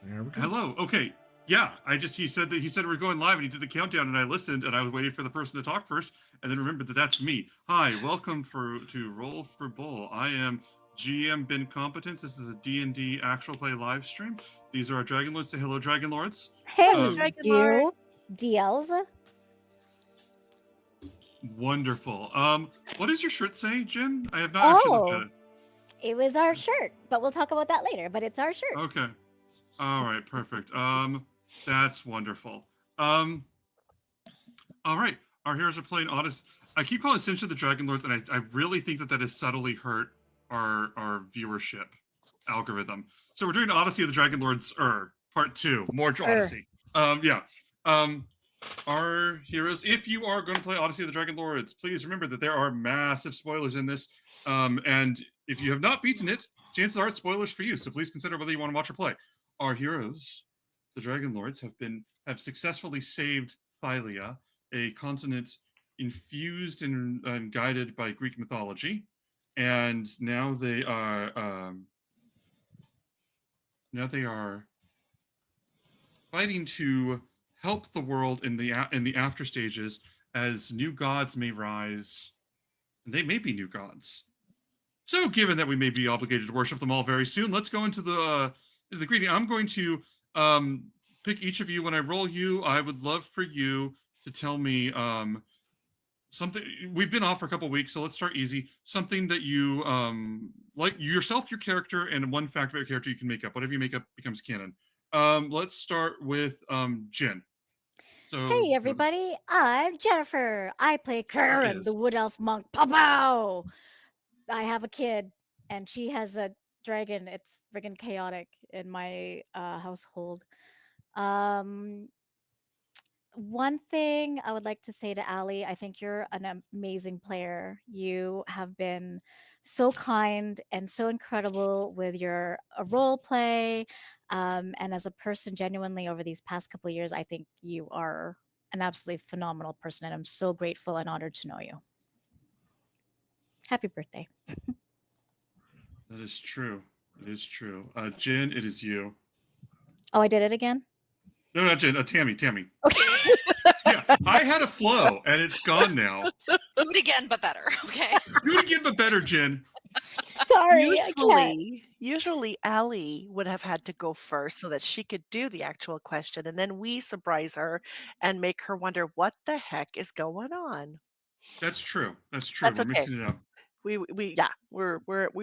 There we go. Hello. Okay. Yeah, he said we're going live and he did the countdown and I listened and I was waiting for the person to talk first and then remembered that that's me. Hi, welcome to Roll for Bull. I am GM Ben Competence. This is a D&D actual play live stream. These are our Dragonlords. Say hello, Dragonlords. Hey, Dragonlords. you DLs. Wonderful. What does your shirt say, Jen? I have not actually looked at it. It was our shirt, but we'll talk about that later. But it's our shirt. Okay. All right, perfect. That's wonderful. All right, our heroes are playing Odyssey. I keep calling Ascension the Dragonlords, and I really think that has subtly hurt our viewership algorithm. So we're doing Odyssey of the Dragonlords, part 2, more Odyssey. Yeah. Our heroes, if you are going to play Odyssey of the Dragonlords, please remember that there are massive spoilers in this. And if you have not beaten it, chances are it's spoilers for you. So please consider whether you want to watch or play. Our heroes, the Dragonlords, have successfully saved Thylia, a continent infused and guided by Greek mythology, and now they are fighting to help the world in the after stages as new gods may rise. And they may be new gods. So, given that we may be obligated to worship them all very soon, let's go into the greeting. I'm going to pick each of you. When I roll you, I would love for you to tell me something. We've been off for a couple weeks, so let's start easy. Something that you like yourself, your character, and one fact about your character you can make up. Whatever you make up becomes canon. Let's start with Jen. So, hey, everybody. I'm Jennifer. I play Karen, the Wood Elf Monk. Pow! I have a kid, and she has a dragon. It's friggin' chaotic in my household. One thing I would like to say to Allie, I think you're an amazing player. You have been so kind and so incredible with your role play. And as a person, genuinely, over these past couple of years, I think you are an absolutely phenomenal person. And I'm so grateful and honored to know you. Happy birthday. That is true. It is true. Jen, it is you. Oh, I did it again? No, not Jen. Tammy. Okay. Yeah, I had a flow, and it's gone now. Do it again, but better. Okay. Do it again, but better, Jen. Sorry, Usually Allie would have had to go first so that she could do the actual question, and then we surprise her and make her wonder what the heck is going on. That's true. That's That's we're okay. mixing it up. We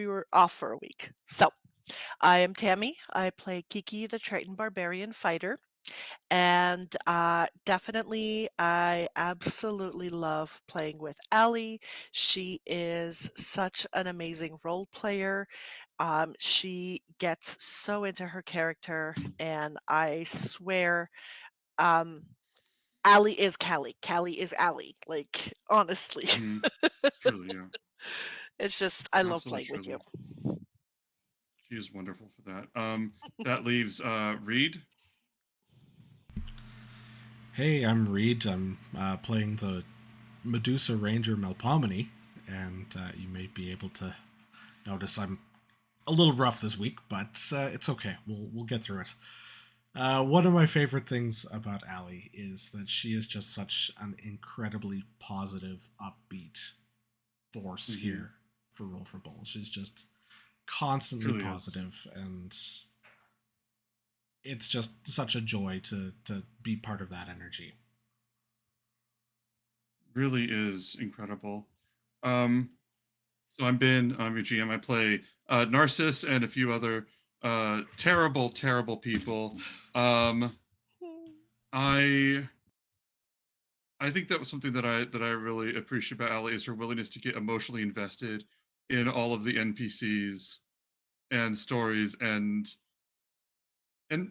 were off for a week. So, I am Tammy. I play Kiki, the Triton Barbarian Fighter. And definitely, I absolutely love playing with Allie. She is such an amazing role player. She gets so into her character, and I swear, Allie is Callie. Callie is Allie. Like, honestly. Truly, yeah. It's just, I love playing with you. She is wonderful for that. That leaves Reed. Hey, I'm Reed. I'm playing the Medusa Ranger Melpomene, and you may be able to notice I'm a little rough this week, but it's okay. We'll get through it. One of my favorite things about Allie is that she is just such an incredibly positive, upbeat force here for Roll for Bull. She's just constantly Truly positive, and it's just such a joy to be part of that energy. Really is incredible. So I'm Ben. I'm your GM. I play Narcissus and a few other terrible people. I think that was something that I really appreciate about Allie is her willingness to get emotionally invested in all of the NPCs and stories, and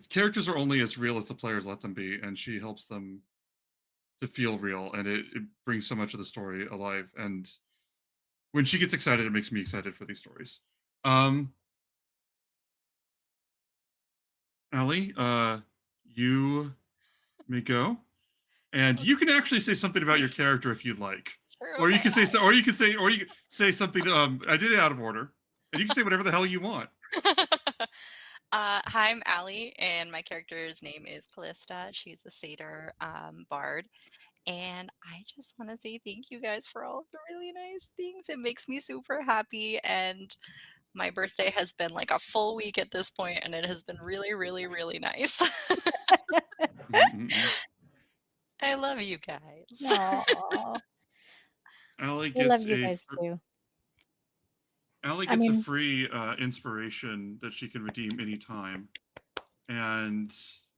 characters are only as real as the players let them be, and she helps them to feel real, and it brings so much of the story alive. And when she gets excited, it makes me excited for these stories. Allie, you may go, and you can actually say something about your character if you'd like, or you can say something. I did it out of order, and you can say whatever the hell you want. Hi, I'm Allie, and my character's name is Callista. She's a satyr bard. And I just want to say thank you guys for all of the really nice things. It makes me super happy. And my birthday has been like a full week at this point, and it has been really, really, really nice. Mm-mm-mm. I love you guys. No, Allie we love gets you guys too. Allie I gets a mean, free inspiration that she can redeem anytime, and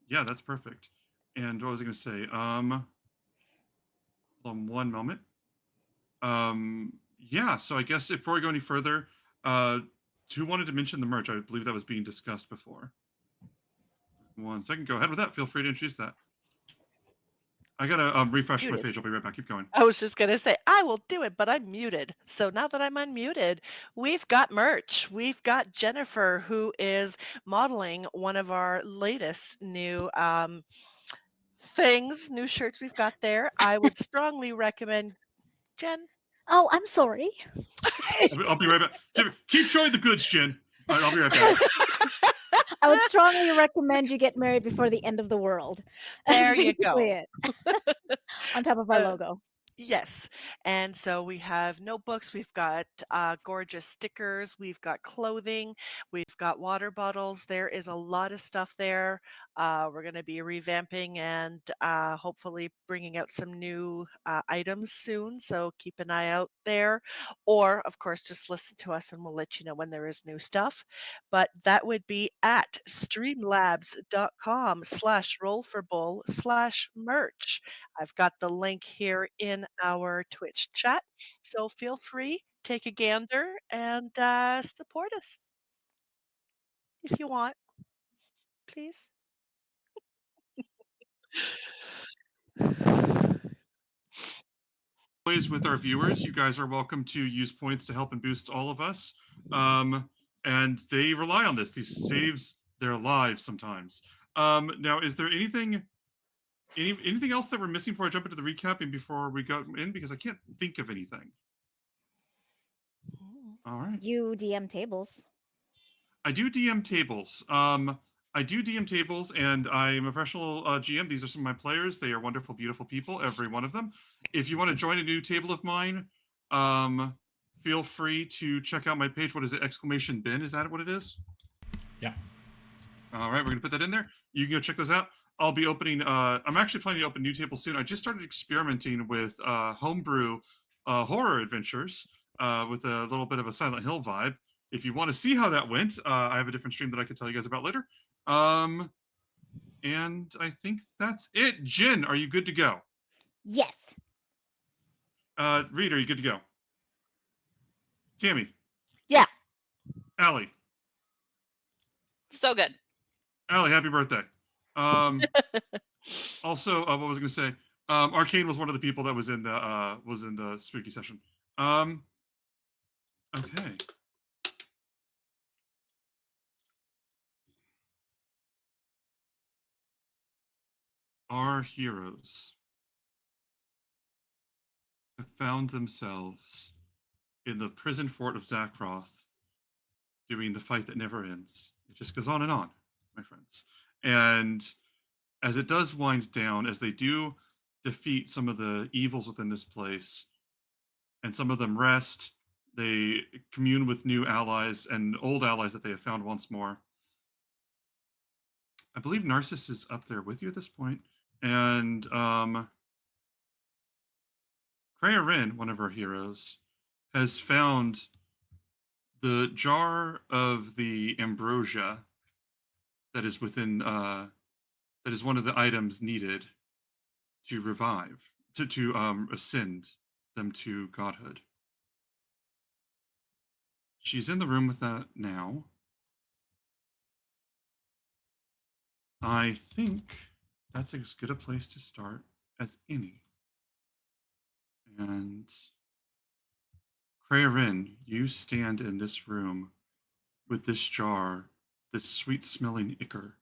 yeah, that's perfect. And what was I going to say? Hold on one moment. Yeah. So I guess before we go any further, uh, who wanted to mention the merch? I believe that was being discussed before. 1 second. Go ahead with that. Feel free to introduce that. I gotta refresh my Muted. page. I'll be right back. Keep going. I was just gonna say, I will do it, but I'm muted. So now that I'm unmuted, we've got merch. We've got Jennifer, who is modeling one of our latest new things, new shirts we've got there. I would strongly recommend Jen. oh, I'm sorry. I'll be right back. Keep showing the goods, Jen. All right, I'll be right back. I would strongly recommend you get married before the end of the world. That's There you basically go. it. On top of our Uh, logo. Yes. And so we have notebooks, we've got gorgeous stickers, we've got clothing, we've got water bottles. There is a lot of stuff there. We're going to be revamping and hopefully bringing out some new items soon. So keep an eye out there. Or, of course, just listen to us and we'll let you know when there is new stuff. But that would be at streamlabs.com/rollforbull/merch. I've got the link here in our Twitch chat. So feel free, take a gander and support us if you want, please. Always with our viewers, you guys are welcome to use points to help and boost all of us. And they rely on this. These saves their lives sometimes. Now, is there anything else that we're missing before I jump into the recap and before we go in? Because I can't think of anything. All right. You DM tables. I do DM tables. I do DM tables, and I'm a professional GM. These are some of my players. They are wonderful, beautiful people, every one of them. If you want to join a new table of mine, feel free to check out my page. What is it? Exclamation bin. Is that what it is? Yeah. All right, we're gonna put that in there. You can go check those out. I'll be opening. I'm actually planning to open new tables soon. I just started experimenting with homebrew horror adventures with a little bit of a Silent Hill vibe. If you want to see how that went, I have a different stream that I can tell you guys about later. And I think that's it. Jen, are you good to go? Yes. Reed, are you good to go? Tammy, Yeah. Allie, So good. Allie, happy birthday. Also, what was I going to say? Arcane was one of the people that was in the spooky session. Okay. Our heroes have found themselves in the prison fort of Zakroth, doing the fight that never ends. It just goes on and on, my friends. And as it does wind down, as they do defeat some of the evils within this place, and some of them rest, they commune with new allies and old allies that they have found once more. I believe Narcissus is up there with you at this point. And Kreia Rin, one of our heroes, has found the jar of the ambrosia that is within that is one of the items needed to revive to ascend them to godhood. She's in the room with that now. I think that's as good a place to start as any. And Kreia Rin, you stand in this room with this jar, this sweet smelling ichor,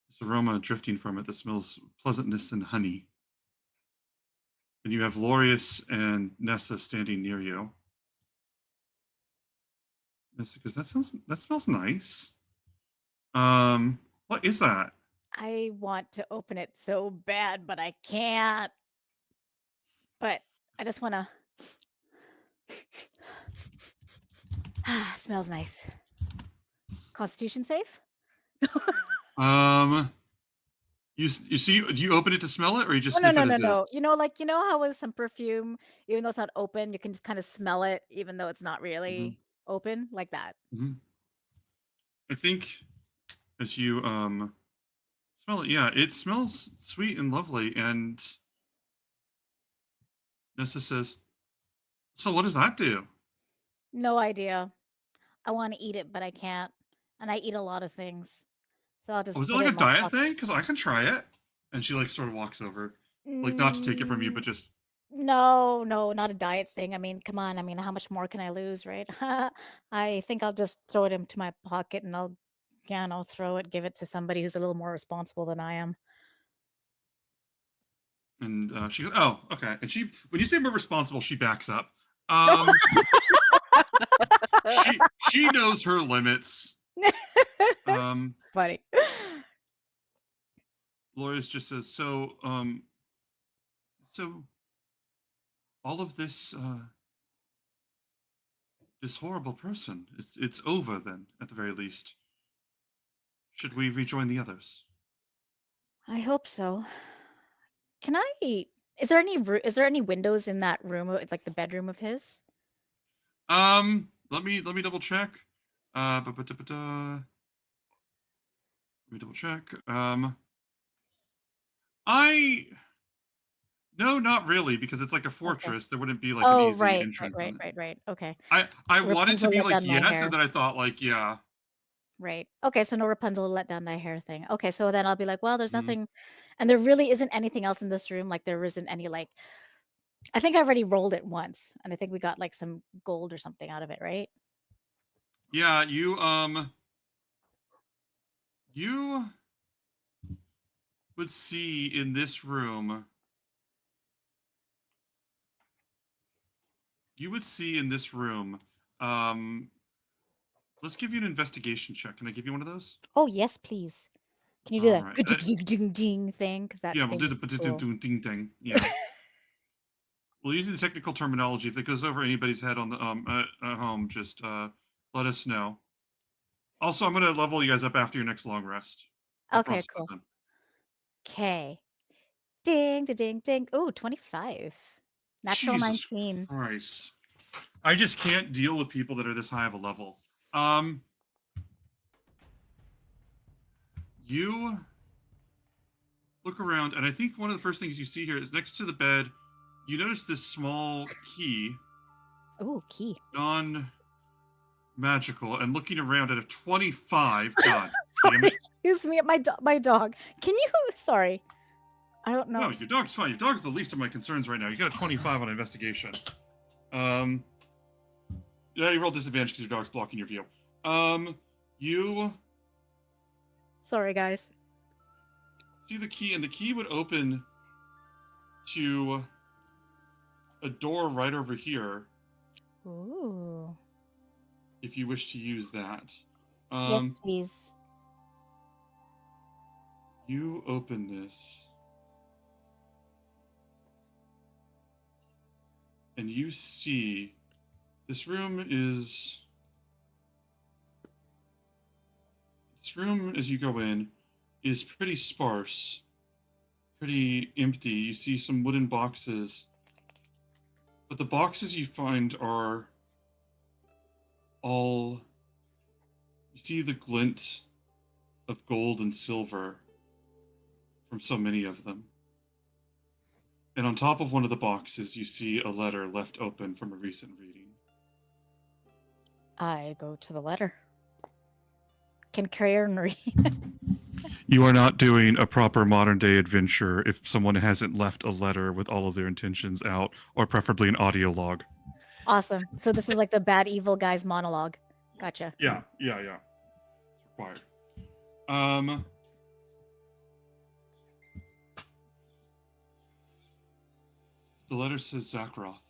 this aroma drifting from it that smells pleasantness and honey. And you have Lorius and Nessa standing near you. Nessa goes, that smells nice. What is that? I want to open it so bad, but I can't. But I just want to. Smells nice. Constitution safe? Um, you see? Do you open it to smell it, or you just Oh, no, sniff no, it no, as is? no. Like, how with some perfume, even though it's not open, you can just kind of smell it, even though it's not Hmm. really open, like that. Hmm. I think as you smell it, yeah, it smells sweet and lovely. And Nessa says, "So what does that do?" No idea. I want to eat it, but I can't. And I eat a lot of things. So I'll Oh, just is it put like it a in my diet pocket. thing? Because I can try it. And she like sort of walks over, like not to take it from you, Mm, but just no, no, not a diet thing. I mean, come on. I mean, how much more can I lose, right? I think I'll just throw it into my pocket and I'll throw it, give it to somebody who's a little more responsible than I am. and she goes, "Oh, okay." And she, when you say more responsible, she backs up. Um, she knows her limits. Um, Funny. Loris just says, so all of this, this horrible person, it's over then, at the very least. Should we rejoin the others? I hope so. Can I is there any windows in that room, like the bedroom of his? Let me double check. Let me double check. I no, not really, because it's like a Okay. fortress. There wouldn't be like an Oh, easy right, right, entrance in right, it. right, right. Okay. I wanted to Rapunzel be let like down my yes, and hair. then I thought like yeah. Right. Okay, so no Rapunzel let down thy hair thing. Okay, so then I'll be like, well, there's Mhm. nothing, and there really isn't anything else in this room. Like there isn't any like I think I already rolled it once, and I think we got like some gold or something out of it, right? Yeah, you would see in this room. You would see in this room. Um, let's give you an investigation check. Can I give you one of those? Oh yes, please. Can you do All that right. ding ding ding thing? Because that Yeah, we'll thing do is cool. the ding ding. Yeah. Well, using the technical terminology, if it goes over anybody's head on the at home, just let us know. Also, I'm gonna level you guys up after your next long rest. I Okay, promise about cool. them. Okay. Ding, da ding, ding. Oh, 25. Natural Jesus 19. Christ. I just can't deal with people that are this high of a level. Um, you look around, and I think one of the first things you see here is next to the bed, you notice this small key, Ooh, key. non magical, and looking around at a 25. God damn Sorry, it. excuse me, my dog. Can you sorry. I don't know. No, your dog's fine. Your dog's the least of my concerns right now. You got a 25 on investigation. Um, yeah, you roll disadvantage because your dog's blocking your view. You Sorry, guys. see the key, and the key would open to a door right over here Ooh. if you wish to use that. Yes, Um, please. you open this, and you see this room is. This room, as you go in, is pretty sparse, pretty empty. You see some wooden boxes, but the boxes you find are all. You see the glint of gold and silver from so many of them. And on top of one of the boxes, you see a letter left open from a recent reading. I go to the letter. Can Karen read? You are not doing a proper modern day adventure if someone hasn't left a letter with all of their intentions out, or preferably an audio log. Awesome. So this is like the bad evil guy's monologue. Gotcha. Yeah. It's required. Um, the letter says, Zakroth,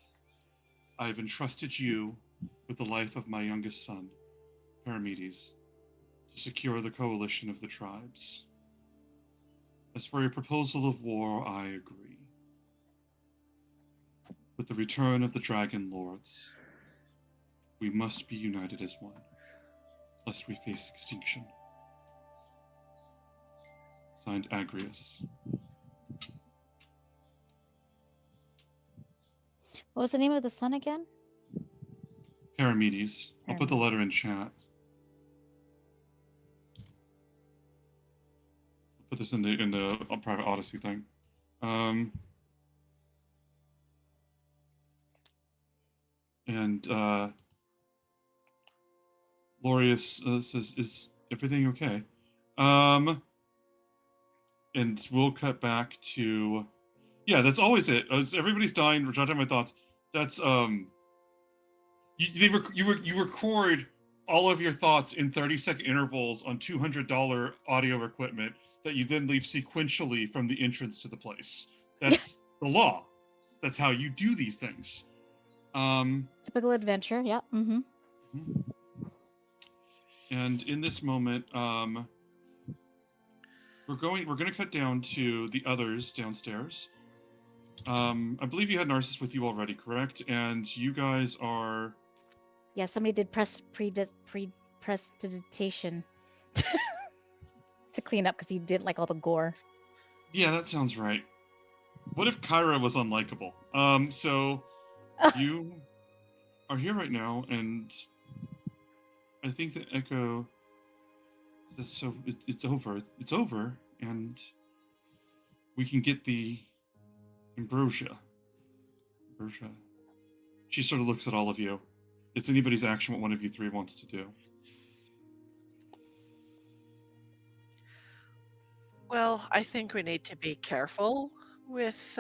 I have entrusted you with the life of my youngest son, Paramedes. to secure the coalition of the tribes. As for your proposal of war, I agree. With the return of the Dragonlords, we must be united as one, lest we face extinction. Signed, Agrius. What was the name of the son again? Paramedes. I'll put the letter in chat. I'll put this in the private Odyssey thing. And Lorius says, "Is everything okay?" And we'll cut back to, yeah, that's always it. Everybody's dying. We're jotting my thoughts. That's you record all of your thoughts in 30-second intervals on $200 audio equipment that you then leave sequentially from the entrance to the place. That's the law. That's how you do these things. Typical adventure. Yeah. Mm-hmm. And in this moment, we're going to cut down to the others downstairs. I believe you had Narcissus with you already, correct? And you guys are. Yeah, somebody did prestidigitation to clean up because he didn't like all the gore. Yeah, that sounds right. What if Kyra was unlikable? So you are here right now, and I think that Echo says, so it's over. It's over, and we can get the Ambrosia. She sort of looks at all of you. It's anybody's action what one of you three wants to do. Well, I think we need to be careful with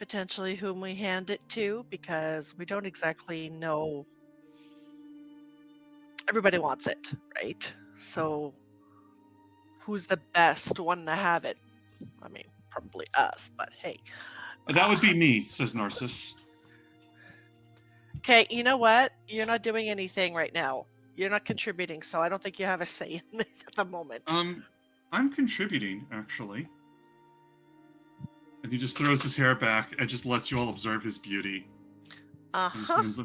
potentially whom we hand it to, because we don't exactly know. Everybody wants it, right? So who's the best one to have it? I mean, probably us, but hey. That would be me, says Narcissus. Okay, you know what? You're not doing anything right now. You're not contributing, so I don't think you have a say in this at the moment. I'm contributing, actually. And he just throws his hair back and just lets you all observe his beauty. Uh-huh.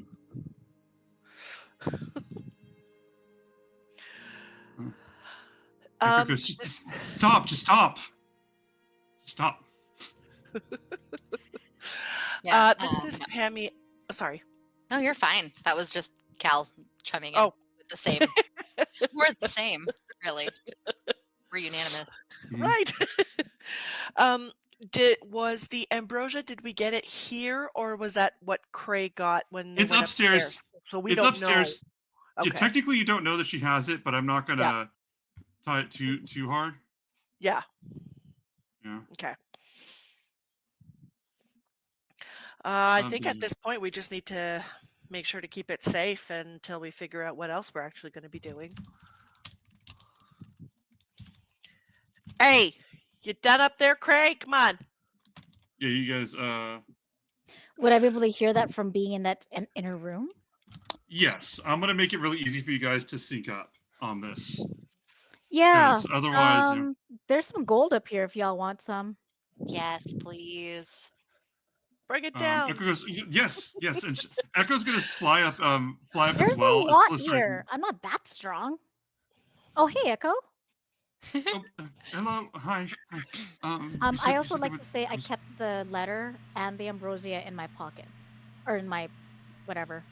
Just stop. Stop. Yeah. This is no. Tammy. Sorry. No, you're fine. That was just Cal chiming in Oh. with the same. We're the same, really. We're unanimous. Right. Was the ambrosia? Did we get it here, or was that what Craig got when they It's went upstairs. So we It's don't upstairs. know. Yeah, Okay. technically, you don't know that she has it, but I'm not gonna tie it too hard. Yeah. Yeah. Okay. I think at this point we just need to make sure to keep it safe until we figure out what else we're actually going to be doing. Hey, you done up there, Craig? Come on. Yeah, you guys. Would I be able to hear that from being in that inner room? Yes, I'm gonna make it really easy for you guys to sync up on this. Yeah. 'Cause otherwise, you know, There's some gold up here if y'all want some. Yes, please. Bring it down. Echo goes, yes, and Echo's gonna fly up There's as well. a lot Callisto- here. I'm not that strong. Oh, hey, Echo. Oh, hello, hi. You I said also there like was- to say I kept the letter and the ambrosia in my pockets, or in my whatever,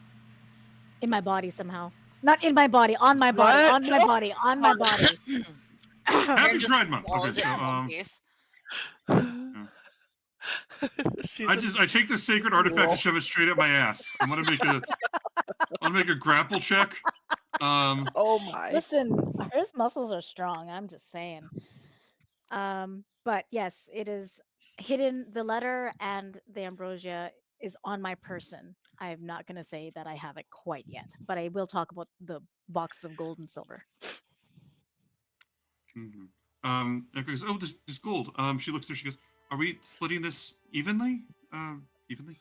in my body somehow. Not in my body, on my body, What? on my body, on my body. Happy just Pride Month. Okay, swallows it so in one piece. I take the sacred artifact and shove it straight up my ass. I'm gonna make a grapple check. Oh my. Listen, hers muscles are strong. I'm just saying. But yes, it is hidden. The letter and the ambrosia is on my person. I'm not going to say that I have it quite yet, but I will talk about the box of gold and silver. Echo goes, oh, there's gold. She looks there. She goes, are we splitting this evenly? Evenly.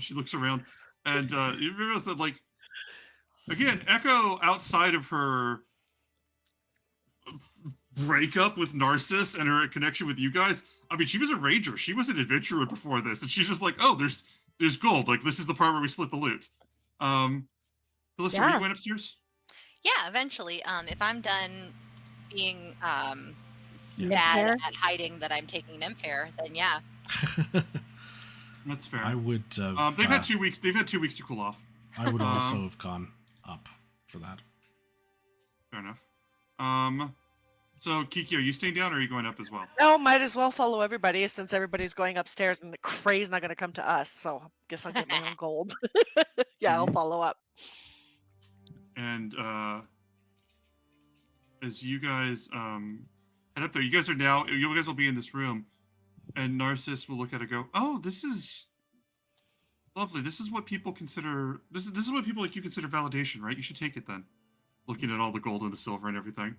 She looks around, and you realize that, like, again, Echo outside of her breakup with Narcissus and her connection with you guys. I mean, she was a ranger. She was an adventurer before this, and she's just like, oh, there's gold. Like, this is the part where we split the loot. Calista, are you Yeah. going upstairs? Yeah, eventually. If I'm done being Nymph bad hair? at hiding that I'm taking nymph hair, then yeah. That's fair. I would have. They've had 2 weeks. They've had 2 weeks to cool off. I would also have gone up for that. Fair enough. So Kiki, are you staying down or are you going up as well? No, might as well follow everybody since everybody's going upstairs and the cray's not going to come to us. So I guess I'll get my own gold. Yeah, I'll follow up. And as you guys head up there, you guys will be in this room, and Narcissus will look at it and go, oh, this is lovely. This is what people consider, this is what people like you consider validation, right? You should take it then. Looking at all the gold and the silver and everything.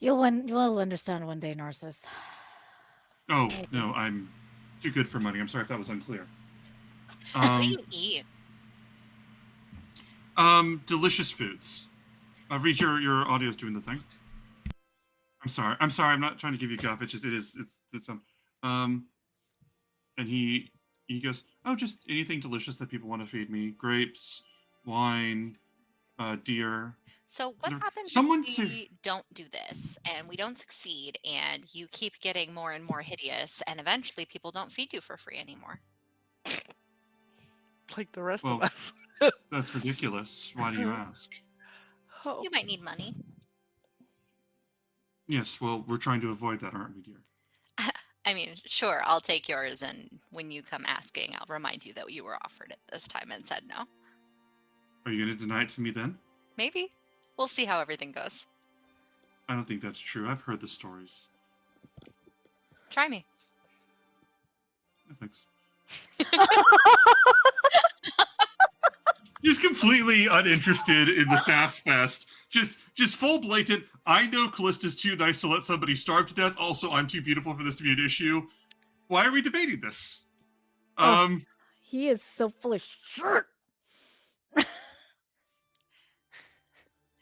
You'll understand one day, Narcissus. Oh, no, I'm too good for money. I'm sorry if that was unclear. What do you eat? Delicious foods. Reed, your audio's doing the thing. I'm sorry. I'm not trying to give you guff. It's just and he goes, oh, just anything delicious that people want to feed me. Grapes, wine, deer. So what happens Someone if we don't do this and we don't succeed and you keep getting more and more hideous and eventually people don't feed you for free anymore? Like the rest Well, of us. That's ridiculous. Why do you ask? Oh. You might need money. Yes, well, we're trying to avoid that, aren't we, dear? I mean, sure, I'll take yours, and when you come asking, I'll remind you that you were offered it this time and said no. Are you going to deny it to me then? Maybe. We'll see how everything goes. I don't think that's true. I've heard the stories. Try me. No, thanks. Just completely uninterested in the Sass Fest. Just full blatant. I know Callista's too nice to let somebody starve to death. Also, I'm too beautiful for this to be an issue. Why are we debating this? He is so full of shit.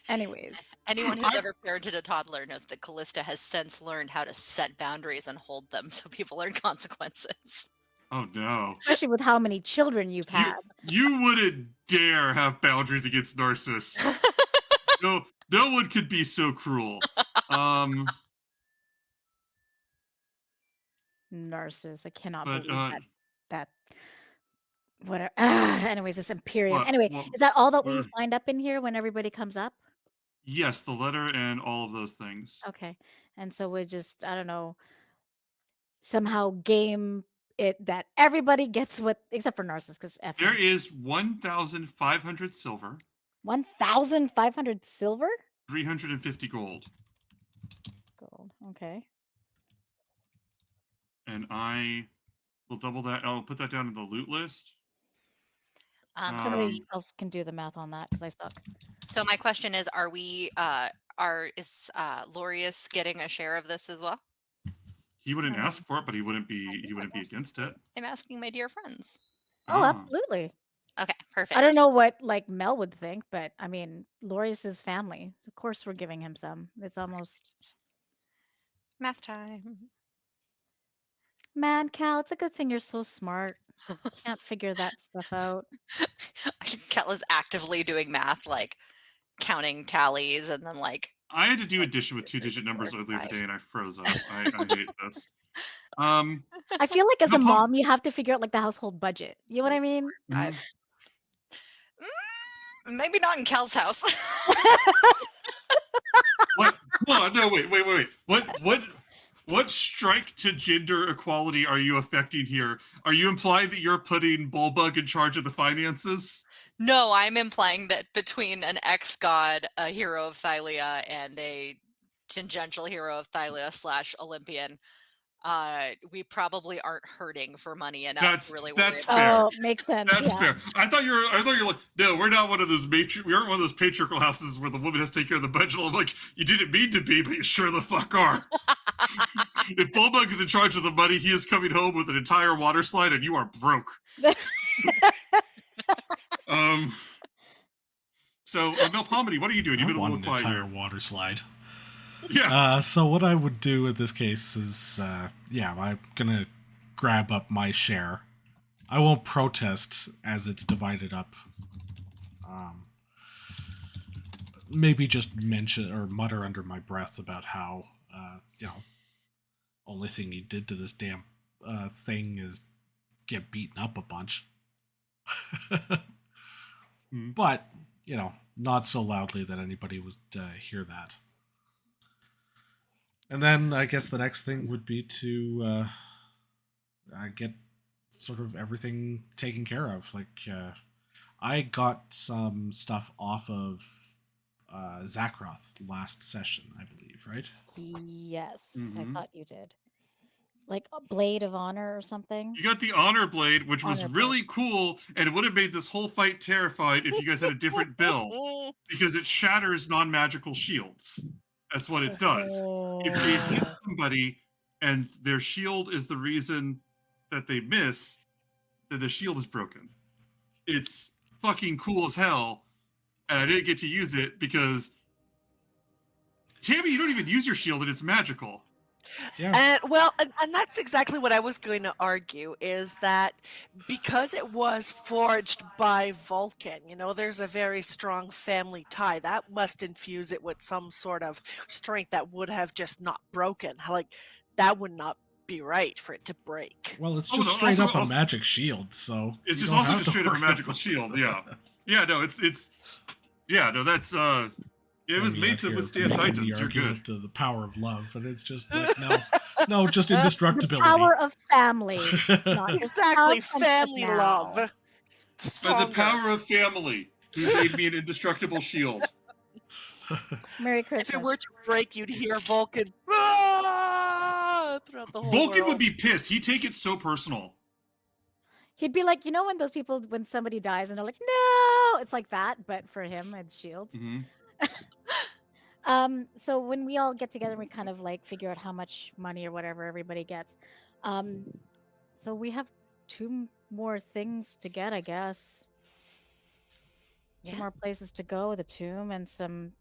Anyways, Anyone who's ever parented a toddler knows that Callista has since learned how to set boundaries and hold them so people learn consequences. Oh no. especially with how many children you've had. You wouldn't dare have boundaries against Narcissus. No one could be so cruel. Narcissus, I cannot But, believe that. Whatever. Anyways, this Imperium. What- Anyway, what- is that all that we what- find up in here when everybody comes up? Yes, the letter and all of those things. Okay, and so we just, I don't know, somehow game it that everybody gets what, except for Narcissus, because F. There is 1,500 silver, 1,500 silver. 350 gold, Gold. Okay. and I will double that. I'll put that down in the loot list. Somebody else can do the math on that because I suck. So my question is, are we is Lorius getting a share of this as well? He wouldn't Um, ask for it, but he wouldn't be I think be against it. I'm asking my dear friends. Oh, Ah. absolutely. Okay, perfect. I don't know what like Mel would think, but I mean, Lorius's family. Of course, we're giving him some. It's almost Math time. man, Cal. It's a good thing you're so smart. Can't figure that stuff out. Kel is actively doing math, like counting tallies and then like I had to do addition with 2-digit numbers Four, the other five. day, and I froze up. I hate this. I feel like as a No, Paul- mom, you have to figure out like the household budget. You know what I mean? mm, maybe not in Kel's house. What? Hold on, no, wait. What strike to gender equality are you affecting here? Are you implying that you're putting Bullbug in charge of the finances? No, I'm implying that between an ex-god, a hero of Thylia, and a tangential hero of Thylia / Olympian, we probably aren't hurting for money enough to really worry that's about fair. Oh, makes sense. That's yeah. fair. I thought you were like, no, we're not one of those we aren't one of those patriarchal houses where the woman has to take care of the budget. I'm like, you didn't mean to be, but you sure the fuck are. If Bullbug is in charge of the money, he is coming home with an entire water slide, and you are broke. So, Melpomene, what are you doing? You've I been a want little an quiet entire here. water slide. Yeah. So what I would do in this case is, I'm gonna grab up my share. I won't protest as it's divided up. Maybe just mention or mutter under my breath about how, only thing he did to this damn thing is get beaten up a bunch. But, not so loudly that anybody would hear that. And then I guess the next thing would be to get sort of everything taken care of. Like, I got some stuff off of Zakroth last session, I believe, right? Yes, I Mhm. thought you did. Like a blade of honor or something. You got the Honor Blade, which was Honor blade. really cool, and it would have made this whole fight terrified if you guys had a different build, because it shatters non-magical shields. That's what it does. If you hit Oh. somebody and their shield is the reason that they miss, then the shield is broken. It's fucking cool as hell, and I didn't get to use it because Tammy, you don't even use your shield and it's magical. Yeah. And that's exactly what I was going to argue, is that because it was forged by Vulcan, there's a very strong family tie. That must infuse it with some sort of strength that would have just not broken. Like, that would not be right for it to break. Well, it's Oh, just no, straight up a also- magic shield, so It's you just don't also have just to straight up a worry magical about shield, it. yeah. Yeah, no, it's yeah, no, that's it was Maybe made out to here withstand making Titans. the You're good. argument to the power of love, and it's just like no, just The indestructibility. power of family. It's not just Exactly, love, friendship family now. love. By Stronger. the power of family, who made me an indestructible shield. Merry If it were Christmas. to break, you'd hear Vulcan "Ah!" throughout the whole Vulcan world. would be pissed. He'd take it so personal. He'd be like, when those people, when somebody dies and they're like, no, it's like that, but for him, it's shields. Mm-hmm. So when we all get together, we kind of like figure out how much money or whatever everybody gets. So we have 2 more things to get, I guess. 2 Yeah. more places to go, the tomb and some,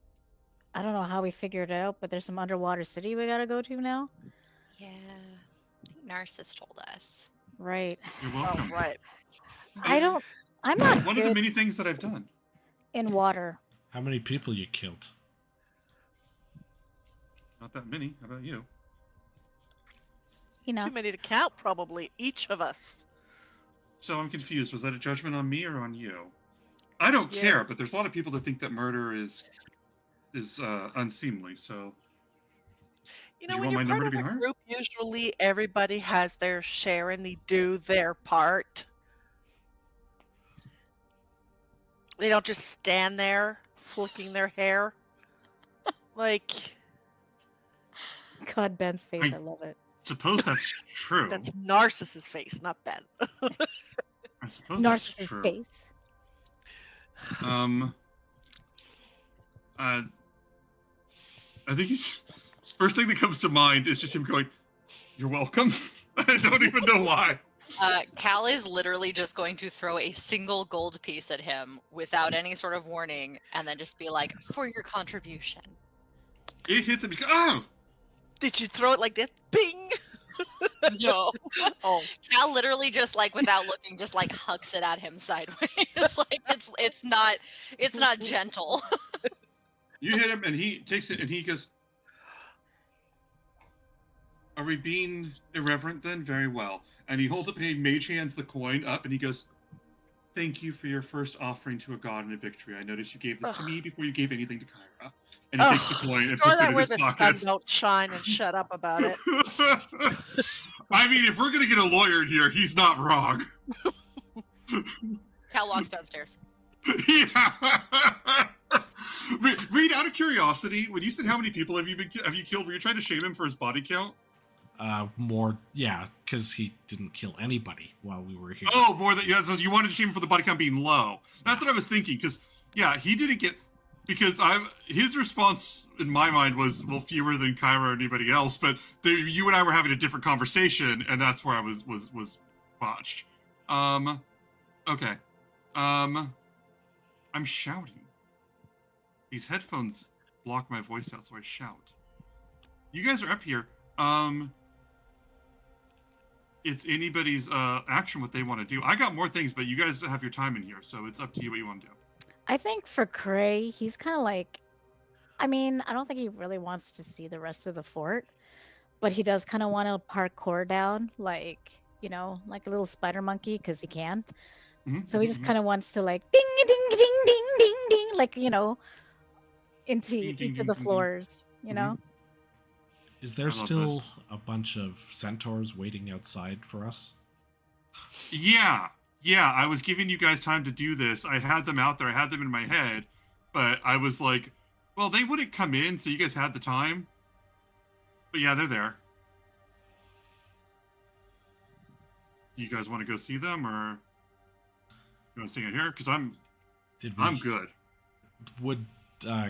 I don't know how we figured it out, but there's some underwater city we gotta go to now. Yeah. I think Narcissus told us. Right. You're Oh, welcome. right. I'm not One of the good many things that I've done. in water. How many people you killed? Not that many. How about you? Enough. Too many to count, probably, each of us. So I'm confused. Was that a judgment on me or on you? I don't Yeah. care, but there's a lot of people that think that murder is unseemly. So You Do know, you when want you're my part number of to a be higher? group, usually everybody has their share and they do their part. They don't just stand there flicking their hair. Like, God, Ben's face, I- I love it. suppose that's true. that's Narcissus' face, not Ben. I suppose that's Narcissus true. face. I think he's first thing that comes to mind is just him going, "You're welcome." I don't even know why. Cal is literally just going to throw a single gold piece at him without any sort of warning, and then just be like, "For your contribution." It hits him because Did you throw it like this? Bing! No. Oh, Cal literally just like without looking, just like hucks it at him sideways. Like it's not gentle. you hit him and he takes it and he goes, "Are we being irreverent then? Very well." And he holds up and he mage hands the coin up and he goes, "Thank you for your first offering to a god in a victory. I noticed you gave this to me before you gave anything to Kyra." And he takes the coin and store puts it that in where his the sun pocket. don't shine and shut up about it. I mean, if we're gonna get a lawyer in here, he's not wrong. Cal walks downstairs. Yeah. Reed, out of curiosity, when you said how many people have you killed, were you trying to shame him for his body count? More, yeah, because he didn't kill anybody while we were here. Oh, more than so you wanted to shame him for the body count being low. That's what I was thinking. Because he didn't get because his response in my mind was fewer than Kyra or anybody else. But you and I were having a different conversation, and that's where I was botched. Okay. I'm shouting. these headphones block my voice out, so I shout. You guys are up here. It's anybody's action what they want to do. I got more things, but you guys have your time in here, so it's up to you what you want to do. I think for Cray, he's kind of like, I mean, I don't think he really wants to see the rest of the fort, but he does kind of want to parkour down, like, you know, like a little spider monkey, because he can. So he just kind of wants to like ding, ding, ding, ding, ding, ding, like, you know, into Ding, ding, each ding, of the ding, ding. floors, you know? Is there I love still this. a bunch of centaurs waiting outside for us? Yeah. I was giving you guys time to do this. I had them out there. I had them in my head, but I was like, well, they wouldn't come in, so you guys had the time. But yeah, they're there. You guys want to go see them, or you want to stay in here? Because I'm good. Would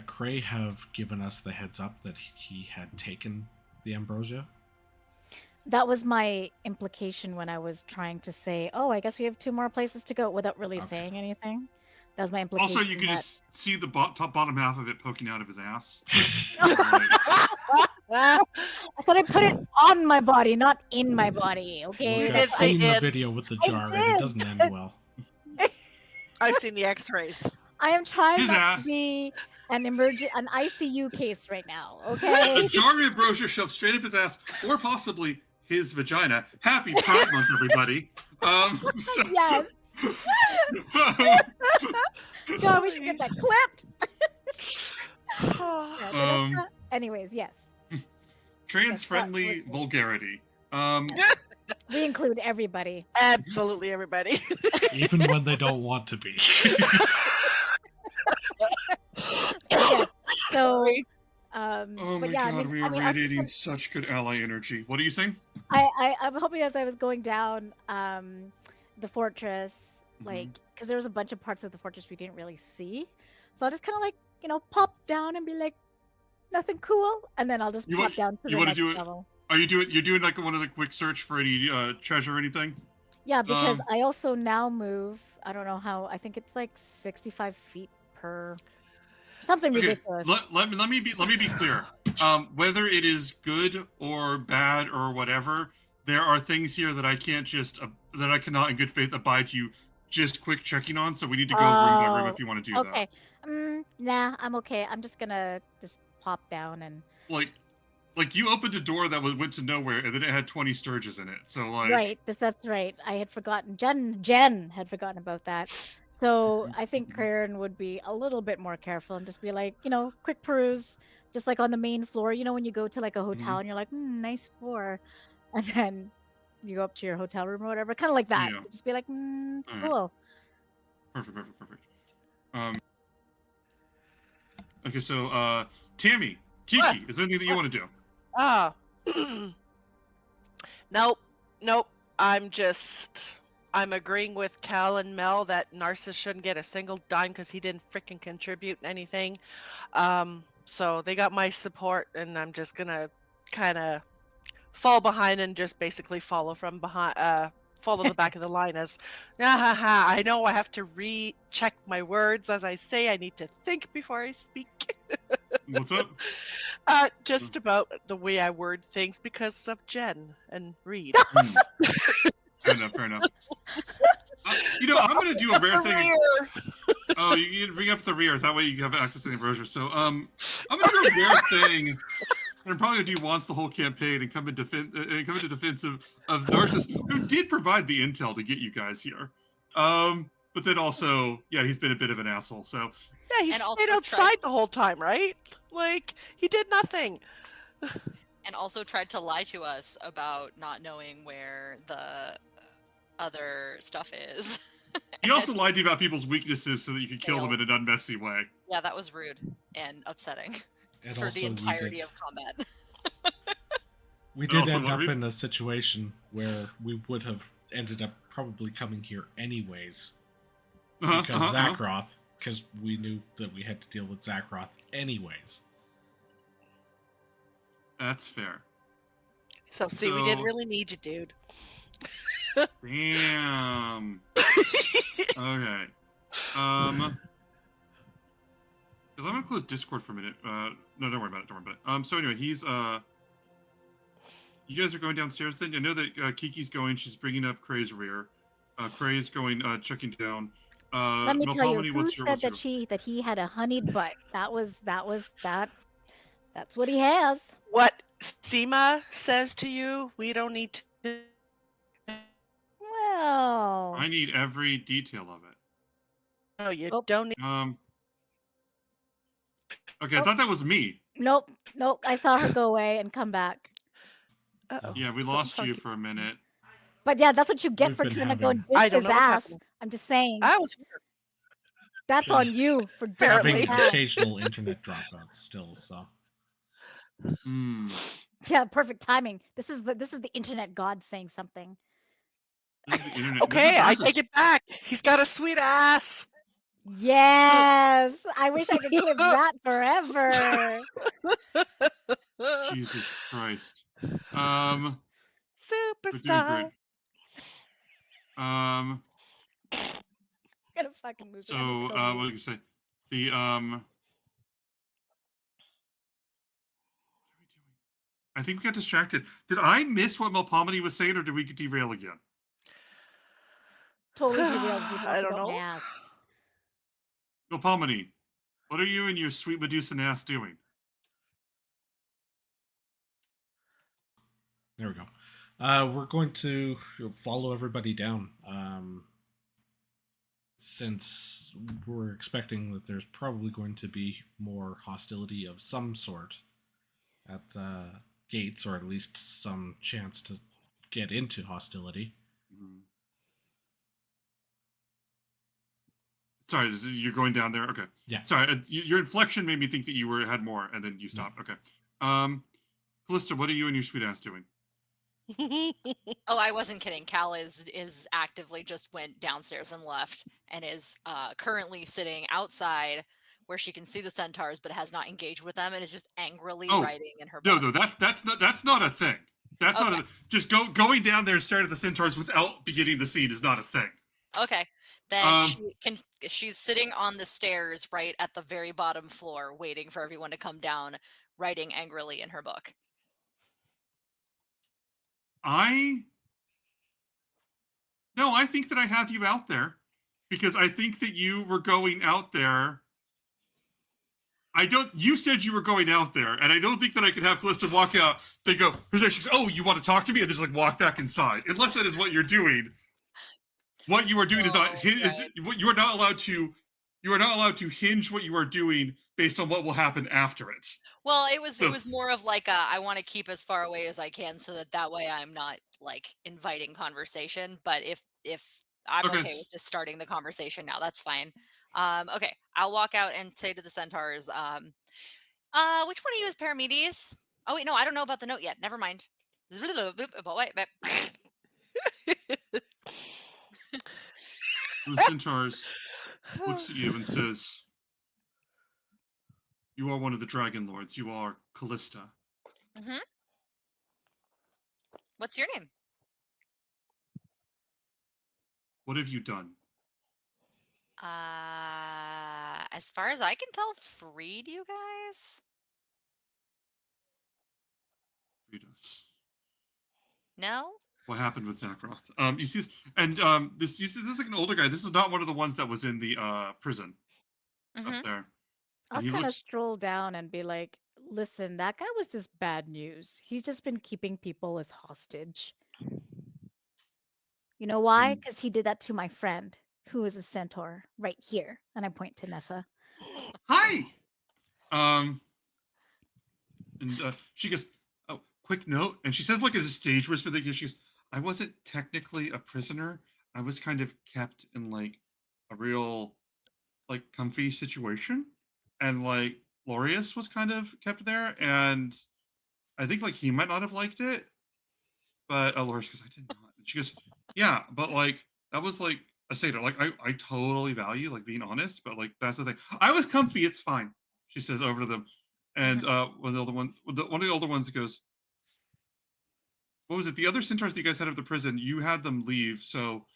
Cray have given us the heads up that he had taken the ambrosia? That was my implication when I was trying to say, oh, I guess we have 2 more places to go without really Okay. saying anything. That was my implication. Also, you can just see the bottom half of it poking out of his ass. I said I put it on my body, not in my body, okay? Look, did I've say seen the it. video with the I jar, and it did. doesn't end well. I've seen the X-rays. I am trying His not ass. to be an ICU case right now, A okay? jar of ambrosia shoved straight up his ass, or possibly his vagina. Happy Pride Month, everybody. So, Yes. God, we should get that clipped. Anyways, yes. Trans-friendly vulgarity. We include everybody. Absolutely everybody. Even when they don't want to be. So, Oh but my yeah, god, we I are mean, I radiating think such good ally energy. What are you saying? I'm hoping as I was going down the fortress, like, because there was a bunch of parts of the fortress we didn't really see. So I'll just kind of like, you know, pop down and be like, nothing cool. And then I'll just You pop want- down to you the wanna next do it- level. You're doing like one of the quick search for any treasure or anything? Yeah, because Um, I also now move, I don't know how, I think it's like 65 feet per, something Okay, ridiculous. let me be clear. Whether it is good or bad or whatever, there are things here that I can't just that I cannot in good faith abide you just quick checking on. So we need to go room by room if you want to do Okay. Nah, I'm okay. I'm just gonna just pop down and that. Like you opened a door that went to nowhere, and then it had 20 sturges in it. So like, right. That's right. I had forgotten. Jen had forgotten about that. So I think Karen would be a little bit more careful and just be like, you know, quick peruse, just like on the main floor. You know, when you go to like a hotel and you're like, nice floor, and then you go up to your hotel room or whatever, kind of like that. Yeah. Just be like, Alright. cool. Perfect. Okay, so Tammy, Kiki, What? is there anything that you want to do? Ah. Nope. I'm agreeing with Cal and Mel that Narcissus shouldn't get a single dime because he didn't freaking contribute anything. So they got my support, and I'm just gonna kind of fall behind and just basically follow from behind. Follow the back of the line as, I know I have to recheck my words as I say. I need to think before I speak. What's up? Just about the way I word things because of Jen and Reed. Fair enough. You know, I'm gonna do a rare thing. Oh, you bring up the rear. That way you have access to the ambrosia. So, I'm gonna do a rare thing. And I'm probably gonna do once the whole campaign and come into defense of Narcissus, who did provide the intel to get you guys here. But then also, yeah, he's been a bit of an asshole. So Yeah, he And also stayed outside the whole time, right? Like, he did nothing. And also tried to lie to us about not knowing where the other stuff is. he also lied to you about people's weaknesses so that you could kill them in an unmessy way. Yeah, that was rude and upsetting And for also the entirety of combat. We did Also, end up Larry? in a situation where we would have ended up probably coming here anyways. Because Zakroth, because we knew that we had to deal with Zakroth anyways. That's fair. So, see, we didn't So- really need you, dude. Damn. Okay. Because I'm gonna close Discord for a minute. No, don't worry about it. Don't worry about it. So anyway, he's you guys are going downstairs. Then I know that Kiki's going. She's bringing up Cray's rear. Cray's going, checking down. Let me tell you, Melpomene, who said that he had a honeyed butt? That's what he has. What Seema says to you, we don't need to. Well, I need every detail of it. No, you Oh. don't need. Okay, I thought that was me. nope. I saw her go away and come back. Uh-oh, Yeah, we something lost you funky. for a minute. But yeah, that's what you get We've for been trying to go and having- I diss don't his know what's ass. happening. I'm just saying. I was here. That's on you for dissing Apparently. his Having ass. occasional internet dropouts still, so. Hmm. Yeah, perfect timing. This is the internet god saying something. This is the internet. Okay, I This is take it back. He's got a sweet ass. Yes, I wish I could clip that forever. Jesus Christ. We're doing Superstar. great. I'm gonna fucking lose it. I need to So go what mute. do you say? The I think we got distracted. Did I miss what Melpomene was saying, or did we derail again? Totally derailed you I don't about my know. ass. Melpomene, what are you and your sweet Medusan ass doing? There we go. We're going to follow everybody down. Since we're expecting that there's probably going to be more hostility of some sort at the gates, or at least some chance to get into hostility. Mm-hmm. Sorry, you're going down there. Okay. Yeah. Sorry, your inflection made me think that you had more, and then you stopped. Okay. Callista, what are you and your sweet ass doing? Oh, I wasn't kidding. Cal is actively just went downstairs and left, and is currently sitting outside where she can see the centaurs, but has not engaged with them, and is just angrily writing in her book. No, that's not a thing. That's Okay. not just going down there and staring at the centaurs without beginning the scene is not a thing. Okay, then she's sitting on the stairs right at the very bottom floor, waiting for everyone to come down, writing angrily in her book. I think that I have you out there because I think that you were going out there. You said you were going out there, and I don't think that I could have Callista walk out. They go, she goes, oh, you want to talk to me? And just like walk back inside. Unless that is what you're doing. What you are doing is not, right. you are not allowed to hinge what you are doing based on what will happen after it. Well, it was more of like I want to keep as far away as I can so that way I'm not like inviting conversation. But if I'm okay with just starting the conversation now, that's fine. Okay, I'll walk out and say to the centaurs, which one of you is Paramedes? Oh wait, no, I don't know about the note yet. Never mind. The centaurs looks at you and says, you are one of the Dragonlords. You are Callista. Mm-hmm. What's your name? What have you done? As far as I can tell, freed you guys? Read us. No? What happened with Zakroth? You see, and this is like an older guy. This is not one of the ones that was in the prison up there. I'll he kind of looks- stroll down and be like, listen, that guy was just bad news. He's just been keeping people as hostage. You know why? Mm. Because he did that to my friend, who is a centaur, right here. And I point to Nessa. Hi. And she goes, oh, quick note. And she says, like, as a stage whisper thing, she goes, I wasn't technically a prisoner. I was kind of kept in like a real, like, comfy situation. And like Lorius was kind of kept there. And I think like he might not have liked it. But Lorius goes, I did not. And she goes, yeah, but like that was like a satyr. Like I totally value like being honest, but like that's the thing. I was comfy, it's fine. She says over to them. And one of the older ones goes, what was it? The other centaurs that you guys had at the prison, you had them leave. So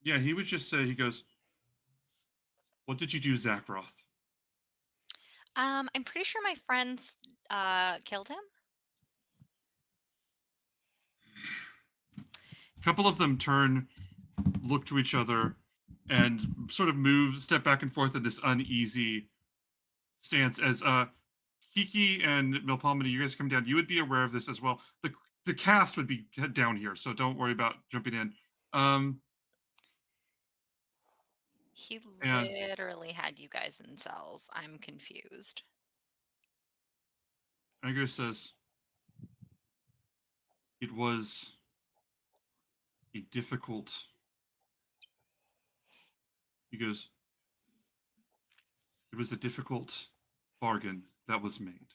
yeah, he would just say, he goes, What did you do, Zakroth? I'm pretty sure my friends killed him. A couple of them turn, look to each other, and sort of move, step back and forth in this uneasy stance. As Kiki and Milpalmity, you guys come down. You would be aware of this as well. The cast would be down here, so don't worry about jumping in. He And literally had you guys in cells. I'm confused. Agrius says, it was a difficult. He goes, it was a difficult bargain that was made.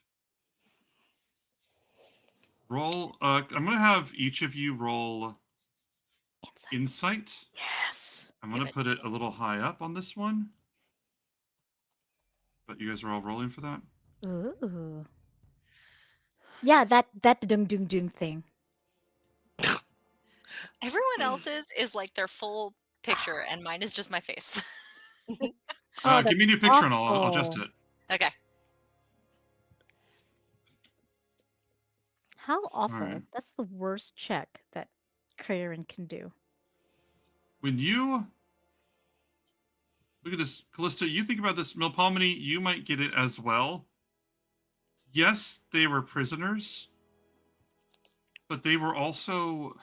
Roll. I'm gonna have each of you roll insight. Yes. I'm Give gonna it. put it a little high up on this one. But you guys are all rolling for that. Ooh. Yeah, that dung dung dung thing. Everyone else's is like their full picture, and mine is just my face. Oh, Give me a new that's picture and I'll adjust awful. it. Okay. How awful. right. That's the worst check that Krarin can do. When you look at this, Callista, you think about this, Milpalmity, you might get it as well. Yes, they were prisoners, but they were also.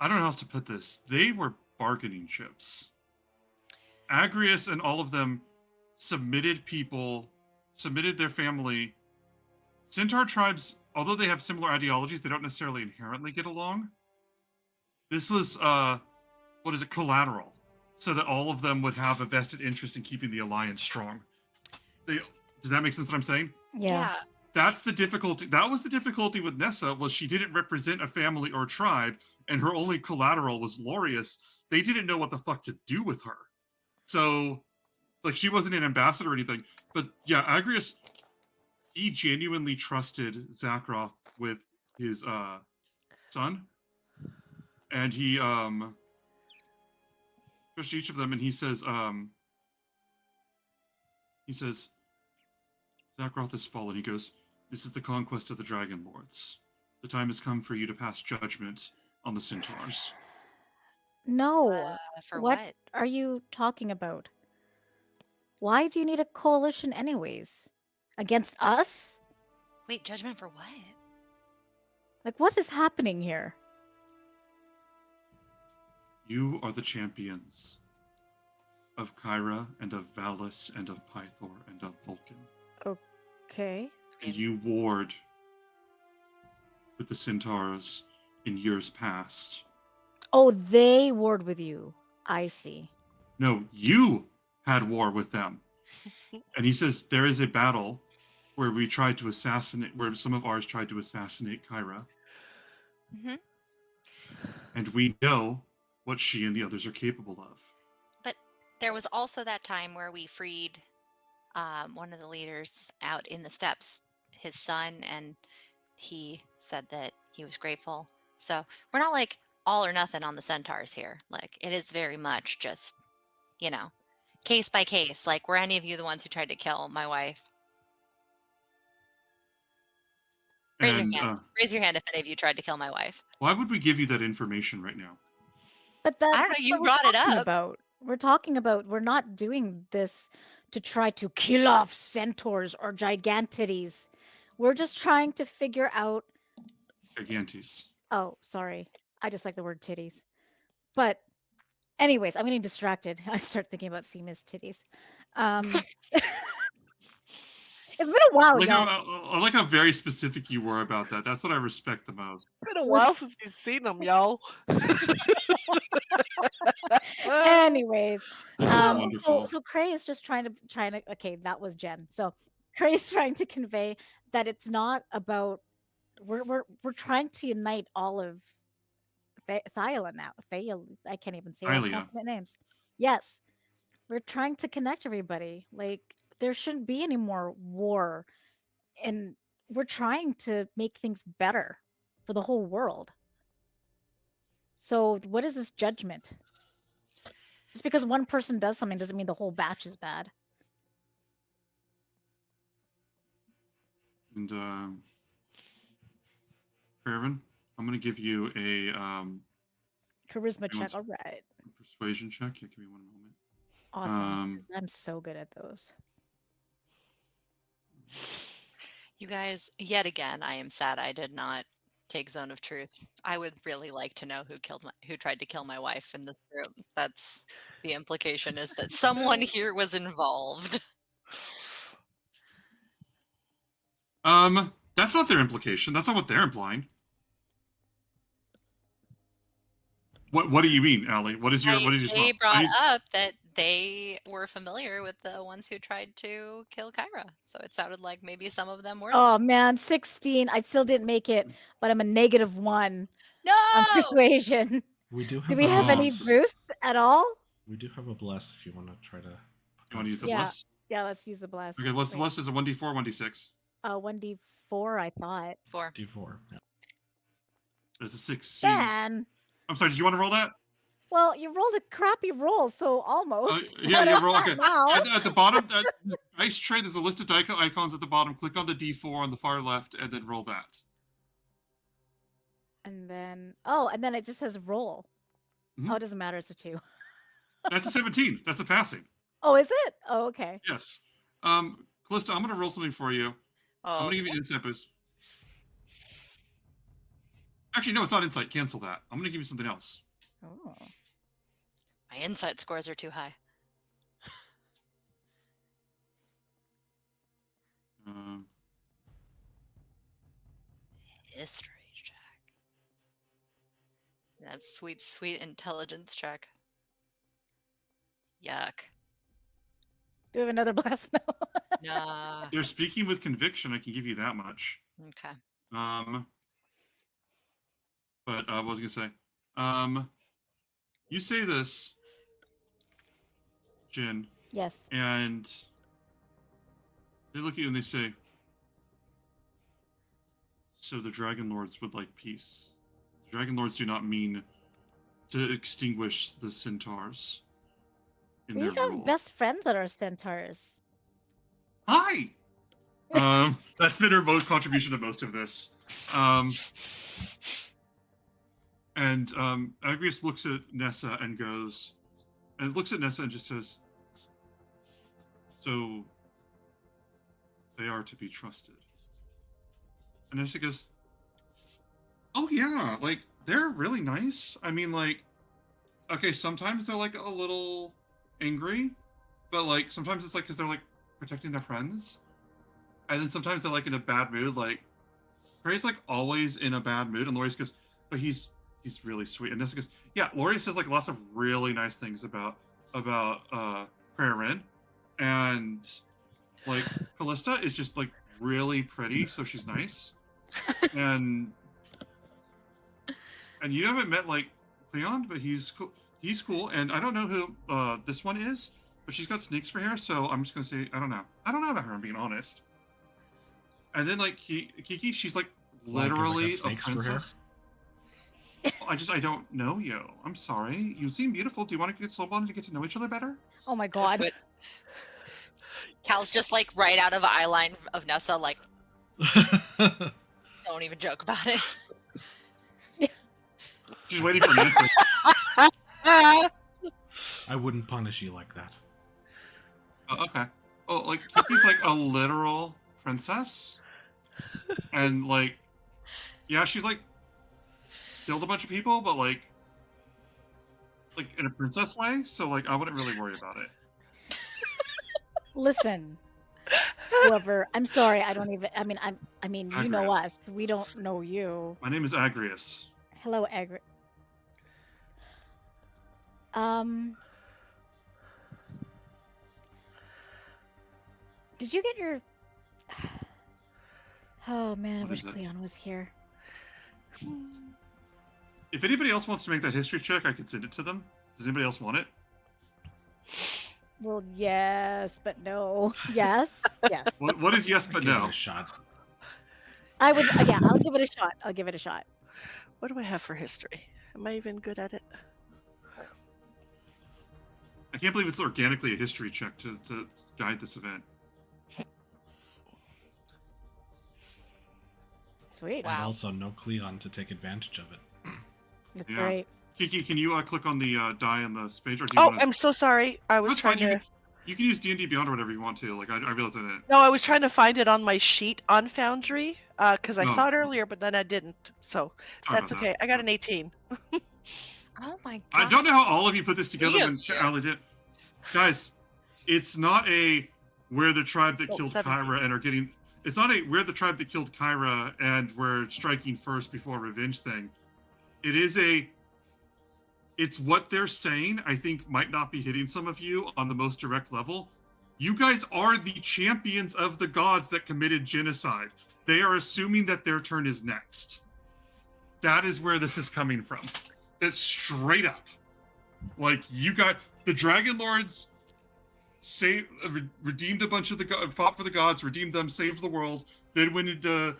I don't know how else to put this. They were bargaining chips. Agrius and all of them submitted people, submitted their family. Centaur tribes, although they have similar ideologies, they don't necessarily inherently get along. This was, what is it, collateral, so that all of them would have a vested interest in keeping the alliance strong. Does that make sense what I'm saying? Yeah. That's the difficulty. That was the difficulty with Nessa, was she didn't represent a family or tribe, and her only collateral was Lorius. They didn't know what the fuck to do with her. So, like, she wasn't an ambassador or anything. But yeah, Agrius, he genuinely trusted Zakroth with his son. And he pushed each of them, and he says, Zakroth has fallen. He goes, this is the conquest of the Dragonlords. The time has come for you to pass judgment on the Centaurs. No. For What what? are you talking about? Why do you need a coalition anyways? Against us? Wait, judgment for what? Like, what is happening here? You are the champions of Kyra and of Valis and of Pythor and of Vulcan. Okay. And you warred with the Centaurs in years past. Oh, they warred with you. I see. No, you had war with them. And he says there is a battle where we tried to assassinate, where some of ours tried to assassinate Kyra. Mm-hmm. And we know what she and the others are capable of. But there was also that time where we freed one of the leaders out in the steppes, his son, and he said that he was grateful. So we're not like all or nothing on the centaurs here. Like, it is very much just, case by case. Like, were any of you the ones who tried to kill my wife? Raise your hand. Raise your hand if any of you tried to kill my wife. Why would we give you that information right now? But that's I don't know, you what we're brought it talking up. about. We're talking about we're not doing this to try to kill off centaurs or gigantides. We're just trying to figure out. Gigantes. Oh, sorry. I just like the word titties. But anyways, I'm getting distracted. I start thinking about Seema's titties. It's been a while, y'all. I like how very specific you were about that. That's what I respect the most. It's been a while since you've seen them, y'all. Anyways, Wonderful. so Cray is just trying to. Okay, that was Jen. So Cray is trying to convey that it's not about. We're trying to unite all of Thyla now. I can't even say all the Thylia. confident names. Yes, we're trying to connect everybody. Like, there shouldn't be any more war, and we're trying to make things better for the whole world. So what is this judgment? Just because one person does something doesn't mean the whole batch is bad. And Fairvin, I'm gonna give you a Charisma Anyone check. All right. persuasion check. Yeah, give me one moment. Awesome. 'cause I'm so good at those. You guys, yet again, I am sad I did not take Zone of Truth. I would really like to know who tried to kill my wife in this room. That's the implication, is that someone here was involved. That's not their implication. That's not what they're implying. What do you mean, Allie? What is your They brought up that they were familiar with the ones who tried to kill Kyra. So it sounded like maybe some of them were. Oh man, 16. I still didn't make it, but I'm a -1 No! on persuasion. We do have Do we have any bless. boosts at all? We do have a bless if you want to try to. You want to use the Yeah. bless? Yeah, let's use the bless. Okay, what's the Wait. bless? Is a 1d4, 1d6? 1d4, I thought. 4. D4. Yeah. It's a 16. Dan. I'm sorry. Did you want to roll that? Well, you rolled a crappy roll, so almost. Yeah, But you roll. Okay. now. At the bottom, the dice tray. There's a list of icons at the bottom. Click on the D4 on the far left, and then roll that. And then it just says roll. Mhm. Oh, it doesn't matter. It's a 2. That's a 17. That's a passing. Oh, is it? Oh, okay. Yes. Callista, I'm going to roll something for you. I'm Oh, going to give you insight boost. Actually, no, it's not insight. Cancel that. I'm going to give you something else. Oh. my insight scores are too high. History check. That's sweet, sweet intelligence check. Yuck. Do we have another blast now? Nah. They're speaking with conviction. I can give you that much. Okay. But what was I going to say? You say this, Jin, Yes. and they look at you and they say, so the Dragonlords would like peace. The Dragonlords do not mean to extinguish the centaurs in We their got rule. best friends that are centaurs. Hi! That's been her most contribution to most of this. And Agrius looks at Nessa and goes, and looks at Nessa and just says, so they are to be trusted. And Nessa goes, oh yeah, like, they're really nice. I mean, like, okay, sometimes they're, like, a little angry, but, like, sometimes it's, like, because they're, like, protecting their friends. And then sometimes they're, like, in a bad mood. Like, Gray's, like, always in a bad mood, and Lori goes, but he's really sweet. And Nessa goes, yeah, Lori says, like, lots of really nice things about Prayer Rin. And, like, Callista is just, like, really pretty, so she's nice. And you haven't met, like, Cleon, but he's cool. He's cool. And I don't know who this one is, but she's got snakes for hair, so I'm just gonna say I don't know. I don't know about her, I'm being honest. And then, like, Kiki, she's, like, literally a snakes for hair? princess. I don't know you. I'm sorry. You seem beautiful. Do you want to get someone to get to know each other better? Oh my god. But Cal's just like right out of eye line of Nessa, like, don't even joke about it. She's waiting for an answer. I wouldn't punish you like that. Okay. Oh, like, Kiki's, like, a literal princess. And, like, yeah, she's, like, killed a bunch of people, but, like, in a princess way. So, like, I wouldn't really worry about it. Listen. Whoever, I'm sorry, I don't even, I mean, you know Agrius. us. We don't know you. My name is Agrius. Hello, Agri. Did you get your... Oh man, I What wish is it? Cleon was here. If anybody else wants to make that history check, I could send it to them. Does anybody else want it? Well, yes, but no. Yes, yes. What is yes but Give it no? a shot. I would, yeah, I'll give it a shot. I'll give it a shot. What do I have for history? Am I even good at it? I can't believe it's organically a history check to guide this event. Sweet. And also no Cleon to take advantage of it. That's Yeah. great. Kiki, can you click on the die on the page, or do you Oh, want to? I'm so sorry. I was That's fine. trying to. You can use D&D Beyond or whatever you want to. Like I realized I didn't. No, I was trying to find it on my sheet on Foundry because I No. saw it earlier, but then I didn't. So Sorry that's about okay. that. I got an 18. Oh my god. I don't know how all of you put this together Three when of you. Ali did. Guys, it's not a we're the tribe that Oh, killed 17. Kyra and are getting. It's not a we're the tribe that killed Kyra and we're striking first before revenge thing. It is a. It's what they're saying. I think might not be hitting some of you on the most direct level. You guys are the champions of the gods that committed genocide. They are assuming that their turn is next. That is where this is coming from. That's straight up. Like, you got the Dragonlords redeemed a bunch of fought for the gods, redeemed them, saved the world. Then went into.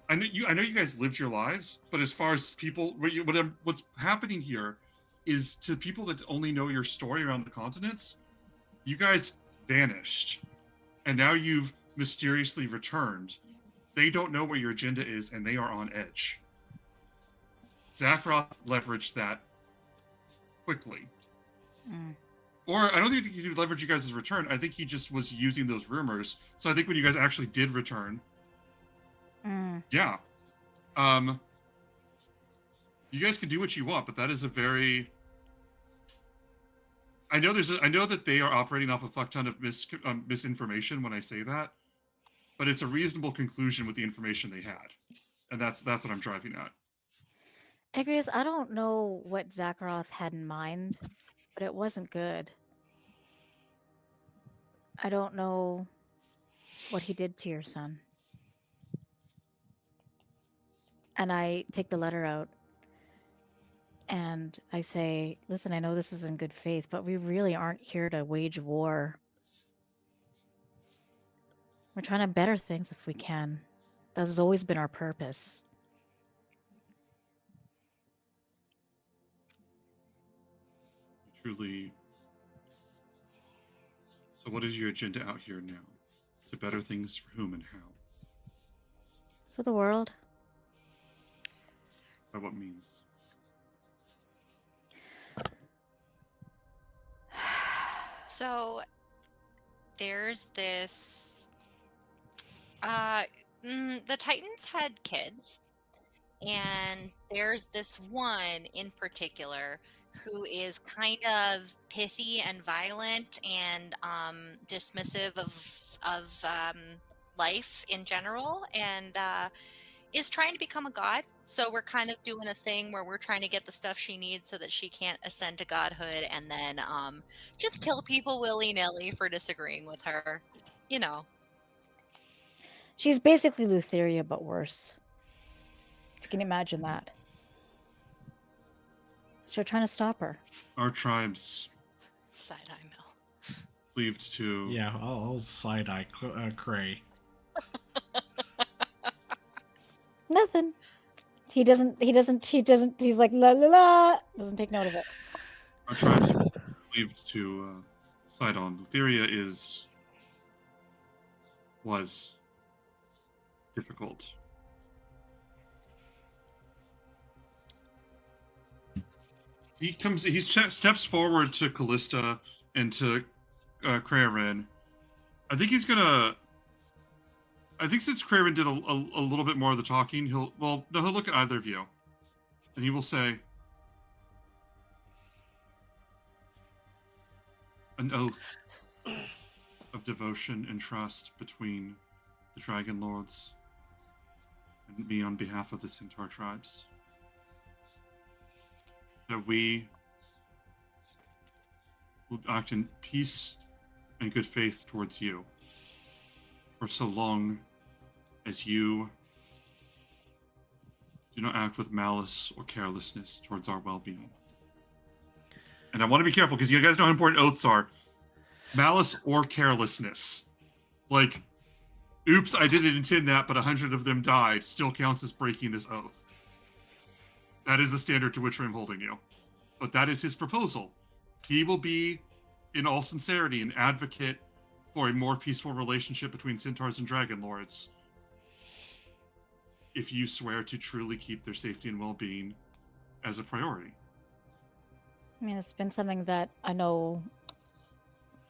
I know you guys lived your lives, but as far as people, what's happening here is to people that only know your story around the continents, you guys vanished, and now you've mysteriously returned. They don't know what your agenda is, and they are on edge. Zakroth leveraged that quickly. Or I don't think he could leverage you guys' return. I think he just was using those rumors. So I think when you guys actually did return, yeah. You guys can do what you want, but that is a very. I know that they are operating off a fuck ton of misinformation when I say that, but it's a reasonable conclusion with the information they had, and that's what I'm driving at. Agrius, I don't know what Zakharoth had in mind, but it wasn't good. I don't know what he did to your son. And I take the letter out and I say, listen, I know this is in good faith, but we really aren't here to wage war. We're trying to better things if we can. That has always been our purpose. Truly. So what is your agenda out here now? To better things for whom and how? For the world. By what means? So there's this the Titans had kids, and there's this one in particular who is kind of pithy and violent and dismissive of life in general, and is trying to become a god. So we're kind of doing a thing where we're trying to get the stuff she needs so that she can't ascend to godhood, and then just kill people willy-nilly for disagreeing with her. You know. She's basically Lutheria, but worse. If you can imagine that. So we're trying to stop her. Our tribes Side-eye mill. cleaved to. Yeah, I'll side-eye Cray. Nothing. He doesn't, he's like, la la la, doesn't take note of it. Our tribes cleaved to Sidon. Lutheria was difficult. He steps forward to Callista and to Krarin. I think since Kraven did a little bit more of the talking, he'll look at either of you, and he will say, "An oath of devotion and trust between the Dragonlords and me on behalf of the Centaur tribes. That we will act in peace and good faith towards you for so long as you do not act with malice or carelessness towards our well-being." And I want to be careful because you guys know how important oaths are. Malice or carelessness. Like, oops, I didn't intend that, but 100 of them died, still counts as breaking this oath. That is the standard to which I'm holding you. But that is his proposal. He will be in all sincerity, an advocate for a more peaceful relationship between centaurs and dragonlords, if you swear to truly keep their safety and well-being as a priority. I mean, it's been something that I know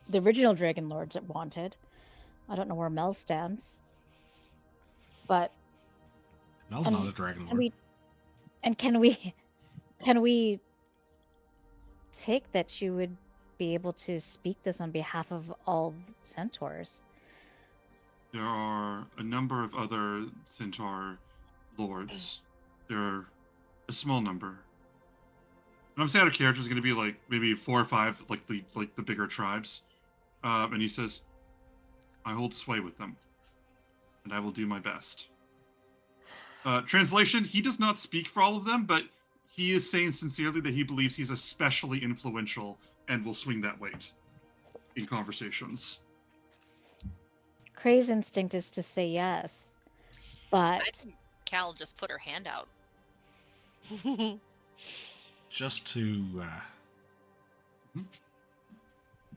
the original Dragonlords wanted. I don't know where Mel stands, but Mel's And- not a dragon can lord. we can we take that you would be able to speak this on behalf of all centaurs? There are a number of other centaur lords. There are a small number. And I'm saying our character is going to be like maybe 4 or 5, like the bigger tribes. And he says, "I hold sway with them, and I will do my best." Translation: he does not speak for all of them, but he is saying sincerely that he believes he's especially influential and will swing that weight in conversations. Cray's instinct is to say yes, but I think Cal just put her hand out. Just to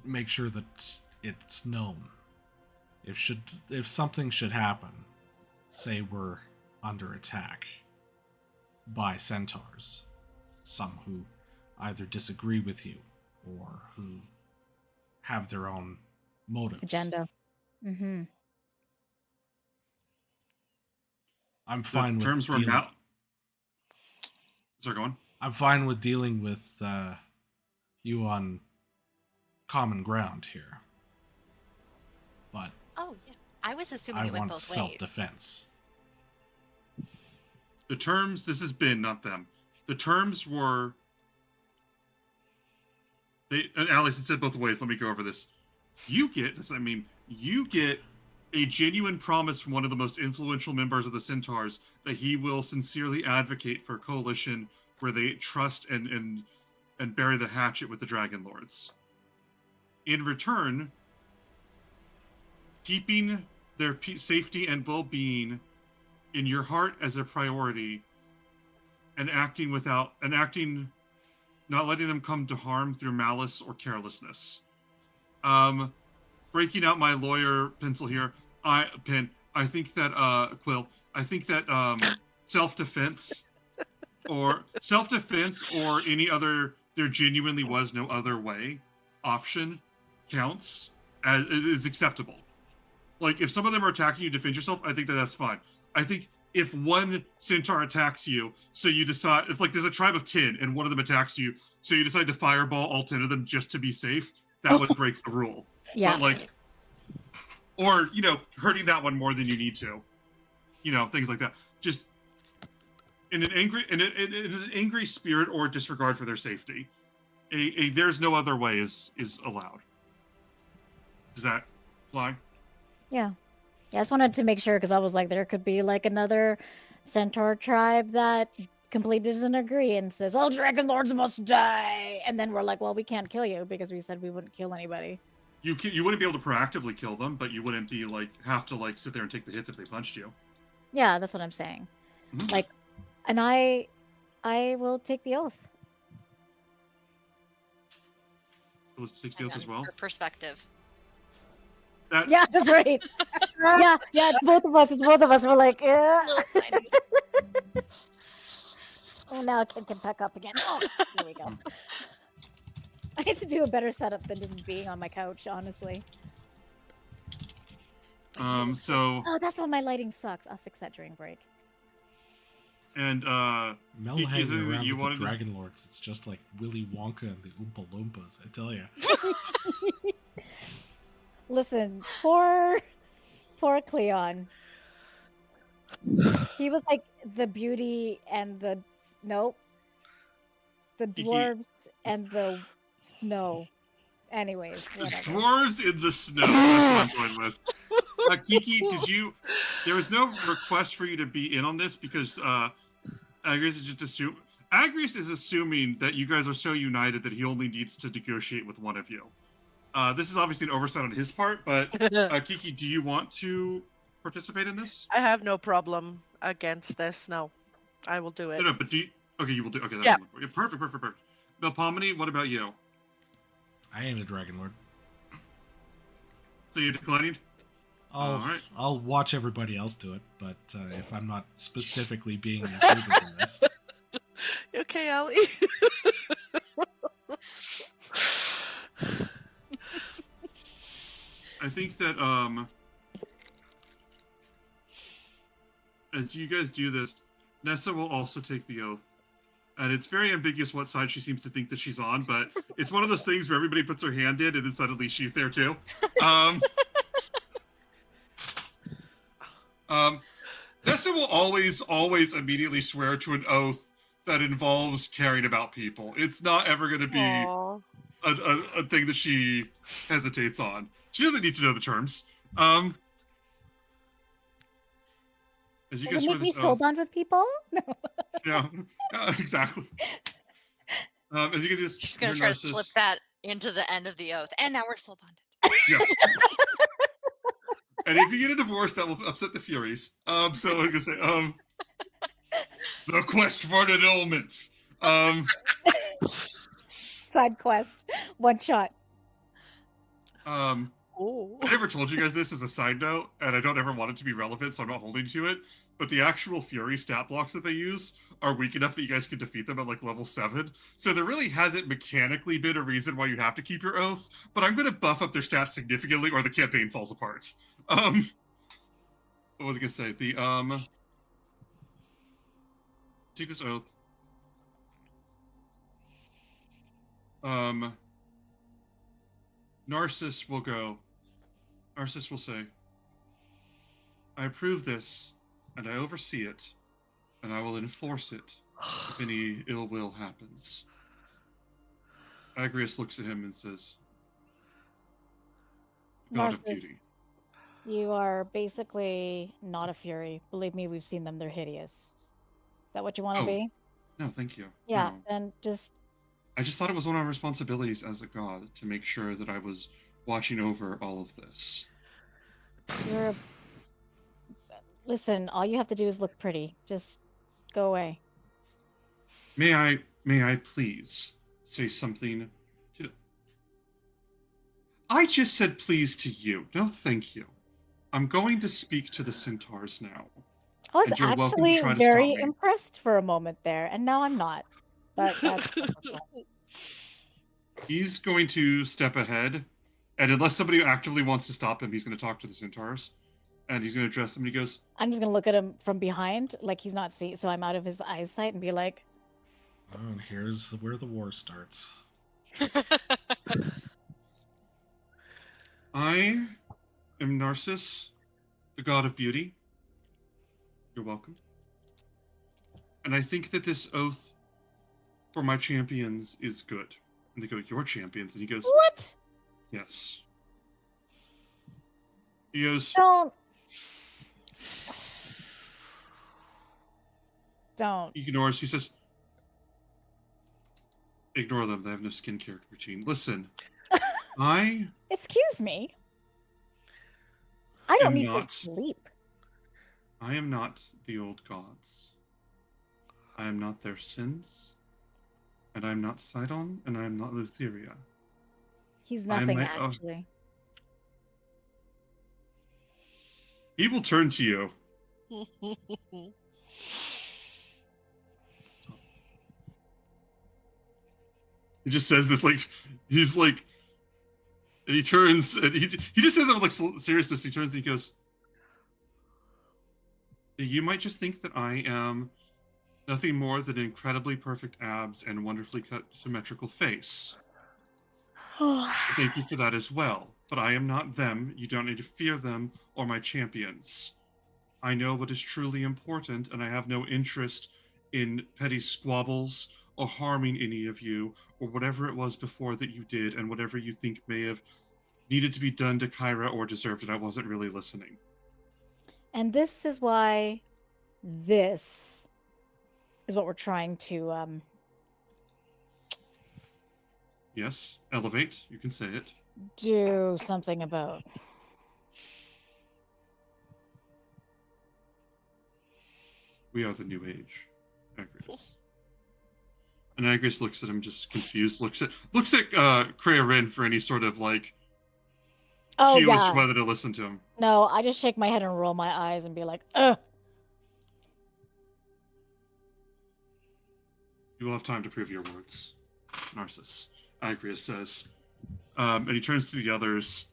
make sure that it's known. If something should happen, say we're under attack by centaurs, some who either disagree with you or who have their own motives. agenda. Mm-hmm. I'm fine with terms were dealing. not. Sorry, go on. I'm fine with dealing with you on common ground here, but Oh, yeah. I was assuming I it went want both ways. self-defense. The terms, this has been, not them. The terms were, and Alex had said both ways. Let me go over this. You get a genuine promise from one of the most influential members of the Centaurs that he will sincerely advocate for a coalition where they trust and bury the hatchet with the Dragonlords. In return, keeping their safety and well-being in your heart as a priority, and not letting them come to harm through malice or carelessness. Breaking out my lawyer pencil here, I think that Quill, I think that self-defense or any other, there genuinely was no other way option counts as is acceptable. Like, if some of them are attacking you, defend yourself, I think that's fine. I think if one centaur attacks you, so you decide, if like there's a tribe of 10 and one of them attacks you, so you decide to fireball all 10 of them just to be safe, that would break the rule. Yeah. But like, or, hurting that one more than you need to. Things like that. Just in an angry spirit or disregard for their safety. There's no other way is allowed. Does that fly? Yeah. I just wanted to make sure because I was like, there could be like another centaur tribe that completely doesn't agree and says, all Dragonlords must die. And then we're like, well, we can't kill you because we said we wouldn't kill anybody. You wouldn't be able to proactively kill them, but you wouldn't be have to sit there and take the hits if they punched you. Yeah, that's what I'm saying. Mhm. Like, and I will take the oath. Let's take the oath as well. For perspective. Yeah, that's right. yeah, it's both of us. It's both of us. We're like, yeah. Oh, now I can pack up again. Oh, here we go. I need to do a better setup than just being on my couch, honestly. So. Oh, that's why my lighting sucks. I'll fix that during break. And Mel Kiki, is hanging there anything around you with wanted the to- Dragonlords. It's just like Willy Wonka and the Oompa Loompas, I tell you. Listen, poor Cleon. He was like the beauty and the the dwarves and the snow. Anyways, whatever. Dwarves in the snow. That's what I'm going with. Kiki, there was no request for you to be in on this because Agrius is assuming that you guys are so united that he only needs to negotiate with one of you. This is obviously an oversight on his part, but Kiki, do you want to participate in this? I have no problem against this. No, I will do it. No, but you will do. Okay, that's Yeah. perfect. Melpomene, what about you? I ain't a Dragonlord. So you're declining? I'll All right. I'll watch everybody else do it, but if I'm not specifically being included in this, You okay, Allie? I think that as you guys do this, Nessa will also take the oath. And it's very ambiguous what side she seems to think that she's on, but it's one of those things where everybody puts her hand in and then suddenly she's there too. Nessa will always immediately swear to an oath that involves caring about people. It's not ever going to be Aw. a thing that she hesitates on. She doesn't need to know the terms. As you Does guys it swear make me this soul oath, bond with people? No. yeah, exactly. As you guys just She's gonna hear try to Narcissus- slip that into the end of the oath, and now we're soul bonded. Yeah. And if you get a divorce, that will upset the Furies. So I was gonna say, the quest for an annulment. Side quest. One shot. Oh. I never told you guys this as a side note, and I don't ever want it to be relevant, so I'm not holding to it. But the actual Fury stat blocks that they use are weak enough that you guys can defeat them at like level 7. So there really hasn't mechanically been a reason why you have to keep your oaths, but I'm going to buff up their stats significantly or the campaign falls apart. What was I going to say? Take this oath. Narcissus will go. Narcissus will say, I approve this, and I oversee it, and I will enforce it if any ill will happens. Agrius looks at him and says, God of Narcissus, beauty. you are basically not a Fury. Believe me, we've seen them. They're hideous. Is that what you want to Oh, be? No, thank you. Yeah, No. then just I just thought it was one of my responsibilities as a god to make sure that I was watching over all of this. you're. Listen, all you have to do is look pretty. Just go away. May I please say something to I just said please to you. No, thank you. I'm going to speak to the centaurs now. I was And you're welcome to actually try to very stop me. impressed for a moment there, and now I'm not. But that's wonderful. He's going to step ahead, and unless somebody actively wants to stop him, he's going to talk to the centaurs, and he's going to address them. And he goes, I'm just gonna look at him from behind, like he's not seeing, so I'm out of his eyesight, and be like, oh, and here's where the war starts. I am Narcissus, the god of beauty. You're welcome. And I think that this oath for my champions is good. And they go, your champions? And he goes, "What? yes. He goes, Don't, don't." he ignores, he says, ignore them, they have no skincare routine. Listen, I Excuse me. I don't am need not- to sleep. I am not the old gods. I am not their sins. And I am not Sidon, and I am not Lutheria. He's I nothing might- actually. He will turn to you. He just says this like he's like, and he turns and he just says it with like seriousness. He turns and he goes, "You might just think that I am nothing more than incredibly perfect abs and wonderfully cut symmetrical face. Thank you for that as well. But I am not them. You don't need to fear them or my champions. I know what is truly important, and I have no interest in petty squabbles or harming any of you, or whatever it was before that you did, and whatever you think may have needed to be done to Kyra or deserved it. I wasn't really listening." And this is why this is what we're trying to Yes, elevate. You can say it. do something about. We are the new age. Agrius. And Agrius looks at him, just confused. Looks at Kreia Rin for any sort of like Oh cue as to yeah. whether to listen to him. No, I just shake my head and roll my eyes and be like, ugh. You will have time to prove your words, Narcissus. Agrius says, and he turns to the others,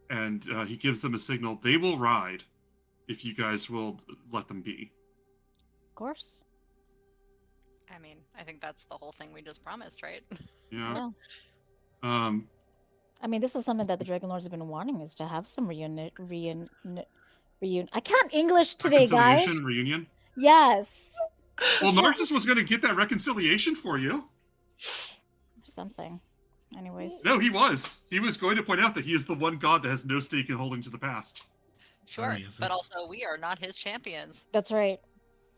and he gives them a signal. They will ride, if you guys will let them be. Of course. I mean, I think that's the whole thing we just promised, right? Yeah. Yeah. I mean, this is something that the Dragonlords have been wanting, is to have some reunion. I can't English today, guys. Reconciliation, reunion. Yes. Well, Narcissus was going to get that reconciliation for you. Something. Anyways. No, he was. He was going to point out that he is the one god that has no stake in holding to the past. Sure, he isn't. but also we are not his champions. That's right.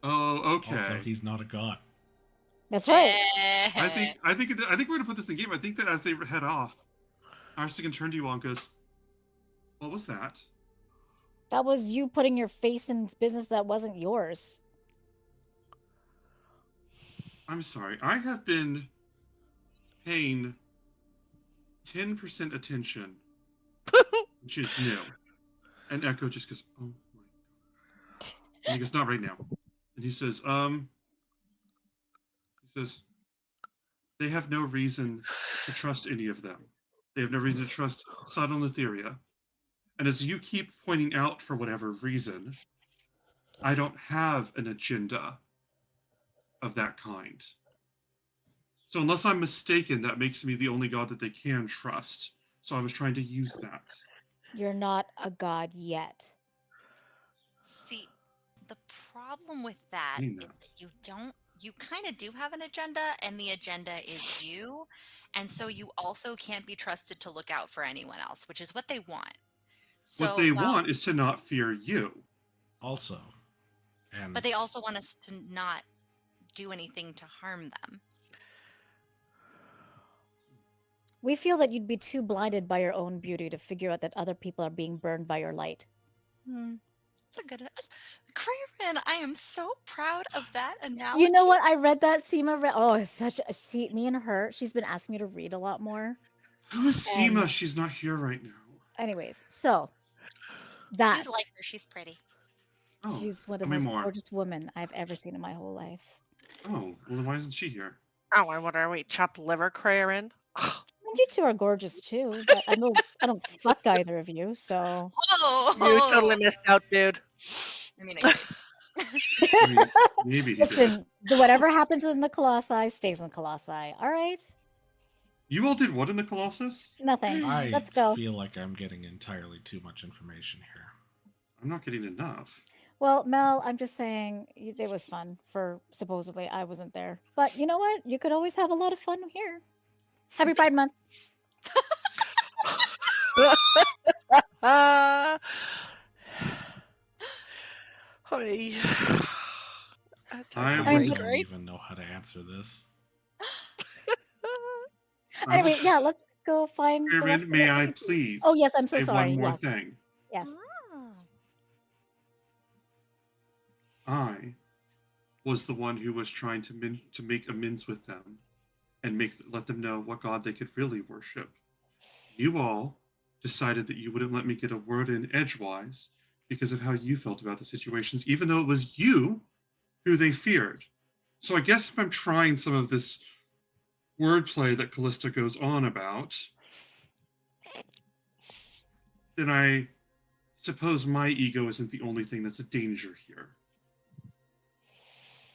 Oh, okay. Also, he's not a god. That's right. I think we're going to put this in game. I think that as they head off, Narcissus can turn to you all and goes, "What was that?" That was you putting your face in business that wasn't yours. I'm sorry. I have been paying 10% attention, which is new. And Echo just goes, "Oh my god!" And he goes, "Not right now." And he says, "They have no reason to trust any of them. They have no reason to trust Sodom Letheria. And as you keep pointing out, for whatever reason, I don't have an agenda of that kind. So unless I'm mistaken, that makes me the only god that they can trust. So I was trying to use that." You're not a god yet. See, the problem with that mean is that. that you kind of do have an agenda, and the agenda is you. And so you also can't be trusted to look out for anyone else, which is what they want. So, What they while- want is to not fear you. Also, and but they also want us to not do anything to harm them. We feel that you'd be too blinded by your own beauty to figure out that other people are being burned by your light. That's a good. Craven, I am so proud of that analogy. You know what? I read that Seema read. Oh, it's such a see. Me and her. She's been asking me to read a lot more. Who is Seema? And- She's not here right now. Anyways, so that You'd like her. She's pretty. Oh, she's one of the tell me most more. gorgeous women I've ever seen in my whole life. Oh, well then why isn't she here? Oh, and what are we? Chopped liver, Kreia? And you two are gorgeous too, but I don't fuck either of you, so Oh, You totally missed out, dude. I mean, I I mean, maybe he did. listen, whatever happens in the Colossi stays in the Colossi. All right? You all did what in the Colossus? Nothing. I Let's go. feel like I'm getting entirely too much information here. I'm not getting enough. Well, Mel, I'm just saying it was fun for supposedly I wasn't there. But you know what? You could always have a lot of fun here. Happy Pride Month. Hoy. I I was- don't even know how to answer this. Anyway, yeah, let's go find the rest Aaron, of may the I NPCs. please Oh, yes, I'm so say sorry. one more Yes. thing? Yes. Oh. I was the one who was trying to make amends with them and let them know what god they could really worship. You all decided that you wouldn't let me get a word in edgewise because of how you felt about the situations, even though it was you who they feared. So I guess if I'm trying some of this wordplay that Callista goes on about, then I suppose my ego isn't the only thing that's a danger here.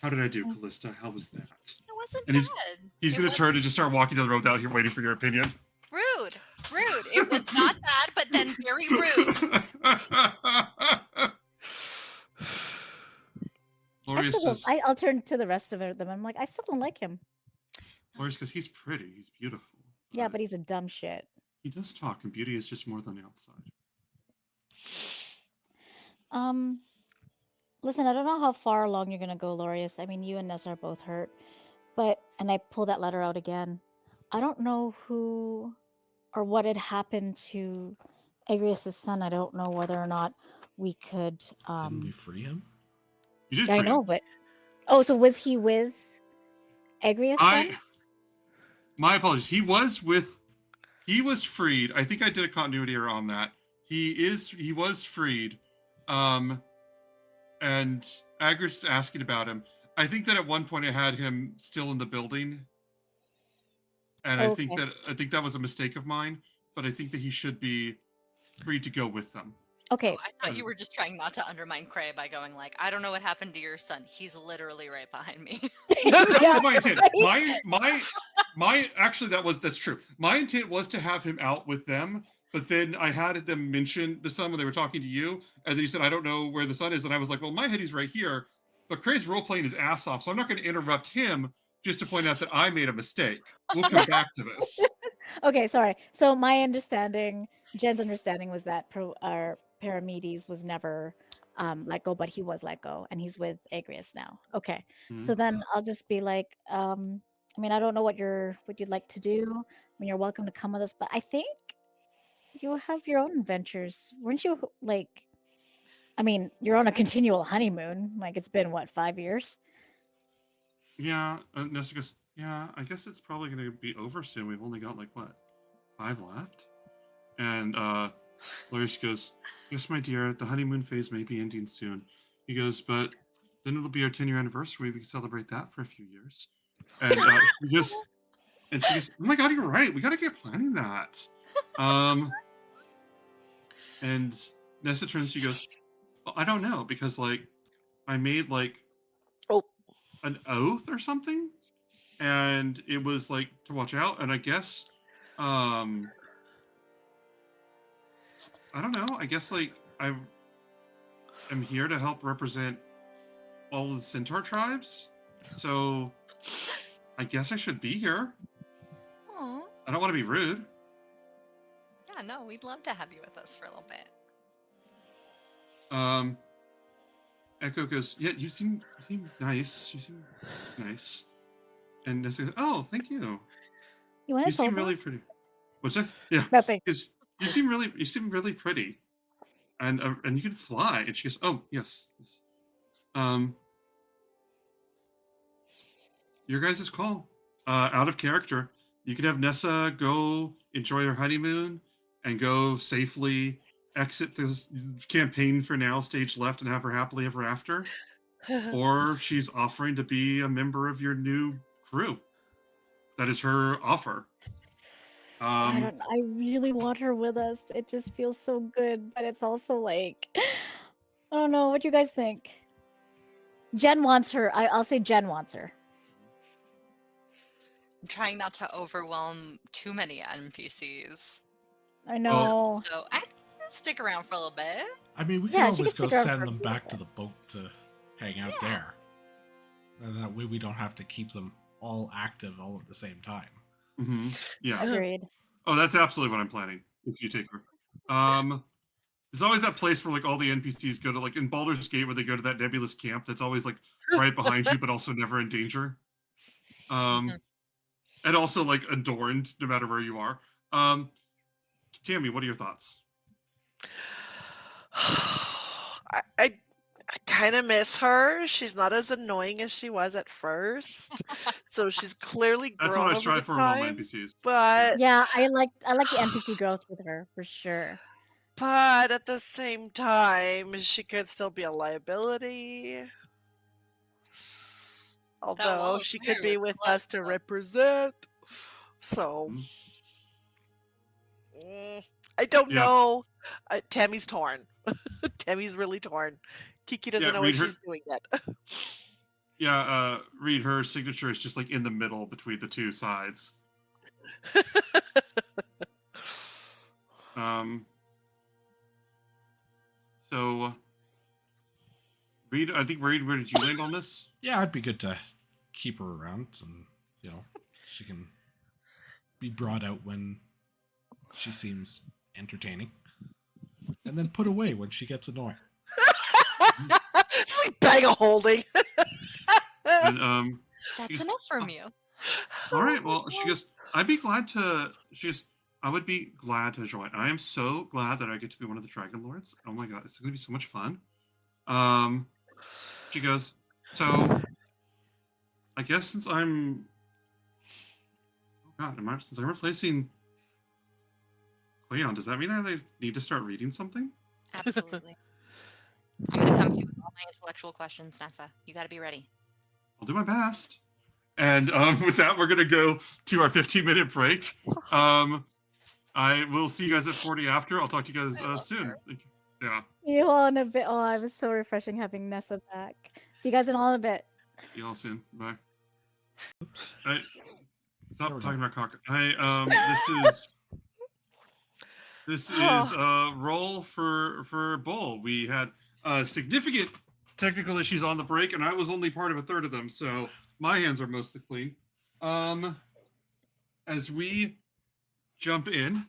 How did I do, Callista? How was that? It wasn't And he's- bad. He's It going to was turn and just start walking down the road out here waiting for your opinion. rude. Rude. It was not bad, but then very rude. Glorious says, I'll turn to the rest of them. I'm like, I still don't like him. Glorious, because he's pretty, he's beautiful. Yeah, but he's a dumb shit. he does talk, and beauty is just more than the outside. Listen, I don't know how far along you're gonna go, Lorius. I mean, you and Ness are both hurt, and I pull that letter out again. I don't know who or what had happened to Agrius' son. I don't know whether or not we could. Didn't we free him? You did I free know, him. but so was he with Agrius I then? my apologies. He was freed. I think I did a continuity error on that. He was freed. Um and Agris is asking about him. I think that at one point I had him still in the building, and I think Okay. that was a mistake of mine. But I think that he should be free to go with them. Okay. Oh, I thought you were just trying not to undermine Cray by going like, I don't know what happened to your son. He's literally right behind me. That Yeah, was my intent. right? My actually that's true. My intent was to have him out with them, but then I had them mention the son when they were talking to you, and then you said I don't know where the son is, and I was like, well, my head he's right here, but Cray's role playing his ass off, so I'm not going to interrupt him just to point out that I made a mistake. We'll come back to this. Okay, sorry. So my understanding, Jen's understanding was that our Paramedes was never let go, but he was let go, and he's with Agrius now. Okay, so Mhm. then I'll just be like, I mean, I don't know what you'd like to do. I mean, you're welcome to come with us, but I think you have your own adventures, weren't you? Like, I mean, you're on a continual honeymoon. Like, it's been what, 5 years? Yeah, Nessa goes, yeah, I guess it's probably going to be over soon. We've only got like what, 5 left? And Larish goes, yes, my dear, the honeymoon phase may be ending soon. He goes, but then it'll be our 10-year anniversary. We can celebrate that for a few years. And she goes, oh my god, you're right. We got to get planning that. And Nessa turns, she goes, well, I don't know, because like I made like Oh, an oath or something, and it was like to watch out. And I guess, I don't know. I guess like I am here to help represent all of the Centaur tribes. So I guess I should be here. Aw. I don't want to be rude. Yeah, no, we'd love to have you with us for a little bit. Echo goes, yeah, you seem nice. You seem nice. And I say, oh, thank you. You want You to seem sober? really pretty. What's that? Yeah, Nothing. because you seem really pretty, and you can fly. And she goes, oh yes, yes. Um, your guys' call. Out of character. You could have Nessa go enjoy her honeymoon and go safely exit this campaign for now, stage left, and have her happily ever after. Or she's offering to be a member of your new crew. That is her offer. I don't know. I really want her with us. It just feels so good, but it's also like, I don't know. What do you guys think? Jen wants her. I'll say Jen wants her. I'm trying not to overwhelm too many NPCs. I know. So I think I'll stick around for a little bit. I mean, we Yeah, can she always can go stick around send for a them few back to minutes. the boat to hang out Yeah. there. And that way we don't have to keep them all active all at the same time. Mm-hmm. Yeah. Agreed. Oh, that's absolutely what I'm planning. If you take her, there's always that place where like all the NPCs go to, like in Baldur's Gate, where they go to that nebulous camp that's always like right behind you, but also never in danger. Mhm. And also like adorned no matter where you are. Tammy, what are your thoughts? I kind of miss her. She's not as annoying as she was at first. So she's clearly That's what I grown was over the trying for with all my time. NPCs. But Yeah, I like the NPC growth with her for sure. but at the same time, she could still be a liability. That wall Although of she could fire be was with clutch, us to though. represent. So Mhm. I don't Yeah. know. Tammy's torn. Tammy's really torn. Kiki doesn't Yeah, know what read her. she's doing yet. Yeah, read her signature is just like in the middle between the two sides. So Reed, I think Reed, where did you land on this? Yeah, it'd be good to keep her around, and she can be brought out when she seems entertaining, and then put away when she gets annoying. It's like bag of holding. And That's enough from you. all right, well, she goes, I'd be glad to. She goes, I would be glad to join. I am so glad that I get to be one of the Dragonlords. Oh my god, it's going to be so much fun. She goes, so I guess since I'm, oh god, since I'm replacing Cleon, does that mean I need to start reading something? Absolutely. I'm going to come to you with all my intellectual questions, Nessa. You got to be ready. I'll do my best. And with that, we're gonna go to our 15-minute break. I will see you guys at 40 after. I'll talk to you guys soon. Thank you. Yeah. See you all in a bit. Oh, it was so refreshing having Nessa back. See you guys in all in a bit. See you all soon. Bye. Oops. Stop There we talking go. about cock. This is roll for Bull. We had significant technical issues on the break, and I was only part of a third of them, so my hands are mostly clean. As we jump in,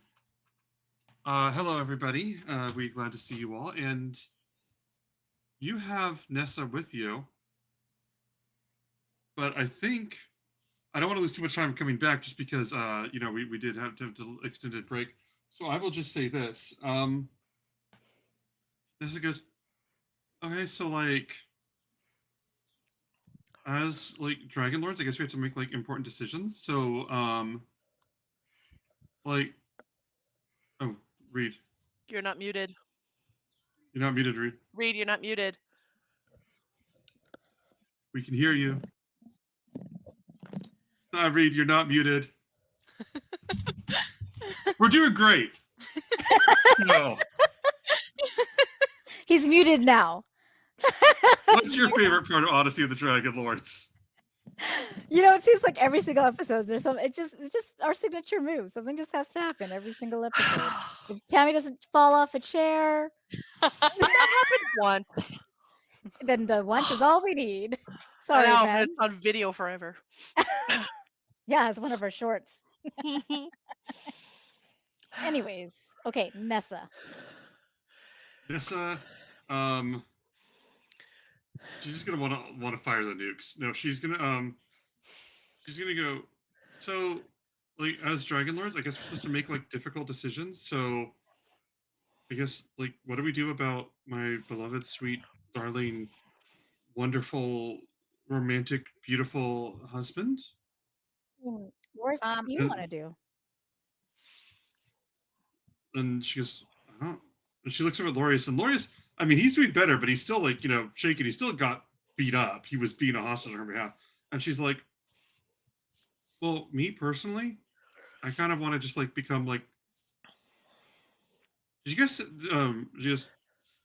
hello everybody. We're glad to see you all, and you have Nessa with you, but I think I don't want to lose too much time coming back, just because we did have to have an extended break. So I will just say this. Nessa goes, okay, so like, as like Dragonlords, I guess we have to make like important decisions. So like, oh, Reed, You're not muted. you're not muted, Reed. Reed, you're not muted. We can hear you. Reed, you're not muted. We're doing great. No. He's muted now. What's your favorite part of Odyssey of the Dragonlords? You know, it seems like every single episode there's some. It's just our signature move. Something just has to happen every single episode. If Tammy doesn't fall off a chair, Once. then the once is all we need. I Sorry, know, man. it's on video forever. Yeah, it's one of our shorts. Anyways, okay, Nessa. Nessa, she's just gonna want to fire the nukes. No, she's gonna go. So, like, as Dragonlords, I guess we're supposed to make like difficult decisions. So, I guess like, what do we do about my beloved, sweet, darling, wonderful, romantic, beautiful husband? What do you want to do? And she goes, oh. And she looks over at Lorius, and Lorius, I mean, he's doing better, but he's still like, shaking. He still got beat up. He was being a hostage on her behalf. And she's like, well, me personally, I kind of want to just like become like, did you guys, she goes,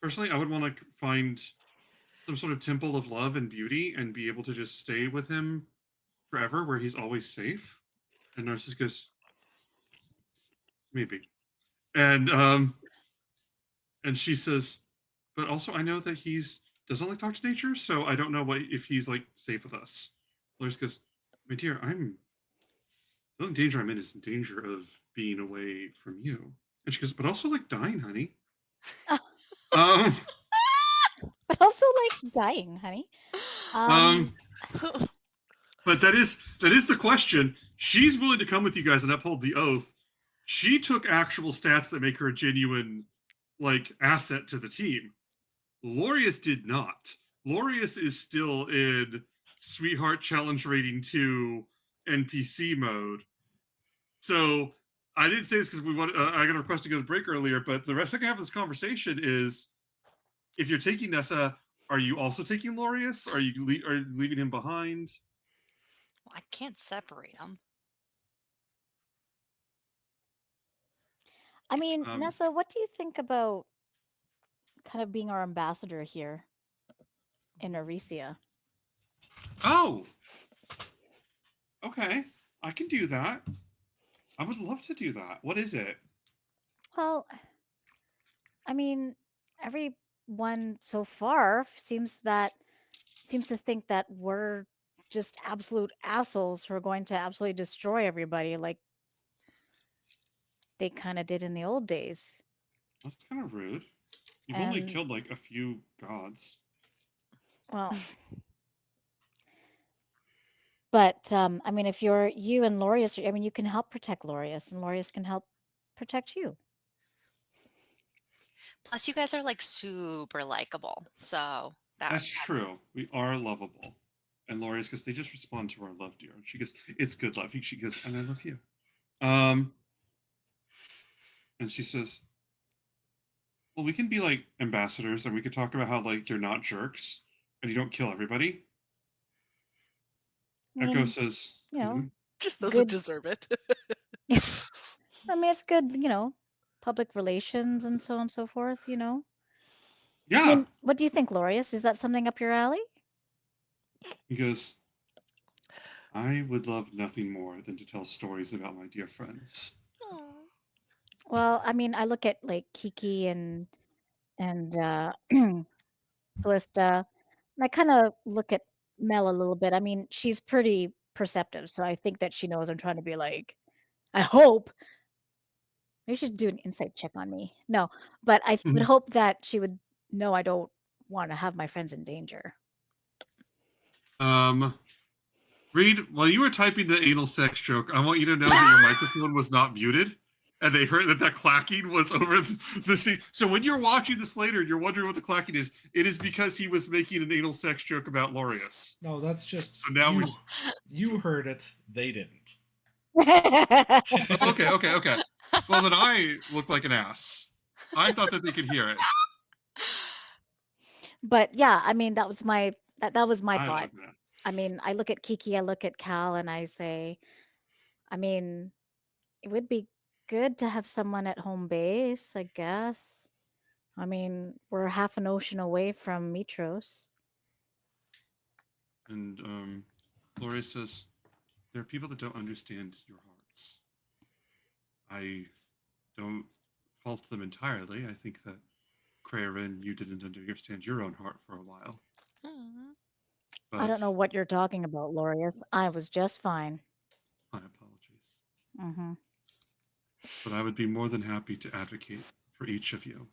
personally, I would want to like, find some sort of temple of love and beauty and be able to just stay with him forever where he's always safe. And Narcissus goes, maybe. And she says, but also I know that he's doesn't like talk to nature, so I don't know if he's like safe with us. Loris goes, my dear, the only danger I'm in is in danger of being away from you. And she goes, but also like dying, honey. But also like dying, honey. But that is the question. She's willing to come with you guys and uphold the oath. She took actual stats that make her a genuine like asset to the team. Lorius did not. Lorius is still in Sweetheart Challenge Rating 2 NPC mode. So I didn't say this because I got a request to go to the break earlier, but the second half of this conversation is, if you're taking Nessa, are you also taking Lorius? Are you leaving him behind? Well, I can't separate them. I mean, Nessa, what do you think about kind of being our ambassador here in Arisia? Oh, okay. I can do that. I would love to do that. What is it? Well, I mean, everyone so far seems to think that we're just absolute assholes who are going to absolutely destroy everybody like they kind of did in the old days. That's kind of rude. You've only killed like a few gods. Well, but I mean, if you and Lorius, I mean, you can help protect Lorius, and Lorius can help protect you. Plus, you guys are like super likable, so that's true. We are lovable, And Lorius goes, they just respond to our love, dear. And she goes, it's good love. She goes, and I love you. And she says, well, we can be like ambassadors, and we could talk about how like you're not jerks and you don't kill everybody. I Echo mean, says, you know, Just those who good. deserve it. I mean, it's good, public relations and so on and so forth, I yeah. mean, what do you think, Lorius? Is that something up your alley? He goes, I would love nothing more than to tell stories about my dear friends. Well, I mean, I look at like Kiki and Callista, and I kind of look at Mel a little bit. I mean, she's pretty perceptive, so I think that she knows I'm trying to be like, I hope. Maybe she should do an insight check on me. No, but I would hope that she would know I don't want to have my friends in danger. Reed, while you were typing the anal sex joke, I want you to know that your microphone was not muted, and they heard that clacking was over the scene. So when you're watching this later and you're wondering what the clacking is, it is because he was making an anal sex joke about Lorius. No, that's just So now you heard it, they didn't. Okay. Well, then I look like an ass. I thought that they could hear it. But yeah, I mean, that was my I thought. love that. I mean, I look at Kiki, I look at Cal, and I say, I mean, it would be good to have someone at home base, I guess. I mean, we're half an ocean away from Mitros. And Gloria says, there are people that don't understand your hearts. I don't fault them entirely. I think that Krarin, you didn't understand your own heart for a while. But I don't know what you're talking about, Lorius. I was just fine. my apologies. Mm-hmm. But I would be more than happy to advocate for each of you,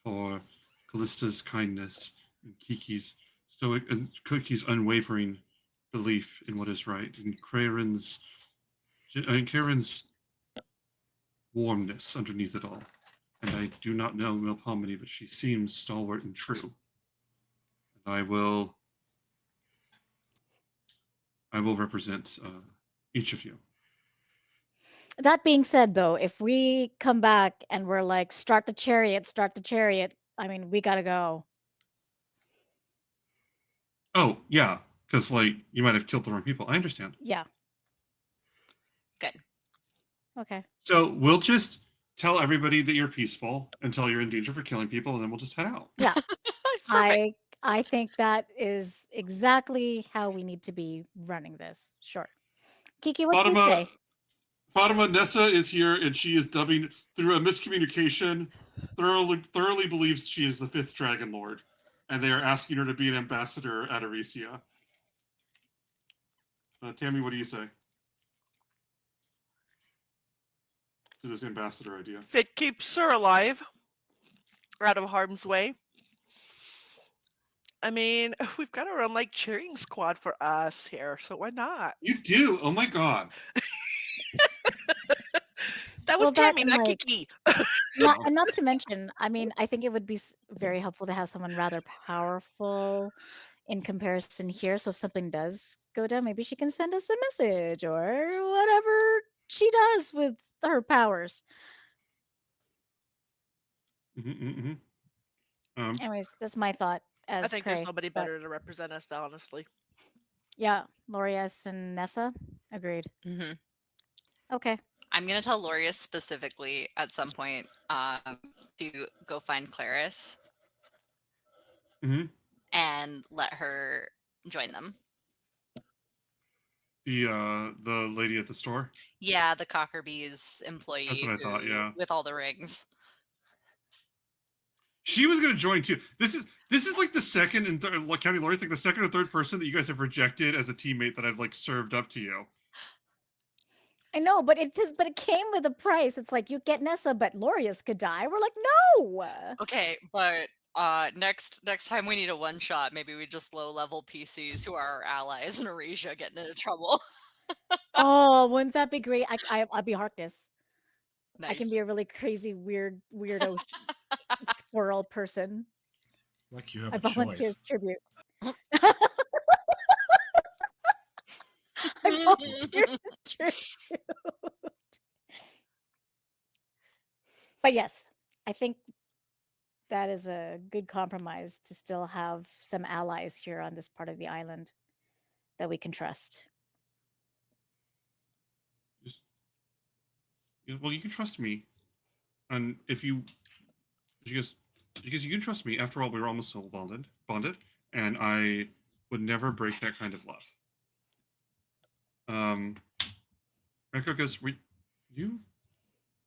for Callista's kindness and Kiki's stoic and Cookie's unwavering belief in what is right, and Krarin's warmness underneath it all. And I do not know Melpomene, but she seems stalwart and true. And I will represent each of you. That being said, though, if we come back and we're like, start the chariot, I mean, we gotta go. Oh, yeah, because like you might have killed the wrong people. I understand. Yeah. Good. Okay. So we'll just tell everybody that you're peaceful until you're in danger for killing people, and then we'll just head out. Yeah. Perfect. I think that is exactly how we need to be running this. Sure. Kiki, what do you say? Fatima Nessa is here, and she is dubbing through a miscommunication. Thoroughly believes she is the 5th Dragonlord, and they are asking her to be an ambassador at Arisia. Tammy, what do you say to this ambassador idea? If it keeps her alive, out of harm's way. I mean, we've got our own like cheering squad for us here, so why not? You do? Oh my god! That was Well, that Tammy, and, not like, Kiki. and not to mention, I mean, I think it would be very helpful to have someone rather powerful in comparison here. So if something does go down, maybe she can send us a message or whatever she does with her powers. Anyways, that's my thought as I think Cray, there's nobody but better to represent us, honestly. yeah, Lorias and Nessa, agreed. Mm-hmm. Okay. I'm gonna tell Lorius specifically at some point to go find Claris and let her join them. The lady at the store? Yeah, the Cockerbee's employee. That's what I thought, yeah. With all the rings. She was gonna join too. This is like the second and third, like County Lawyers, like the second or third person that you guys have rejected as a teammate that I've like served up to you. I know, but it came with a price. It's like you get Nessa, but Lorius could die. We're like, no. Okay, but next time we need a one shot, maybe we just low level PCs who are our allies in Aresia getting into trouble. Oh, wouldn't that be great? I'll be Harkness. Nice. I can be a really crazy, weirdo squirrel person. Like you have I a volunteer choice. as tribute. Tears too. But yes, I think that is a good compromise to still have some allies here on this part of the island that we can trust. Just- well, you can trust me, and if you, because you can trust me. After all, we were almost soul bonded, and I would never break that kind of love. Echo, because you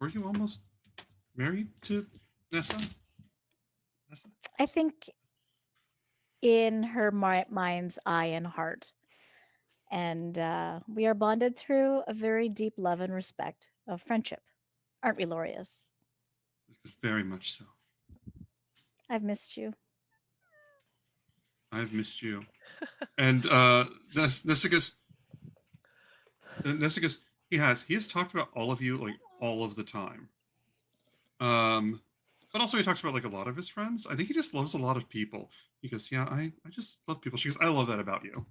were you almost married to Nessa? Nessa? I think in her mind's eye and heart. And we are bonded through a very deep love and respect of friendship. Aren't we, Lorius? It's very much so. I've missed you. I've missed you. And Nessigus, he has talked about all of you like all of the time. But also he talks about like a lot of his friends. I think he just loves a lot of people. He goes, yeah, I just love people. She goes, I love that about you.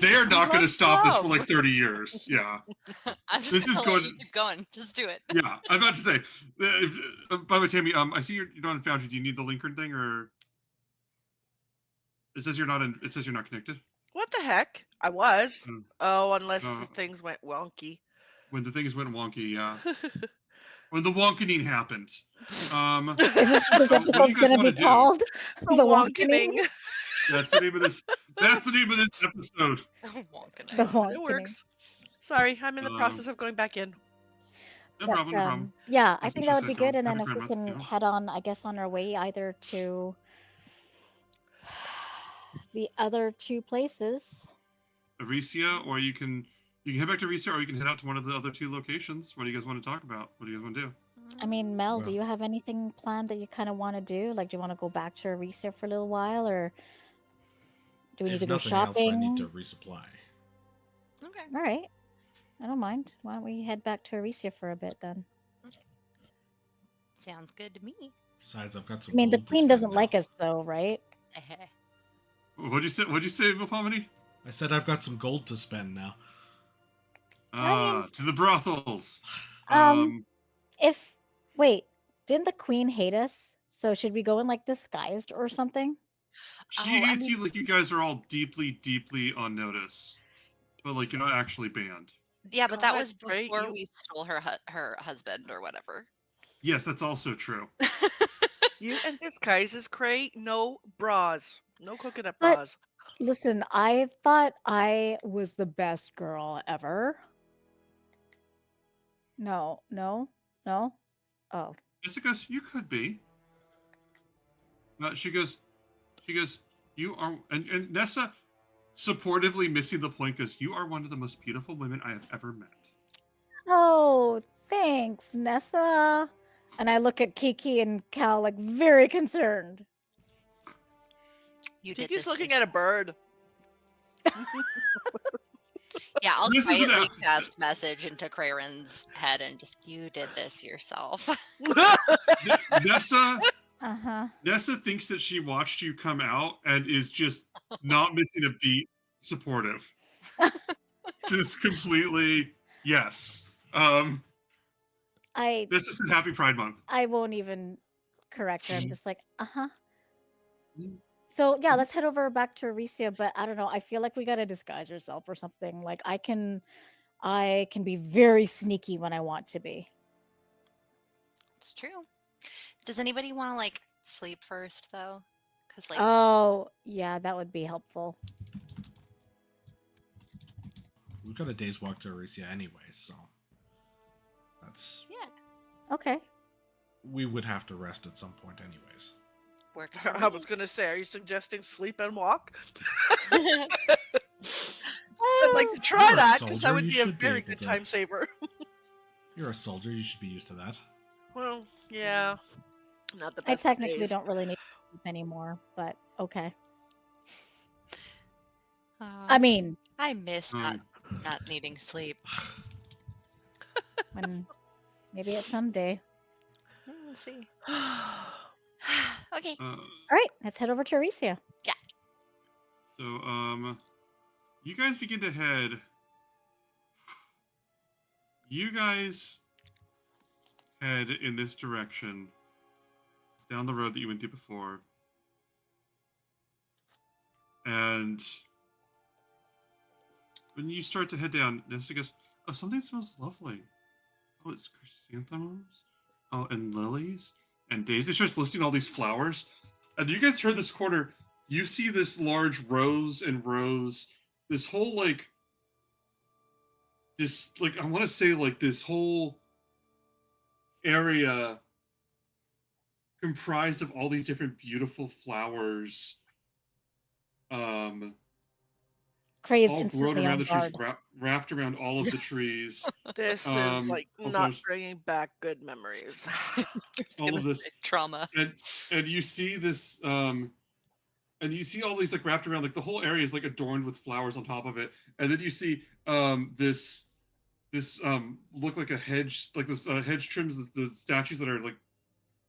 They are not going to Love stop this for love. like 30 years. Yeah. I'm just This is gonna let going- you keep going. Just do it. Yeah. I'm about to say, by the way, Tammy, I see you're not in Foundry. Do you need the Linker thing or? It says you're not in. It says you're not connected. What the heck? I was. Hmm. Oh, unless Uh, the things went wonky. When the things went wonky, yeah. When the wonkening happened. Is this what this what do you episode's guys going to wanna be do? called? The The wonkening. Wonkening? That's the name of this. That's the name of this episode. Wonka The night. Wonkening. It works. Sorry, I'm in the Um, process of going back in. No But, problem. No problem. yeah, I That's think what that she would be said, so good. And then happy if we Pride can Month, yeah. head on, I guess, on our way either to the other two places. Aricia, or you can head back to Aricia, or you can head out to one of the other two locations. What do you guys want to talk about? What do you guys want to do? I mean, Mel, do Well- you have anything planned that you kind of want to do? Like, do you want to go back to Arisa for a little while, or do we need If to go nothing shopping? else, I need to resupply. Okay. All right, I don't mind. Why don't we head back to Arisa for a bit then? Sounds good to me. Besides, I've got some. I mean, the gold to queen spend doesn't now. like us though, right? What'd you say? What'd you say, Vapomini? I said I've got some gold to spend now. To the brothels. If wait, didn't the queen hate us? So should we go in like disguised or something? She Oh, I hates mean- you like you guys are all deeply, deeply on notice, but like you're not actually banned. Yeah, but that God, was right? before You- we stole her husband or whatever. Yes, that's also true. You and disguises, Cray. No bras. No coconut But- bras. Listen, I thought I was the best girl ever. No. Oh. Jessica goes, you could be. She goes, you are, and Nessa supportively missing the point goes, you are one of the most beautiful women I have ever met. Oh, thanks, Nessa. And I look at Kiki and Cal like very concerned. You did Kiki's this. looking at a bird. Yeah, I'll This is an quietly app- cast message into Crayron's head and just, you did this yourself. Nessa Uh-huh. thinks that she watched you come out and is just not missing a beat, supportive. Just completely, yes. I This is a happy Pride Month. I won't even correct her. I'm just like, uh-huh. Mm. So yeah, let's head over back to Aricia, but I don't know. I feel like we gotta disguise ourselves or something. Like I can be very sneaky when I want to be. It's true. Does anybody want to like sleep first though? Because like Oh, yeah, that would be helpful. We've got a day's walk to Aricia anyway, so that's yeah, Okay. we would have to rest at some point anyways. works for I me. was gonna say, are you suggesting sleep and walk? Well, I'd like to try You're a that because that soldier, would you be a should be very able good to. time saver. You're a soldier, you should be used to that. Well, yeah, not the I best. technically days. don't really need sleep anymore, but okay. I mean, I miss not Um, needing sleep. when maybe at someday. We'll see. Okay. uh, All right, let's head over to Aricia. so you guys begin to head. You guys head in this direction down the road that you went to before. And when you start to head down, Nesta goes, "Oh, something smells lovely. Oh, it's chrysanthemums. Oh, and lilies and daisies." It starts listing all these flowers. And you guys turn this corner, you see this large rows and rows, this whole I want to say this whole area comprised of all these different beautiful flowers. Craze All grown instantly around on the trees, guard. wrapped around all of the trees. This is like Of not course, bringing back good memories. all of this, Trauma. and you see this, and you see all these wrapped around, the whole area is adorned with flowers on top of it, and then you see this look like a hedge, this hedge trims the statues that are what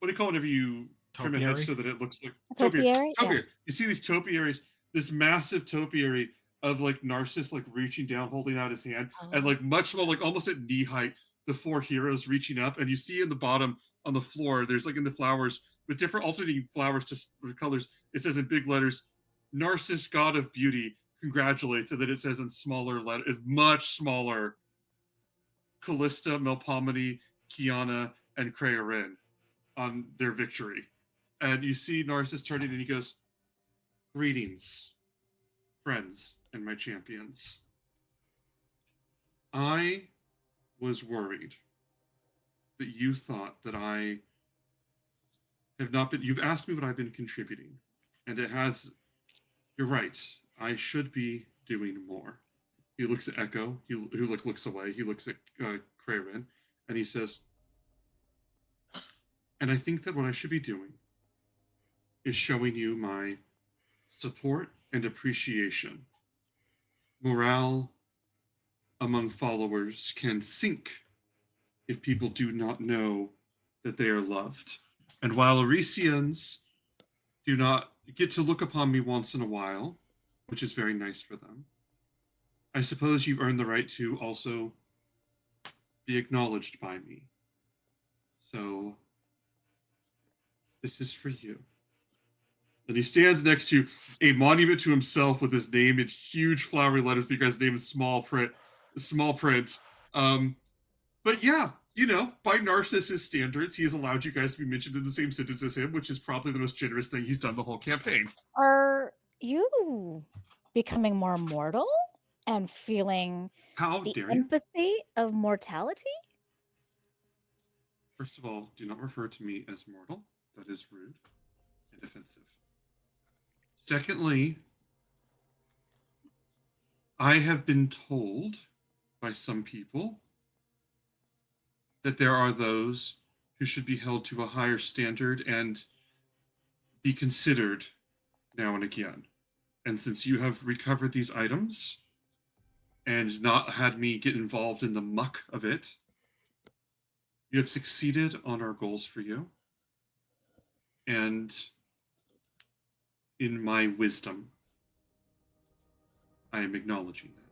do you call it whenever you trim a hedge Topiary? so that it looks like A topiary? Yeah. topiary. You see these topiaries, this massive topiary of Narcissus reaching down, holding out his hand, and Oh. much more almost at knee height, the four heroes reaching up, and you see in the bottom on the floor, there's in the flowers with different alternating flowers to colors. It says in big letters, "Narcissus, God of Beauty, congratulates," and then it says in smaller letters, much smaller, Callista, Melpomene, Kiana, and Crearin on their victory. And you see Narcissus turning and he goes, "Greetings, friends and my champions. I was worried that you thought that I have not been, you've asked me what I've been contributing. And it has, you're right, I should be doing more." He looks at Echo, who looks away. He looks at Crearin, and he says, "And I think that what I should be doing is showing you my support and appreciation. Morale among followers can sink if people do not know that they are loved. And while Arisians do not get to look upon me once in a while, which is very nice for them, I suppose you've earned the right to also be acknowledged by me. So this is for you." And he stands next to a monument to himself with his name in huge flowery letters. The guy's name is small print. But yeah, by Narcissus standards, he has allowed you guys to be mentioned in the same sentence as him, which is probably the most generous thing he's done the whole campaign. Are you becoming more mortal and feeling How the dare you? empathy of mortality? First of all, do not refer to me as mortal. That is rude and offensive. Secondly, I have been told by some people that there are those who should be held to a higher standard and be considered now and again. And since you have recovered these items and not had me get involved in the muck of it, you have succeeded on our goals for you. And in my wisdom, I am acknowledging that.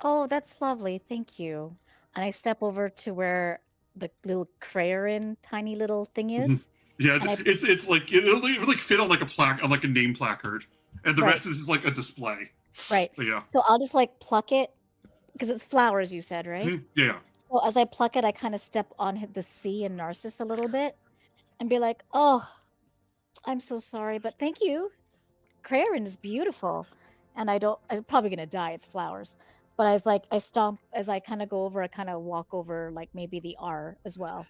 Oh, that's lovely. Thank you. And I step over to where the little Crearin tiny little thing is. Yeah, And I- it's like it'll fit on a plaque, on a name placard, and the Right. rest of this is a display. Right. But yeah. So I'll just pluck it because it's flowers, you said, right? Mhm. Yeah. So as I pluck it, I kind of step on the C in Narcissus a little bit and be like, "Oh, I'm so sorry, but thank you. Crearin is beautiful." And I'm probably going to die. It's flowers. But I stomp, as I kind of go over, I kind of walk over maybe the R as well.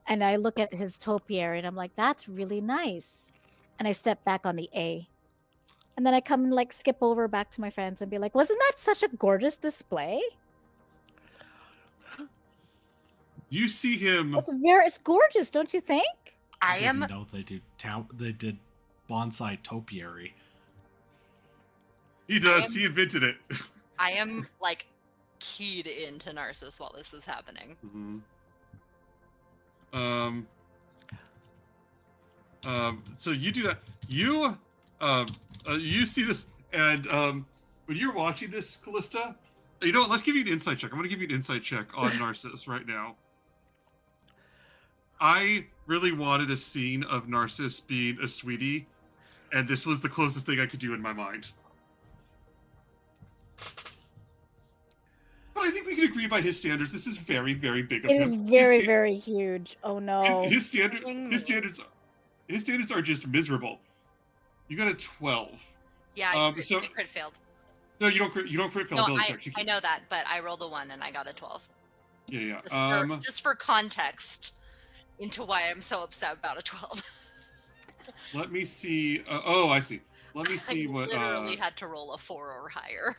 And I look at his topiary and I'm like, "That's really nice." And I step back on the A. And then I come and skip over back to my friends and be like, "Wasn't that such a gorgeous display?" You see him. It's gorgeous, don't you think? I didn't am know they did bonsai topiary. He does. He invented it. I am keyed into Narcissus while this is happening. Mm-hmm. So you do that. You see this, and when you're watching this, Callista, you know what? Let's give you an insight check. I'm going to give you an insight check on Narcissus right now. I really wanted a scene of Narcissus being a sweetie, and this was the closest thing I could do in my mind. But I think we can agree by his standards, this is very, very big of him. It is very, very huge. Oh no. His standards are just miserable. You got a 12. Yeah, I crit failed. No, you don't crit fail. No, I know that, but I rolled a 1 and I got a 12. Yeah. Just for context into why I'm so upset about a 12. Let me see. Oh, I see. Let me see what. Literally had to roll a 4 or higher.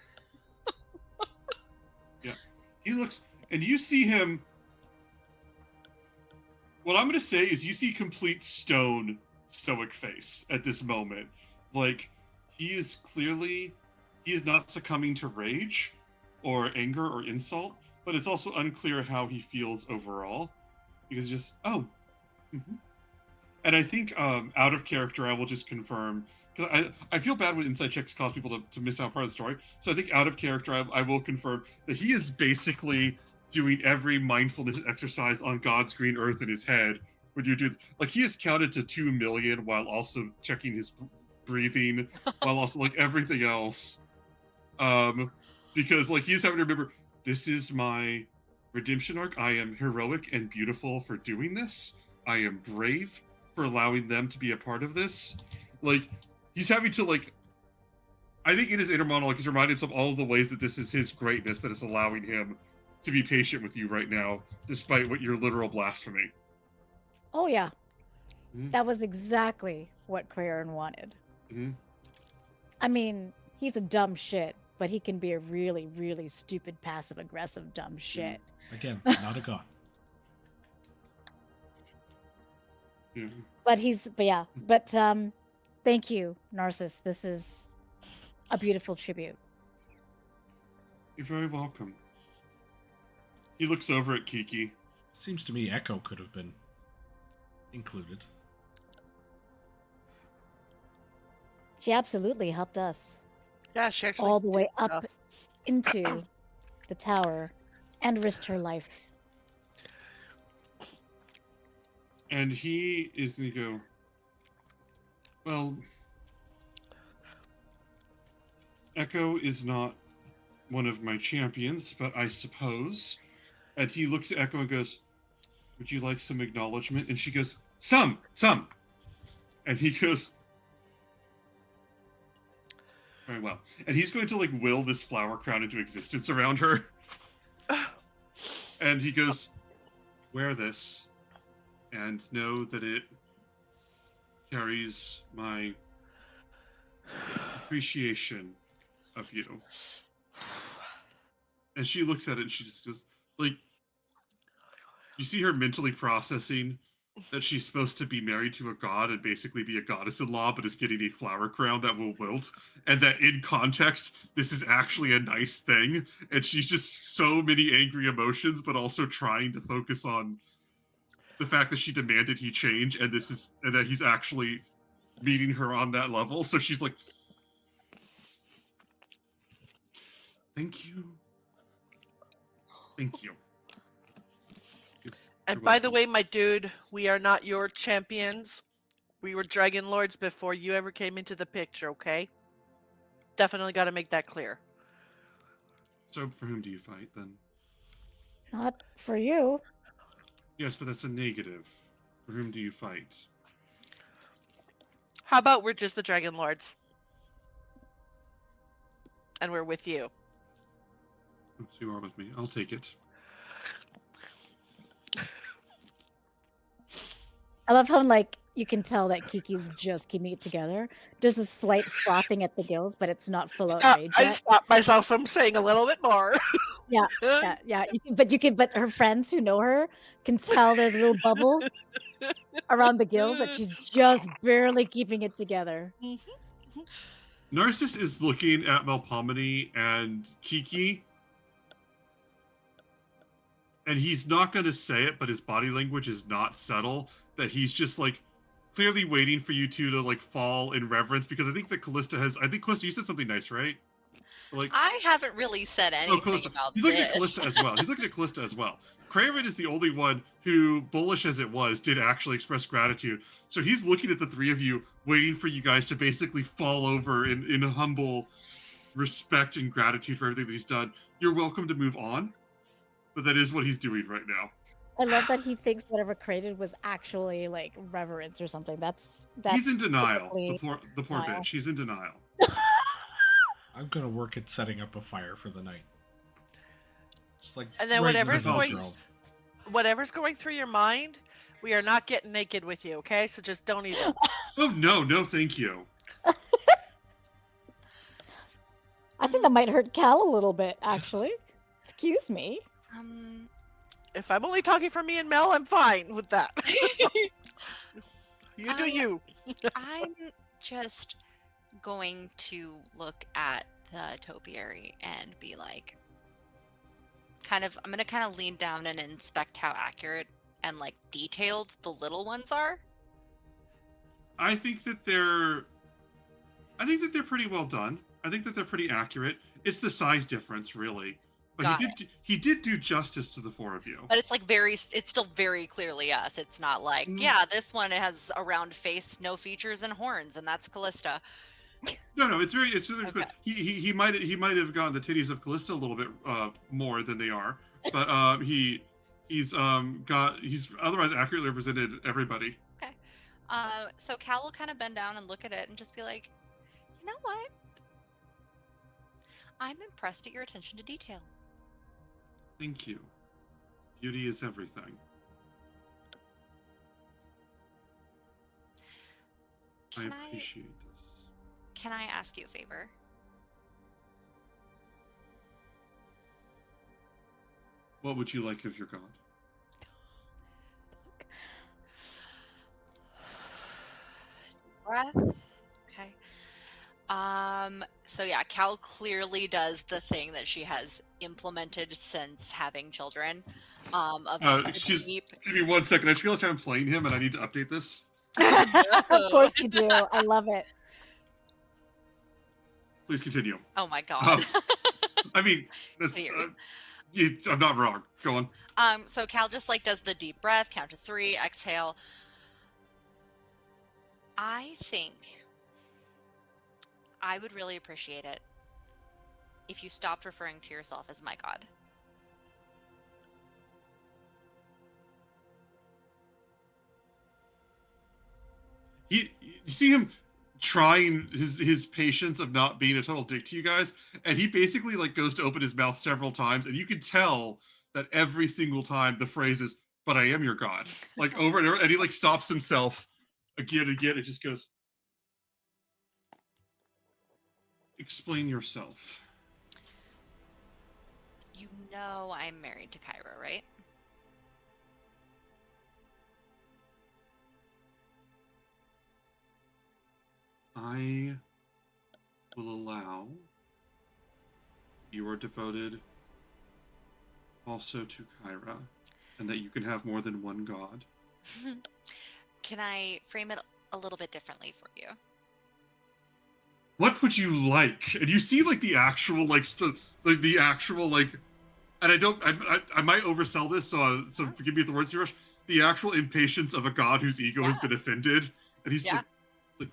Yeah, he looks, and you see him. What I'm going to say is, you see complete stoic face at this moment. Like, he is not succumbing to rage, or anger, or insult. But it's also unclear how he feels overall, because just And I think out of character, I will just confirm, because I feel bad when inside checks cause people to miss out part of the story. So I think out of character, I will confirm that he is basically doing every mindfulness exercise on God's green earth in his head. When you do, like, he has counted to 2 million while also checking his breathing, while also like everything else. Because like he's having to remember, this is my redemption arc. I am heroic and beautiful for doing this. I am brave for allowing them to be a part of this. Like, he's having to, like, I think in his inner monologue, he's reminding himself all of the ways that this is his greatness that is allowing him to be patient with you right now, despite what your literal blasphemy. Oh yeah. That was exactly what Quarian wanted. I mean, he's a dumb shit, but he can be a really, really stupid, passive-aggressive dumb shit. Again, not a god. But thank you, Narcissus. This is a beautiful tribute. You're very welcome. He looks over at Kiki. Seems to me Echo could have been included. She absolutely helped us. Yeah, she actually all the way did up stuff. into the tower and risked her life. And he is going to go, well, Echo is not one of my champions, but I suppose. And he looks at Echo and goes, would you like some acknowledgement? And she goes, some. And he goes, very well. And he's going to like will this flower crown into existence around her. And he goes, wear this and know that it carries my appreciation of you. And she looks at it and she just goes, like, you see her mentally processing that she's supposed to be married to a god and basically be a goddess-in-law, but is getting a flower crown that will wilt, and that in context, this is actually a nice thing, and she's just so many angry emotions, but also trying to focus on the fact that she demanded he change, and that he's actually meeting her on that level. So she's like, thank you. And by the way, my dude, we are not your champions. We were Dragonlords before you ever came into the picture, okay? Definitely got to make that clear. So for whom do you fight, then? Not for you. Yes, but that's a negative. For whom do you fight? How about we're just the Dragonlords? And we're with you. So you are with me. I'll take it. I love how, like, you can tell that Kiki's just keeping it together. There's a slight frothing at the gills, but it's not full out rage I yet. stopped myself from saying a little bit more. Yeah. But her friends who know her can tell there's little bubbles around the gills that she's just barely keeping it together. Narcissus is looking at Melpomene and Kiki, and he's not going to say it, but his body language is not subtle. That he's just like clearly waiting for you two to like fall in reverence, because I think that Callista, you said something nice, right? Like, I haven't really said oh, anything Callista. about He's looking at this. Callista as well. He's looking at Callista as well. Craven is the only one who, bullish as it was, did actually express gratitude. So he's looking at the three of you, waiting for you guys to basically fall over in humble respect and gratitude for everything that he's done. You're welcome to move on, but that is what he's doing right now. I love that he thinks whatever created was actually like reverence or something. That's He's in denial. typically The poor denial. bitch. He's in denial. I'm gonna work at setting up a fire for the night. Just like And then right whatever's in the going- grove. Whatever's going through your mind, we are not getting naked with you, okay? So just don't even. Oh, no, thank you. I think that might hurt Cal a little bit, actually. Excuse me. If I'm only talking for me and Mel, I'm fine with that. You do you. I'm just going to look at the topiary and be like, I'm going to kind of lean down and inspect how accurate and like detailed the little ones are. I think that they're pretty well done. I think that they're pretty accurate. It's the size difference, really. But Got he did do justice to the four of you. But it's like it's still very clearly us. It's not like, yeah, this one has a round face, no features, and horns, and that's Callista. No, it's really Okay. he might have gotten the titties of Callista a little bit more than they are, but he's otherwise accurately represented everybody. Okay. So Cal will kind of bend down and look at it and just be like, you know what? I'm impressed at your attention to detail. Thank you. Beauty is everything. I Can I appreciate this. can I ask you a favor? What would you like of your god? Breath. Okay. So yeah, Cal clearly does the thing that she has implemented since having children. Excuse me 1 second. I just realized I'm playing him and I need to update this. Of course you do. I love it. Please continue. Oh my god. I mean, that's, I'm not wrong. Go on. So Cal just like does the deep breath, count to 3, exhale. I think I would really appreciate it if you stopped referring to yourself as my god. You see him trying his patience of not being a total dick to you guys, and he basically like goes to open his mouth several times, and you can tell that every single time the phrase is, "But I am your god," like over and over, and he like stops himself again and again. It just goes, "Explain yourself." You know I'm married to Kyra, right? I will allow you are devoted also to Kyra, and that you can have more than one god. Can I frame it a little bit differently for you? What would you like? And you see like the actual the actual and I might oversell this, so forgive me if the words you rush. The actual impatience of a god whose ego has been offended, and he's like,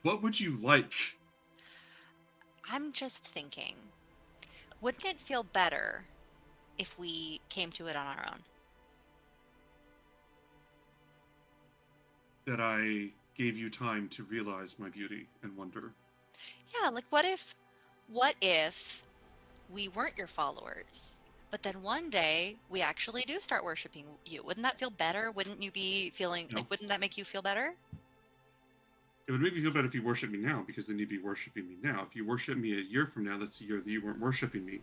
what would you like? I'm just thinking, wouldn't it feel better if we came to it on our own? That I gave you time to realize my beauty and wonder. Yeah, like what if we weren't your followers, but then one day we actually do start worshiping you? Wouldn't that feel better? Wouldn't you be feeling No. like, wouldn't that make you feel better? It would make me feel better if you worship me now, because then you'd be worshiping me now. If you worship me a year from now, that's the year that you weren't worshiping me.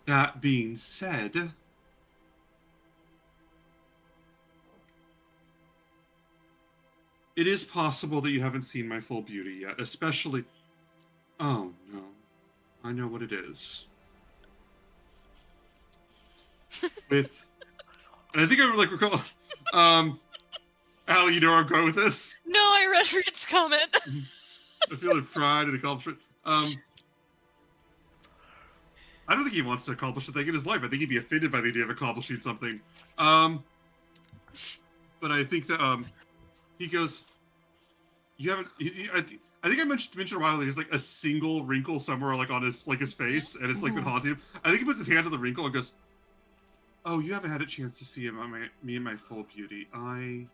That being said, it is possible that you haven't seen my full beauty yet, especially... Oh, no. I know what it is. With... And I think I would recall... Allie, you know where I'm going with this? No, I read Reed's comment. I feel like pride and accomplishment. I don't think he wants to accomplish a thing in his life. I think he'd be offended by the idea of accomplishing something. But I think that he goes, you haven't. I think I mentioned a while ago. There's like a single wrinkle somewhere, like on his face, and it's like been haunting him. I think he puts his hand on the wrinkle and goes, "Oh, you haven't had a chance to see me in my full beauty. I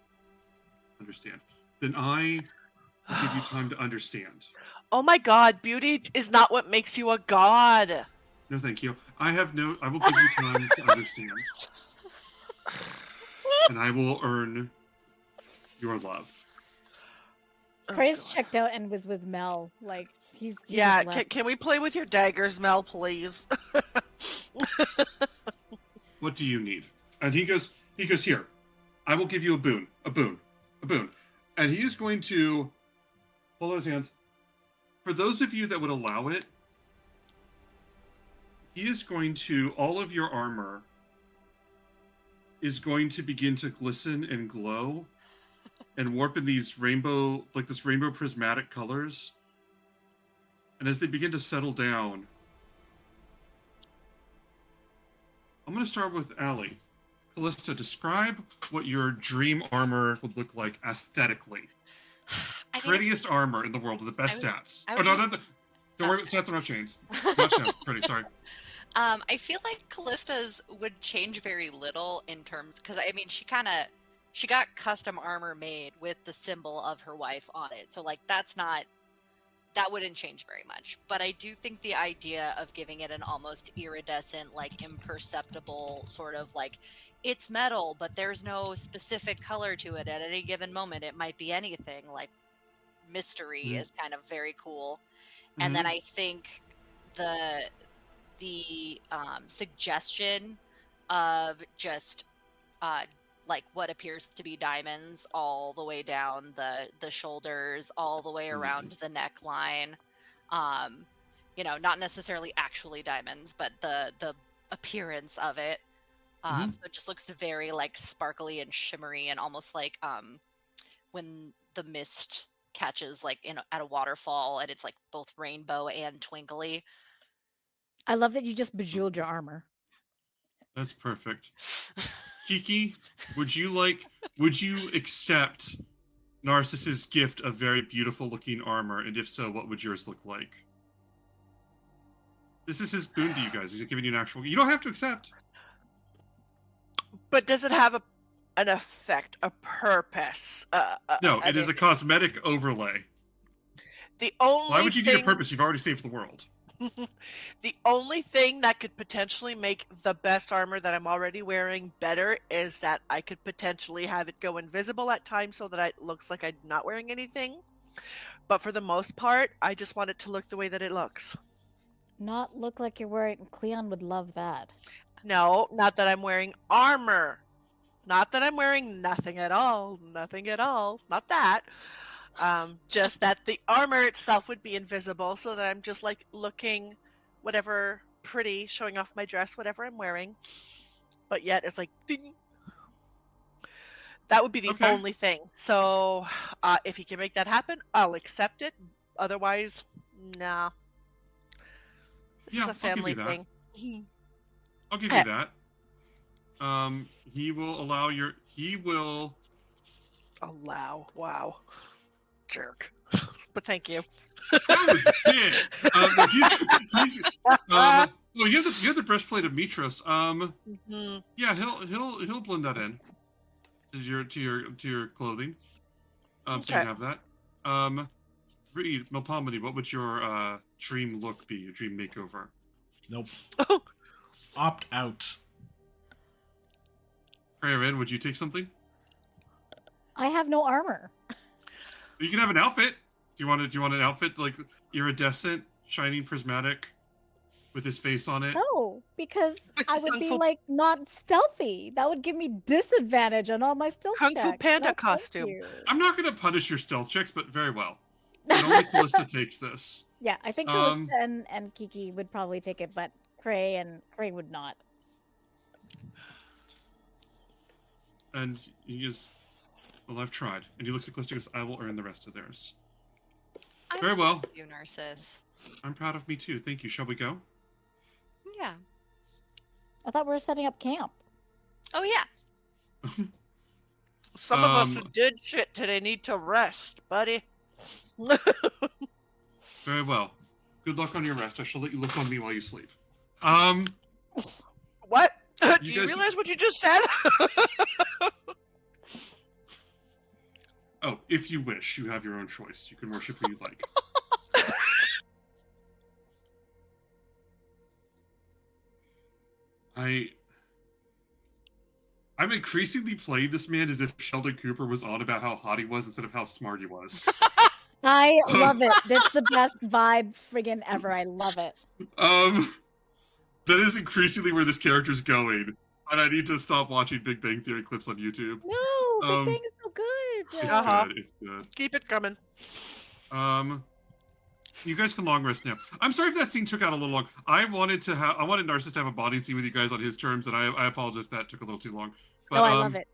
understand. Then I will give you time to understand." Oh my god, beauty is not what makes you a god. No, thank you. I will give you time to understand, and I will earn your love. Oh, Craze God. checked out and was with Mel. Like he Yeah, just left. can we play with your daggers, Mel, please? What do you need? And he goes, here. I will give you a boon, a boon, a boon. And he is going to hold out his hands. For those of you that would allow it, he is going to, all of your armor is going to begin to glisten and glow and warp in these rainbow, like this rainbow prismatic colors. And as they begin to settle down, I'm going to start with Allie. Callista, describe what your dream armor would look like aesthetically. I think Prettiest armor in the world with the best I stats. I Oh, was no, gonna- no, don't worry, stats are not changed. Not changed. Pretty, sorry. I feel like Callista's would change very little in terms, because I mean, she got custom armor made with the symbol of her wife on it. So like that wouldn't change very much. But I do think the idea of giving it an almost iridescent, like imperceptible sort of like, it's metal, but there's no specific color to it at any given moment. It might be anything, like mystery is kind of very cool. And then I think the suggestion of just like what appears to be diamonds all the way down the shoulders, all the way around the neckline, not necessarily actually diamonds, but the appearance of it. So it just looks very like sparkly and shimmery, and almost like when the mist catches like at a waterfall, and it's like both rainbow and twinkly. I love that you just bejeweled your armor. That's perfect. Kiki, would you accept Narcissus' gift of very beautiful looking armor? And if so, what would yours look like? This is his boon to you guys. He's giving you an actual. You don't have to accept. But does it have an effect, a purpose? No, it is a cosmetic overlay. The only Why would you thing, need a purpose? You've already saved the world. The only thing that could potentially make the best armor that I'm already wearing better is that I could potentially have it go invisible at times so that it looks like I'm not wearing anything. But for the most part, I just want it to look the way that it looks. Not look like you're wearing. Cleon would love that. No, not that I'm wearing armor. Not that I'm wearing nothing at all. Nothing at all. Not that. Just that the armor itself would be invisible so that I'm just like looking whatever pretty, showing off my dress, whatever I'm wearing. But yet it's like ding. That would be the Okay. only thing. So if you can make that happen, I'll accept it. Otherwise, nah. This Yeah, is a I'll give family you that. thing. I'll give you that. He will allow your. He will. Allow. Wow. Jerk. But thank you. That was big. Well, you have the breastplate of Mitros. Mhm. Yeah, he'll blend that in to your clothing. So you Okay. can have that. Reed, Melpomene, what would your dream look be? Your dream makeover? Nope. Opt out. Aaron, would you take something? I have no armor. You can have an outfit. Do you want an outfit like iridescent, shining, prismatic, with his face on it? No, because I would Kung be Fu- like not stealthy. That would give me disadvantage on all my stealth Kung Fu checks. Panda No, thank costume. you. I'm not going to punish your stealth checks, but very well. And only Callista takes this. Yeah, I think Callista and Kiki would probably take it, but Cray would not. And he goes, well, I've tried. And he looks at Callista and goes, I will earn the rest of theirs. I'm Very well. proud of you, Narcissus. I'm proud of me too. Thank you. Shall we go? Yeah. I thought we were setting up camp. Oh yeah. Some of us who Um, did shit today need to rest, buddy. Very well. Good luck on your rest. I shall let you look on me while you sleep. What? Do You you guys- realize what you just said? Oh, if you wish, you have your own choice. You can worship who you like. I'm increasingly playing this man as if Sheldon Cooper was on about how hot he was instead of how smart he was. I love it. That's the best vibe friggin' ever. I love it. That is increasingly where this character's going. And I need to stop watching Big Bang Theory clips on YouTube. No, Big Bang's so good. It's Uh-huh. good. It's good. Keep it coming. You guys can long rest now. I'm sorry if that scene took out a little long. I wanted Narcissus to have a bonding scene with you guys on his terms, and I apologize if that took a little too long. But, Oh, I love it.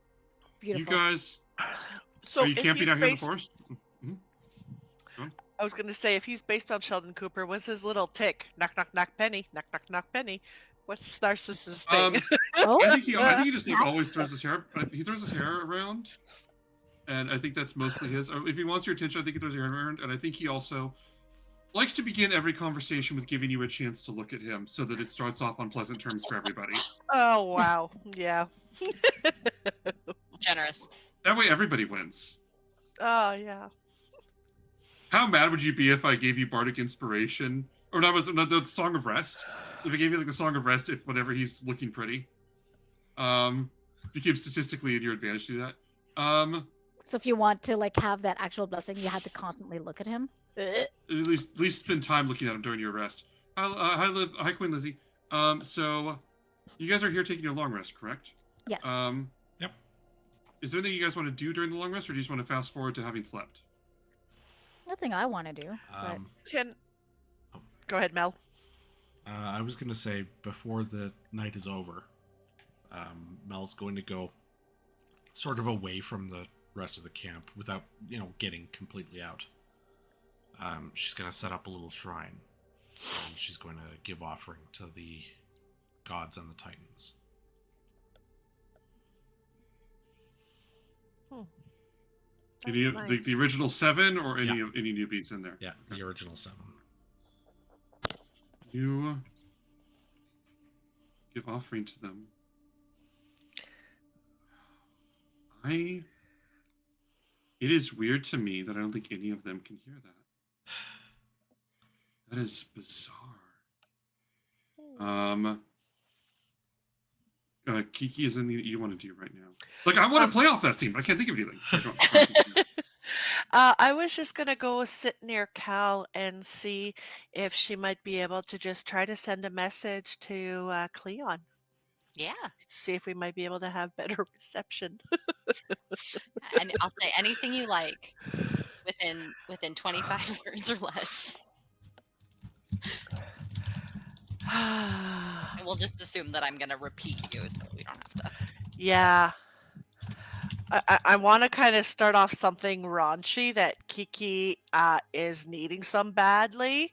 Beautiful. You guys, So are you if camping he's out here in the based- forest? I was going to say, if he's based on Sheldon Cooper, what's his little tick? Knock, knock, knock, penny. Knock, knock, knock, penny. What's Narcissus' thing? Oh, I think he just like always throws his hair. He throws his hair around, and I think that's mostly his. If he wants your attention, I think he throws his hair around, and I think he also likes to begin every conversation with giving you a chance to look at him, so that it starts off on pleasant terms for everybody. Oh, wow. Yeah. Generous. That way, everybody wins. Oh, yeah. How mad would you be if I gave you bardic inspiration, or that was the Song of Rest? If I gave you like the Song of Rest, if whenever he's looking pretty, became statistically in your advantage to do that. so if you want to like have that actual blessing, you have to constantly look at him. At least spend time looking at him during your rest. Hi, Queen Lizzie. So you guys are here taking your long rest, correct? Yes. Yep. Is there anything you guys want to do during the long rest, or do you just want to fast forward to having slept? Nothing I want to do. But Go ahead, Mel. I was going to say, before the night is over, Mel's going to go sort of away from the rest of the camp without, getting completely out. She's going to set up a little shrine, and she's going to give offering to the gods and the titans. Any That's of nice. the original 7, or any Yeah. of any newbies in there? Yeah, the original 7. You give offering to them. It is weird to me that I don't think any of them can hear that. That is bizarre. Kiki, is anything that you want to do right now? Like, I want to play off that scene, but I can't think of anything. So go on. I was just going to go sit near Cal and see if she might be able to just try to send a message to Cleon. Yeah. See if we might be able to have better reception. And I'll say anything you like within 25 words or less. And we'll just assume that I'm going to repeat you so we don't have to. Yeah. I want to kind of start off something raunchy that Kiki is needing some badly,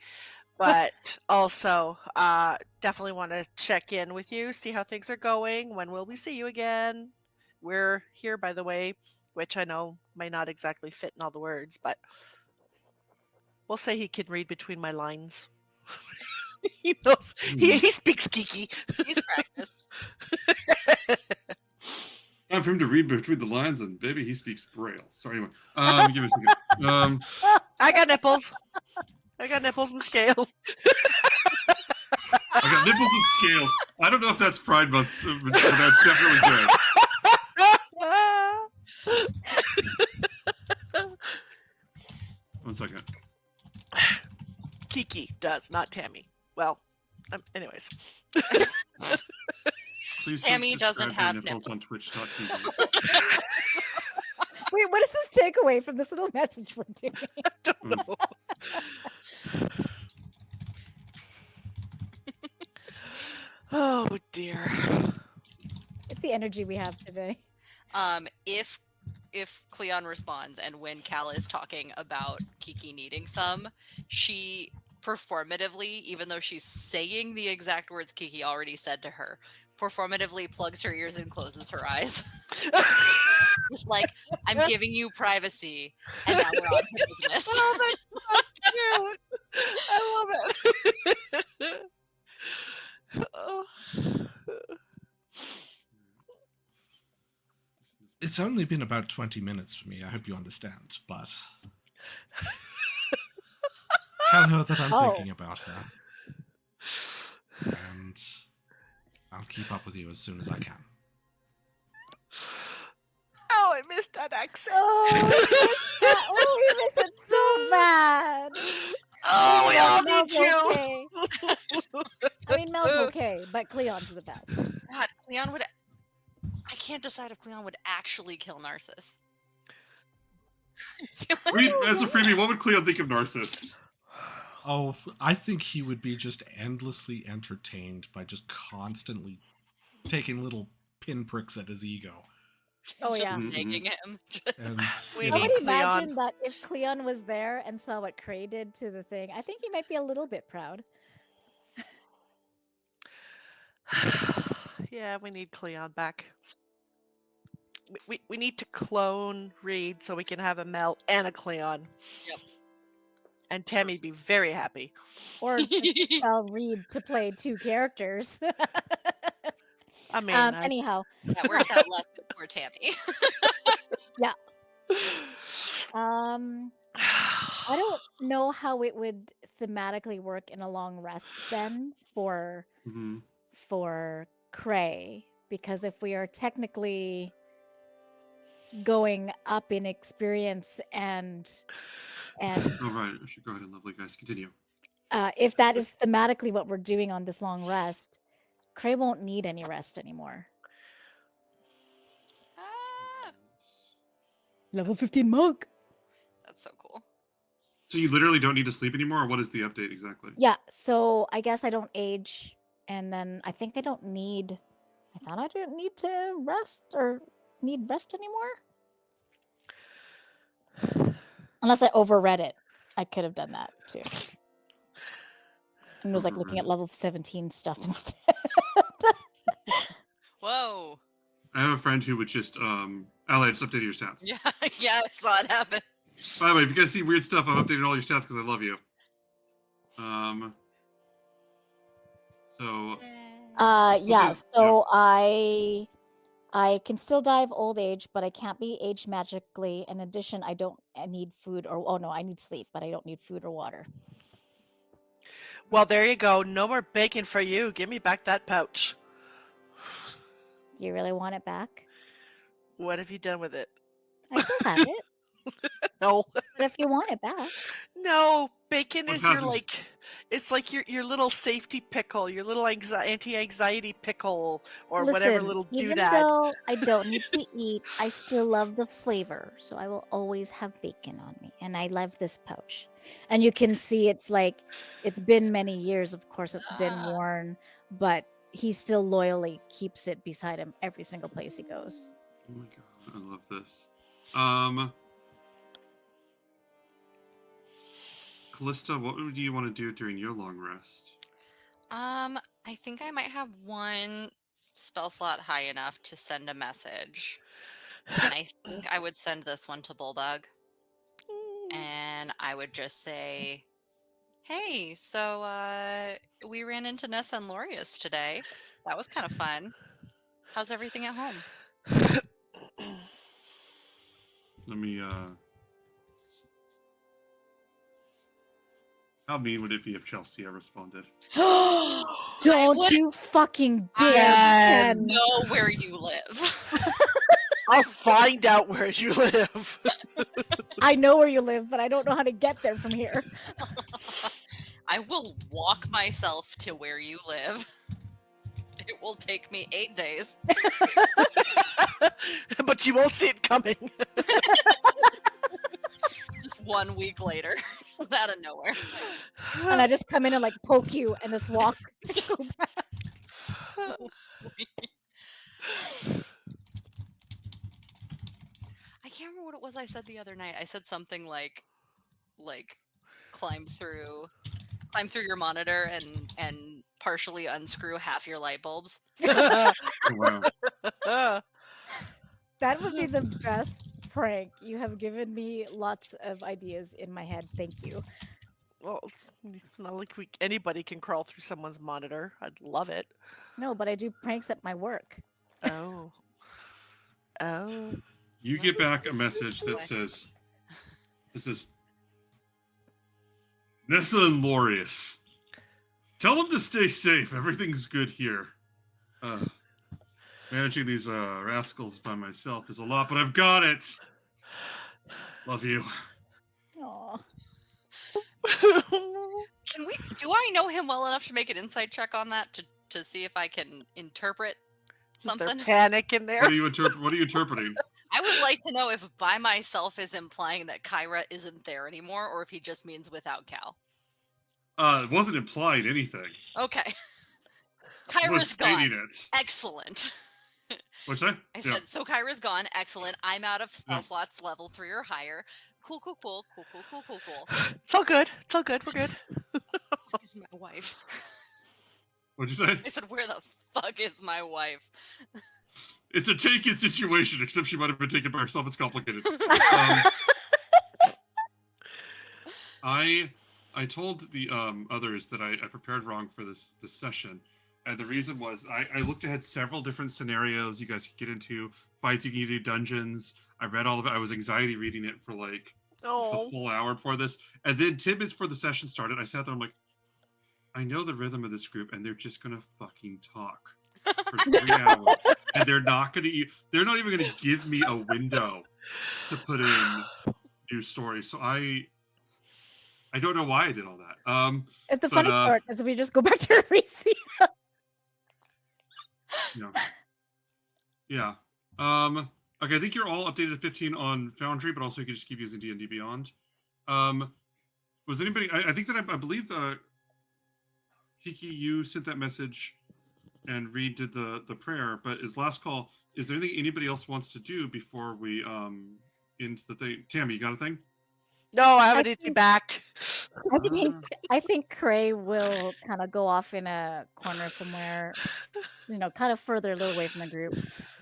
but also definitely want to check in with you, see how things are going. When will we see you again? We're here, by the way, which I know might not exactly fit in all the words, but we'll say he can read between my lines. He knows. He speaks Kiki. He's practiced. Time for him to read between the lines, and baby, he speaks Braille. Sorry, anyway. Give me a second. I got nipples. I got nipples and scales. I got nipples and scales. I don't know if that's Pride Month, but that's definitely good. 1 second. Kiki does, not Tammy. Well, anyways. Please Tammy doesn't subscribe to have nipples on Twitch.tv. Wait, what does this take away from this little message we're doing? I don't know. Oh dear. It's the energy we have today. If Cleon responds and when Cal is talking about Kiki needing some, she performatively, even though she's saying the exact words Kiki already said to her, performatively plugs her ears and closes her eyes. Just like, I'm giving you privacy, and now we're on to business. Oh, that's so cute. I love it. Oh. It's only been about 20 minutes for me. I hope you understand, but tell her that I'm thinking about her. And I'll keep up with you as soon as I can. Oh, I missed that accent. We miss it so bad. Oh, we all Mel's need you. okay. I mean, Mel's okay, but Cleon's the best. God, Cleon would. I can't decide if Cleon would actually kill Narcissus. As a freebie, what would Cleo think of Narcissus? Oh, I think he would be just endlessly entertained by just constantly taking little pinpricks at his ego. Oh, Just yeah. making him. And, We you need know, I would Cleon. imagine that if Cleon was there and saw what Cray did to the thing, I think he might be a little bit proud. Yeah, we need Cleon back. We need to clone Reed so we can have a Mel and a Cleon. Yep. And Tammy'd be very happy. Or just tell Reed to play 2 characters. I mean, anyhow. That works out less than poor Tammy. I don't know how it would thematically work in a long rest then for Cray, because if we are technically going up in experience and All right, I should go ahead and lovely guys continue. if that is thematically what we're doing on this long rest, Cray won't need any rest anymore. Level 15 monk. That's so cool. So you literally don't need to sleep anymore, or what is the update exactly? Yeah, so I guess I don't age, and then I think I don't need. I thought I didn't need to rest or need rest anymore. Unless I overread it, I could have done that too. And was like looking at level 17 stuff instead. Whoa. I have a friend who would just Ally, just updated your stats. Yeah, yeah, I saw it happen. By the way, if you guys see weird stuff, I've updated all your stats because I love you. So yeah, so I can still die of old age, but I can't be aged magically. In addition, I need food I need sleep, but I don't need food or water. well, there you go. No more bacon for you. Give me back that pouch. Do you really want it back? What have you done with it? I still have it. No. But if you want it back. No, bacon What is your happens? it's like your little safety pickle, your little anti-anxiety pickle, or Listen, whatever little even doodad. though I don't need to eat, I still love the flavor. So I will always have bacon on me. And I love this pouch. And you can see it's been many years, of course, it's been worn, but he still loyally keeps it beside him every single place he goes. oh my god, I love this. Callista, what would you want to do during your long rest? I think I might have one spell slot high enough to send a message. And I think I would send this one to Bulldog. And I would just say, hey, so we ran into Nessa and Lorius today. That was kind of fun. How's everything at home? Let me how mean would it be if Chelsea responded? Don't you fucking dare! I Ken. know where you live. I'll find out where you live. I know where you live, but I don't know how to get there from here. I will walk myself to where you live. It will take me 8 days. But you won't see it coming. Just 1 week later. Out of nowhere. And I just come in and like poke you and just walk. Go back. I can't remember what it was I said the other night. I said something like climb through climb through your monitor and partially unscrew half your light bulbs. Oh, wow. That would be the best prank. You have given me lots of ideas in my head. Thank you. Well, it's not like anybody can crawl through someone's monitor. I'd love it. No, but I do pranks at my work. Oh. Oh. You get back a message that Boy. says, "This is Nessa and Lorius. Tell them to stay safe. Everything's good here. Managing these rascals by myself is a lot, but I've got it. Love you." Aw. Do I know him well enough to make an insight check on that to see if I can interpret Is there something? panic in there? What are you interpreting? I would like to know if by myself is implying that Kyra isn't there anymore, or if he just means without Cal. It wasn't implying anything. Okay. I was Kyra's stating gone. it. Excellent. What's that? I said, so Kyra's gone. Excellent. I'm out of spell Yeah. slots level 3 or higher. Cool. It's all good. It's all good. We're good. Fuck is my wife? What'd you say? I said, where the fuck is my wife? It's a taken situation, except she might have been taken by herself. It's complicated. I told the others that I prepared wrong for this session, and the reason was I looked ahead several different scenarios you guys could get into, fights you can do, dungeons. I read all of it. I was anxiety reading it for like a Oh. full hour before this, and then 10 minutes before the session started, I sat there. I'm like, I know the rhythm of this group, and they're just gonna fucking talk for 3 hours, and they're not even gonna give me a window to put in new stories. So I don't know why I did all that. It's the But, funny part is if we just go back to Reese. Yeah. Okay, I think you're all updated to 15 on Foundry, but also you can just keep using D&D Beyond. Was anybody? I think that I believe Kiki, you sent that message, and Reed did the prayer. But as last call, is there anything anybody else wants to do before we end the thing? Tammy, you got a thing? No, I have I an itchy think- back. I think Cray will kind of go off in a corner somewhere, kind of further, a little away from the group,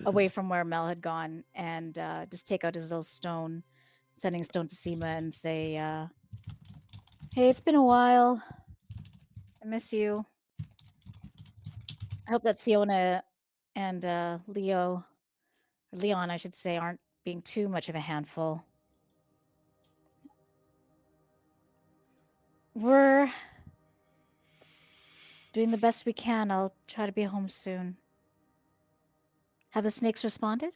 away from where Mel had gone, and just take out his little stone, sending stone to Seema and say, "Hey, it's been a while. I miss you. I hope that Siona and Leon, I should say, aren't being too much of a handful. We're doing the best we can. I'll try to be home soon." Have the snakes responded?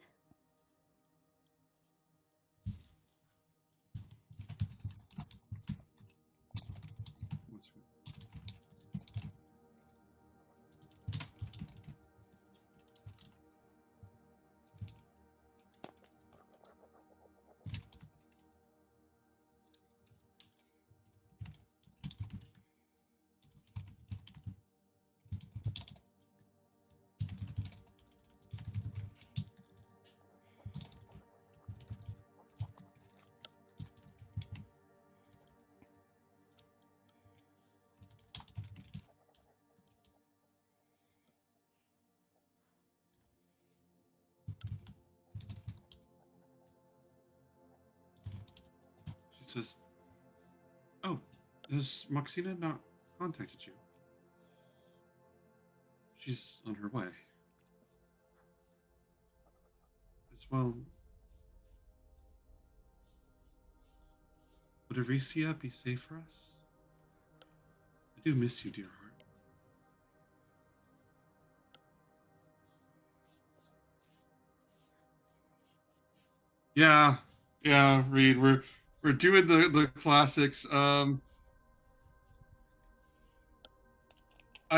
She says, "Oh, has Moxina not contacted you? She's on her way. As well. Would Aricia be safe for us? I do miss you, dear heart." Yeah, Reed. We're doing the classics. I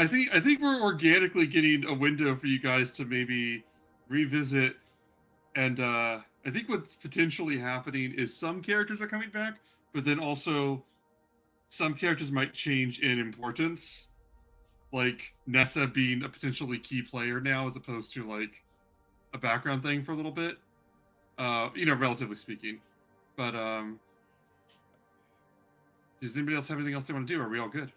think we're organically getting a window for you guys to maybe revisit, and I think what's potentially happening is some characters are coming back, but then also some characters might change in importance, like Nessa being a potentially key player now as opposed to like a background thing for a little bit. Relatively speaking. But does anybody else have anything else they want to do? Are we all good?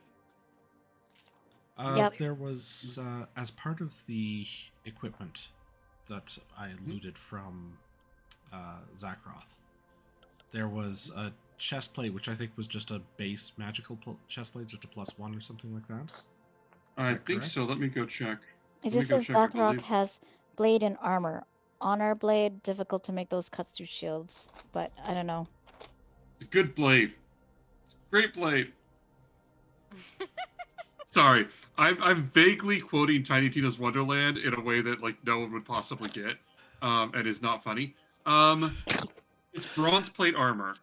Yep. There was, as part of the equipment that I looted from Zakroth, there was a chest plate, which I think was just a base magical chest plate, just a +1 or something like that. I that think so. correct? Let me go check. It Let me just go says check. I Zathrock believe. has blade and armor. Honor blade, difficult to make those cuts through shields. But I don't know. It's a good blade. It's a great blade. Sorry, I'm vaguely quoting Tiny Tina's Wonderland in a way that like no one would possibly get, and is not funny. It's bronze plate armor.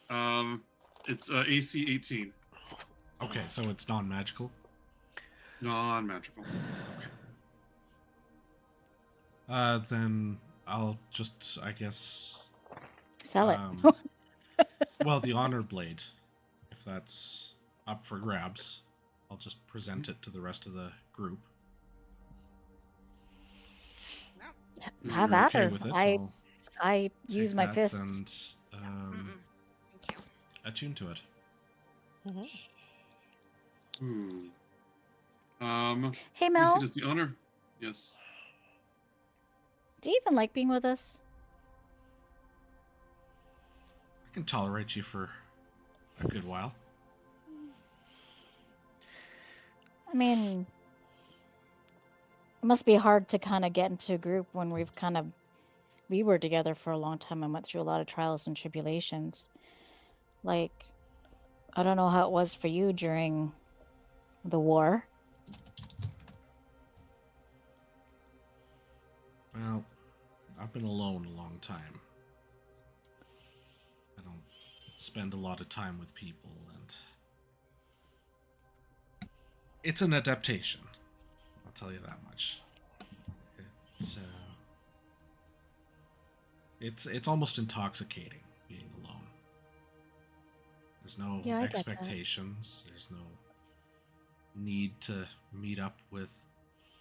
Um, it's AC 18, Okay, so it's non-magical. non-magical. Then I'll just, I guess, Sell it. well, the honor blade, if that's up for grabs, I'll just present it to the rest of the group. If Have you're at okay her. with it, I I'll use take my that fists. and Thank you. attune to it. Ooh. Hey let me see, Mel, does the honor? Yes. do you even like being with us? I can tolerate you for a good while. I mean, it must be hard to kind of get into a group when we were together for a long time and went through a lot of trials and tribulations. Like, I don't know how it was for you during the war. Well, I've been alone a long time. I don't spend a lot of time with people, and it's an adaptation. I'll tell you that much. It's almost intoxicating being alone. There's no Yeah, I get that. expectations. There's no need to meet up with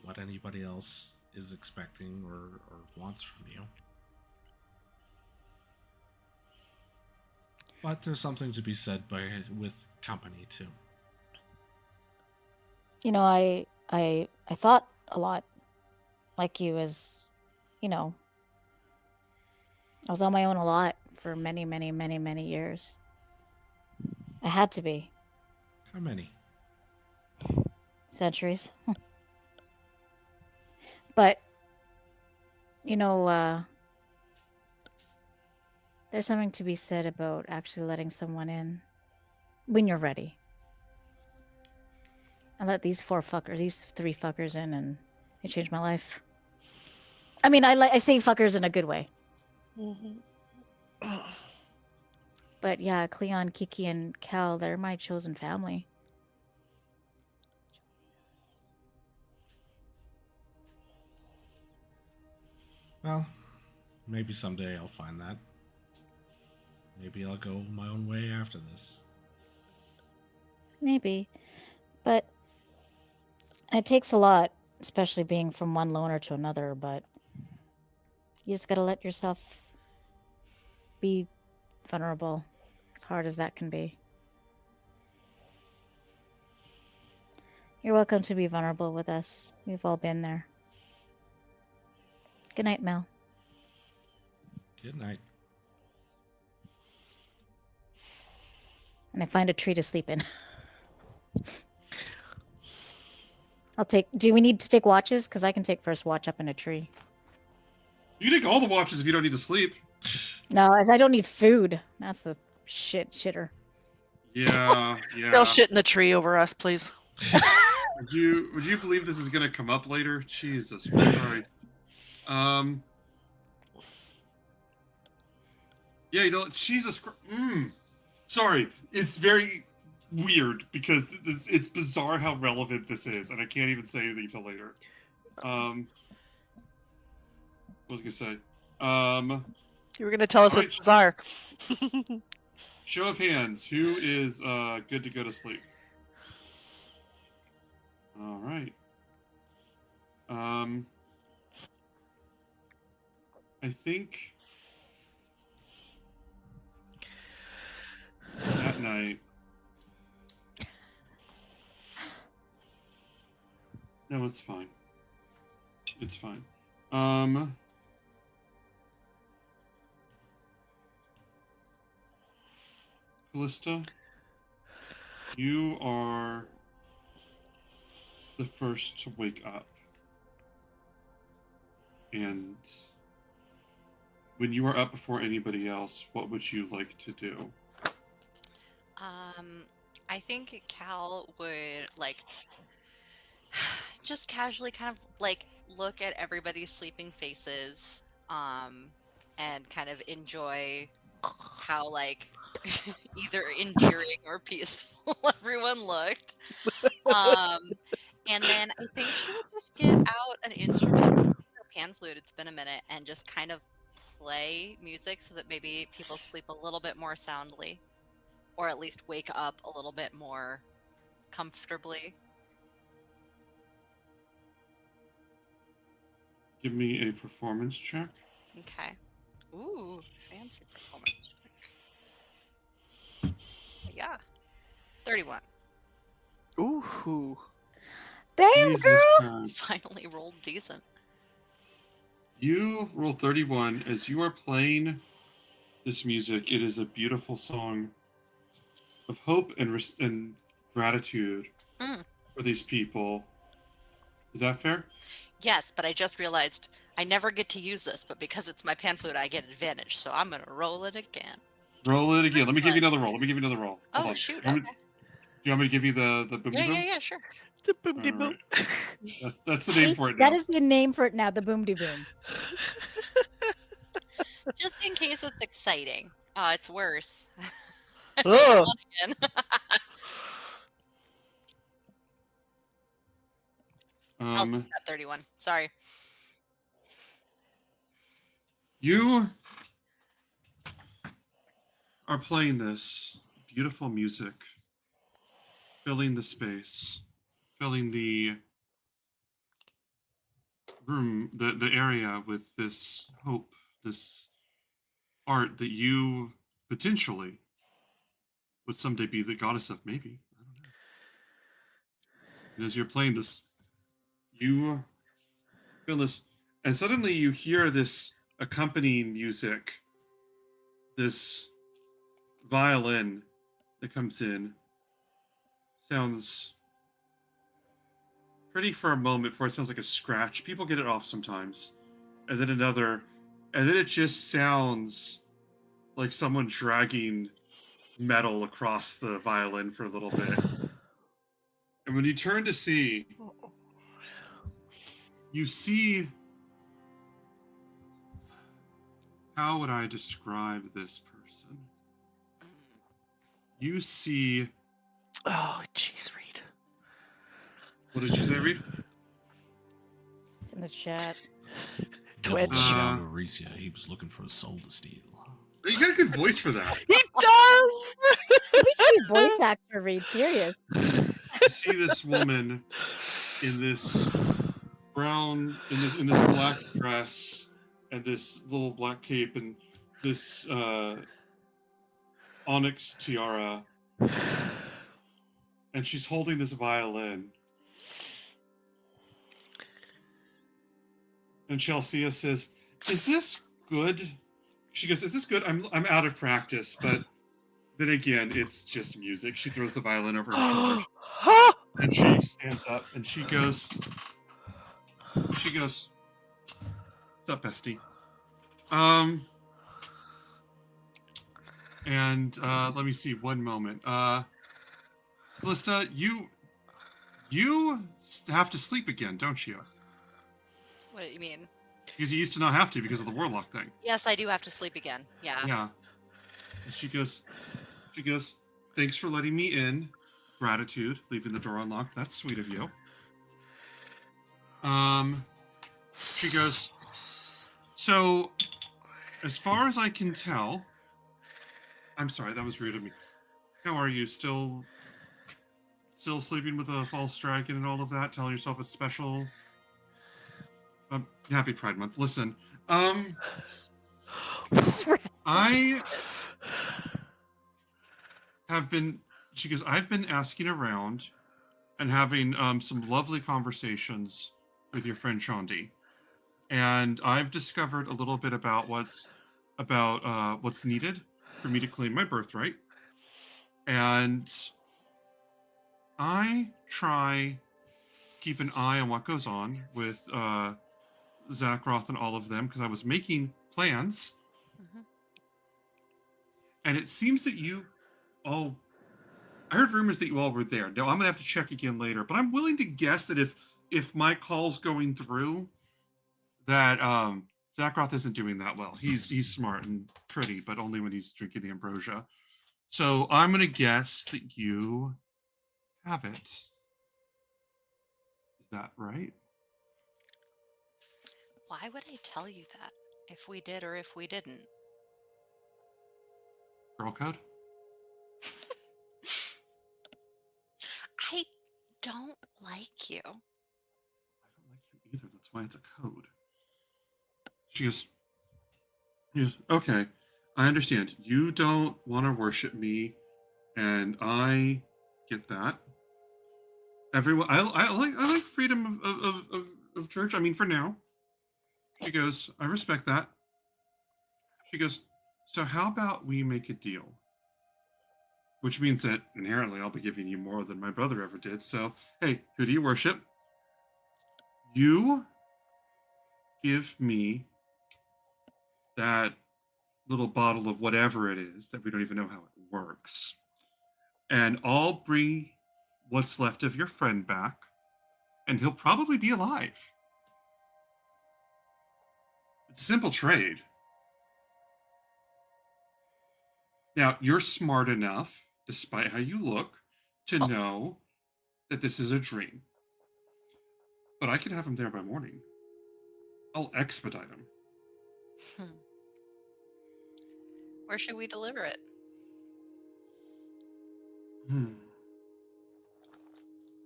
what anybody else is expecting or wants from you. But there's something to be said with company too. You know, I thought a lot like you as, you know, I was on my own a lot for many, many, many, many years. I had to be. How many? Centuries. But, you know, there's something to be said about actually letting someone in when you're ready. I let these three fuckers in, and it changed my life. I mean, I say fuckers in a good way. But yeah, Cleon, Kiki, and Cal, they're my chosen family. Well, maybe someday I'll find that. Maybe I'll go my own way after this. Maybe. But it takes a lot, especially being from one loner to another, but you just gotta let yourself be vulnerable, as hard as that can be. You're welcome to be vulnerable with us. We've all been there. Good night, Mel. Good night. And I find a tree to sleep in. Do we need to take watches? Because I can take first watch up in a tree. You can take all the watches if you don't need to sleep. No, as I don't need food. That's the shitter. Yeah, yeah. They'll shit in the tree over us, please. Would you believe this is gonna come up later? Jesus Christ. Yeah, you know, Jesus Christ. Sorry, it's very weird because it's bizarre how relevant this is, and I can't even say anything till later. What was I gonna say? You were going to tell us All right. what's bizarre. Show of hands. Who is good to go to sleep? All right. I think that night. No, it's fine. It's fine. Um, Callista, you are the first to wake up. And when you are up before anybody else, what would you like to do? I think Cal would like just casually kind of like look at everybody's sleeping faces, and kind of enjoy how like either endearing or peaceful everyone looked. Um, and then I think she would just get out an instrument, her pan flute. It's been a minute, and just kind of play music so that maybe people sleep a little bit more soundly, or at least wake up a little bit more comfortably. Give me a performance check. Okay. Ooh, fancy performance check. Yeah. 31. Ooh. Damn, Jesus girl. Christ. Finally rolled decent. You roll 31 as you are playing this music. It is a beautiful song of hope and gratitude Mm. for these people. Is that fair? Yes, but I just realized I never get to use this, but because it's my pan flute, I get advantage. So I'm gonna roll it again. Roll it again. Let me give you another roll. Hold Oh on. shoot! Do Okay. you want me to give you the boom Yeah, boom? yeah, yeah. Sure. The boom de All boom. right. That's the name for it That now. is the name for it now, the boom de boom. Just in case it's exciting. Oh, it's worse. I rolled Oh. one again. I'll stick at 31. Sorry. You are playing this beautiful music, filling the space, filling the room, the area with this hope, this art that you potentially would someday be the goddess of, maybe. I don't know. And as you're playing this, you feel this, and suddenly you hear this accompanying music, this violin that comes in. Sounds pretty for a moment before it sounds like a scratch. People get it off sometimes. And then another, and then it just sounds like someone dragging metal across the violin for a little bit. And when you turn to see, you see, how would I describe this person? You see, Oh, jeez, Reed. what did you say, Reed? It's in the chat. Twitch. Devil Mauricia, he was looking for a soul to steal. You got a good voice for that. He does. Maybe you should be voice actor, Reed. Serious. You see this woman in this brown, in this black dress and this little black cape and this onyx tiara, and she's holding this violin. And Chelsea says, "Is this good?" She goes, "Is this good? I'm out of practice, but then again, it's just music." She throws the violin over her shoulder, and she stands up, and she goes, "What's up, bestie?" And let me see, one moment. Callista, you have to sleep again, don't you? What do you mean? Because you used to not have to because of the warlock thing. Yes, I do have to sleep again. Yeah. Yeah. And she goes, "Thanks for letting me in. Gratitude, leaving the door unlocked. That's sweet of you." She goes, "So, as far as I can tell, I'm sorry, that was rude of me. How are you? Still sleeping with a false dragon and all of that? Telling yourself it's special? Happy Pride Month. Listen, I have been," she goes, "I've been asking around and having some lovely conversations with your friend Chandi. And I've discovered a little bit about what's needed for me to claim my birthright. And I try keep an eye on what goes on with Zakroth and all of them because I was making plans, Mhm. and it seems that you all. I heard rumors that you all were there. Now I'm gonna have to check again later, but I'm willing to guess that if my call's going through, that Zakroth isn't doing that well. He's smart and pretty, but only when he's drinking the ambrosia. So I'm gonna guess that you have it. Is that right? Why would I tell you that if we did or if we didn't? Girl code? I don't like you. I don't like you either. That's why it's a code. She goes, yes, okay. I understand. You don't want to worship me, and I get that. Everyone, I like freedom of church. I mean, for now. She goes, I respect that. She goes, so how about we make a deal? Which means that inherently I'll be giving you more than my brother ever did. So, hey, who do you worship? You give me that little bottle of whatever it is that we don't even know how it works. And I'll bring what's left of your friend back, and he'll probably be alive. It's a simple trade. Now, you're smart enough, despite how you look, to know that this is a dream. But I can have him there by morning. I'll expedite him. Hmm. Where should we deliver it? He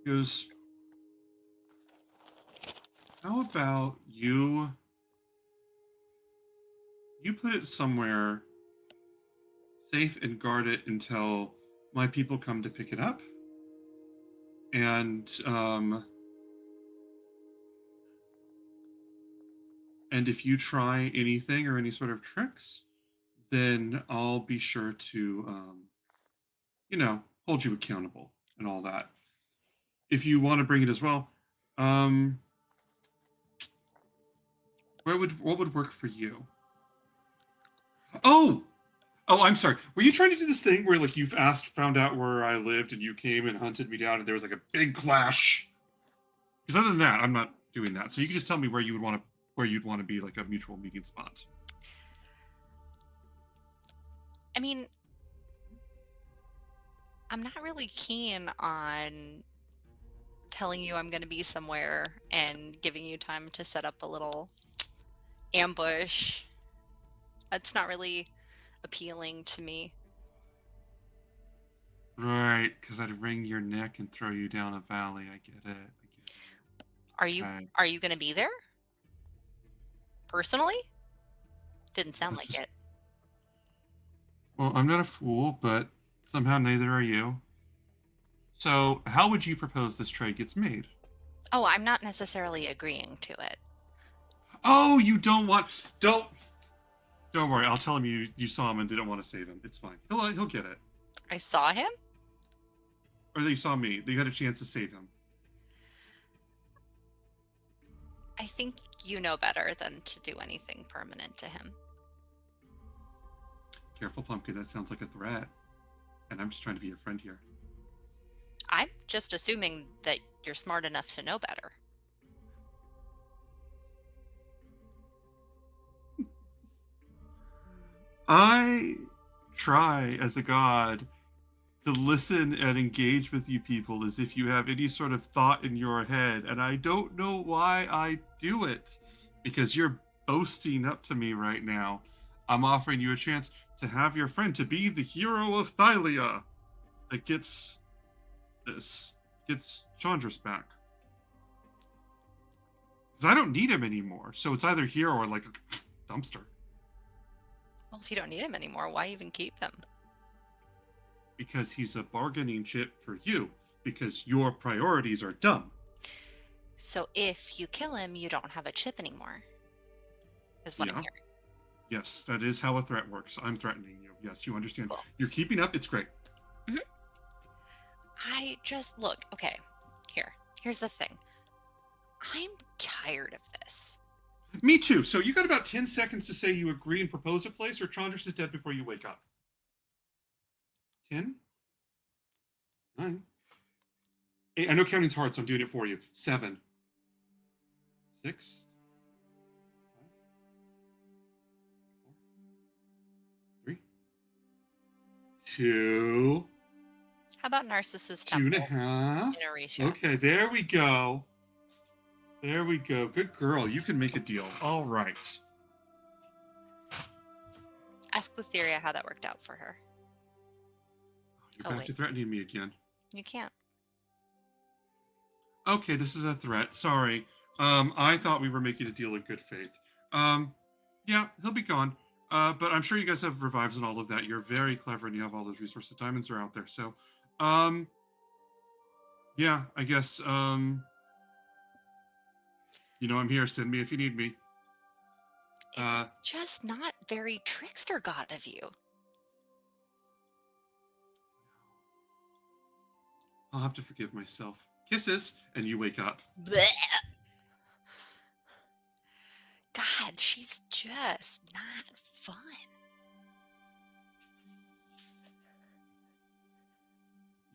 goes, how about you put it somewhere safe and guard it until my people come to pick it up? And if you try anything or any sort of tricks, then I'll be sure to hold you accountable and all that. If you want to bring it as well, um what would work for you? Oh, I'm sorry. Were you trying to do this thing where like found out where I lived and you came and hunted me down and there was like a big clash? Because other than that, I'm not doing that. So you can just tell me where you'd want to be like a mutual meeting spot. I mean, I'm not really keen on telling you I'm going to be somewhere and giving you time to set up a little ambush. That's not really appealing to me. Right, because I'd wring your neck and throw you down a valley. I get it. Are you Okay. are you going to be there? Personally? Didn't sound That's like just it. Well, I'm not a fool, but somehow neither are you. So, how would you propose this trade gets made? Oh, I'm not necessarily agreeing to it. Oh, you don't worry. I'll tell him you saw him and didn't want to save him. It's fine. He'll get it. I saw him? Or that you saw me. That you had a chance to save him. I think you know better than to do anything permanent to him. Careful, Pumpkin. That sounds like a threat. And I'm just trying to be your friend here. I'm just assuming that you're smart enough to know better. I try as a god to listen and engage with you people as if you have any sort of thought in your head, and I don't know why I do it, because you're boasting up to me right now. I'm offering you a chance to have your friend, to be the hero of Thylia that gets Chandra's back. Because I don't need him anymore, so it's either here or like a dumpster. Well, if you don't need him anymore, why even keep him? Because he's a bargaining chip for you. because your priorities are dumb. So if you kill him, you don't have a chip anymore, is what I'm Yeah. hearing. Yes, that is how a threat works. I'm threatening you. Yes, you understand. Cool. You're keeping up. It's great. I just look, okay, here's the thing. I'm tired of this. Me too. So you got about 10 seconds to say you agree and propose a place, or Chandris is dead before you wake up. 10, 9, 8. I know counting's hard, so I'm doing it for you. 7, 6, 5, 4, 3, 2, How about Narcissus 2.5. Temple in a ratio? Okay, there we go. There we go. Good girl. You can make a deal. All right. Ask Lutheria how that worked out for her. You're Oh, back wait. to threatening me again. You can't. Okay, this is a threat. Sorry. I thought we were making a deal in good faith. Yeah, he'll be gone. But I'm sure you guys have revives and all of that. You're very clever and you have all those resources. Diamonds are out there. So, yeah, I guess, I'm here. Send me if you need me. It's just not very trickster god of you. I'll have to forgive myself. Kisses, and you wake up. Blech. God, she's just not fun.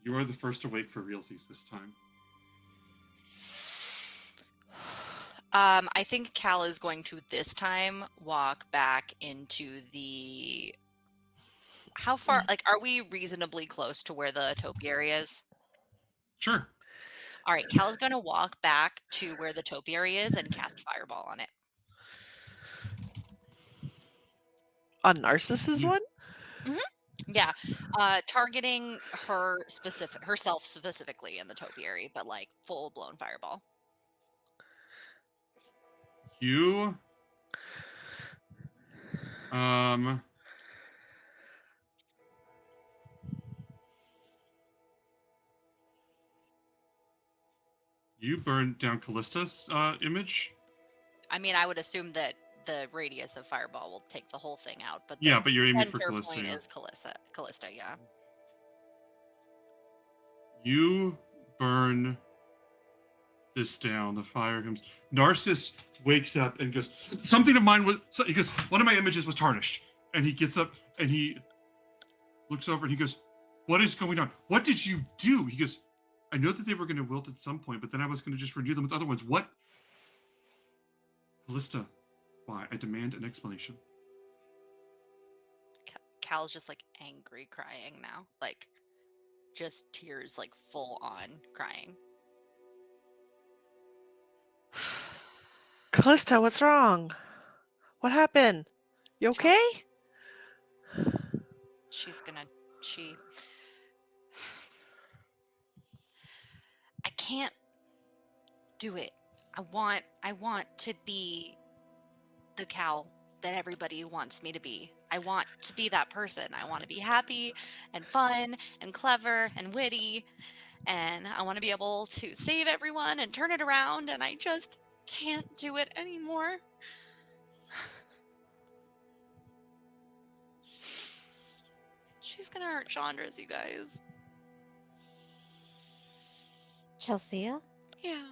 You are the first awake for realsies this time. I think Cal is going to this time walk back into the. How far? Like, are we reasonably close to where the topiary is? Sure. All right, Cal is going to walk back to where the topiary is and cast fireball on it. On Narcissus one? Yeah, targeting herself specifically in the topiary, but like full blown fireball. You you burned down Callista's image. I mean, I would assume that the radius of fireball will take the whole thing out, but the Yeah, but you're aiming for center Callista. point Yeah. is Callista, yeah. You burn this down. The fire comes. Narcissus wakes up and goes, something of mine was, because one of my images was tarnished. And he gets up and he looks over and he goes, what is going on? What did you do? He goes, I know that they were going to wilt at some point, but then I was going to just renew them with other ones. What? Callista, why? I demand an explanation. Cal's just like angry crying now. Like, just tears, like full on crying. Callista, what's wrong? What happened? You okay? I can't do it. I want to be the Cal that everybody wants me to be. I want to be that person. I want to be happy and fun and clever and witty. And I want to be able to save everyone and turn it around. And I just can't do it anymore. She's gonna hurt Chandra's, you guys. Chelsea? Yeah.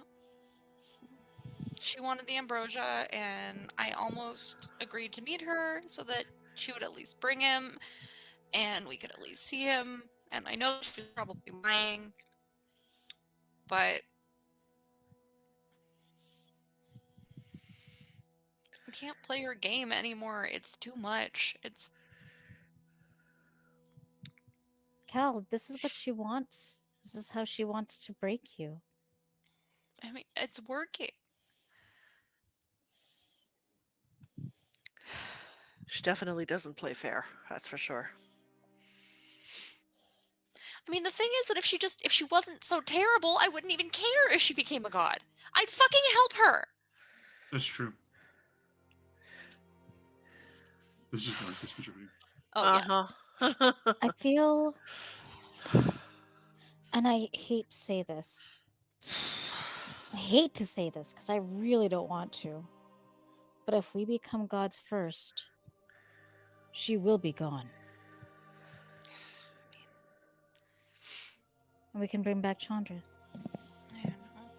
She wanted the ambrosia, and I almost agreed to meet her so that she would at least bring him, and we could at least see him. And I know she's probably lying, but I can't play her game anymore. It's too much. Cal, this is what she wants. This is how she wants to break you. I mean, it's working. She definitely doesn't play fair, that's for sure. I mean, the thing is that if she wasn't so terrible, I wouldn't even care if she became a god. I'd fucking help her. That's true. This is Narcissus contributing. Oh, yeah. I feel And I hate to say this. I hate to say this because I really don't want to. But if we become gods first, she will be gone. And we can bring back Chandra's. I don't know.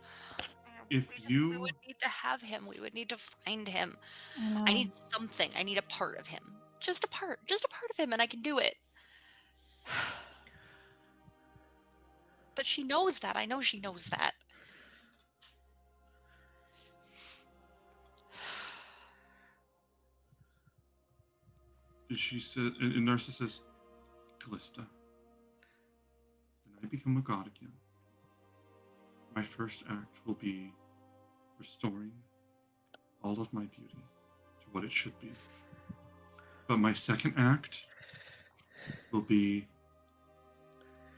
If we you would need to have him. We would need to find him. I know. I need something. I need a part of him. Just a part of him, and I can do it. But she knows that. I know she knows that. she said, and Narissa says, Callista, when I become a god again, my first act will be restoring all of my beauty to what it should be. But my second act will be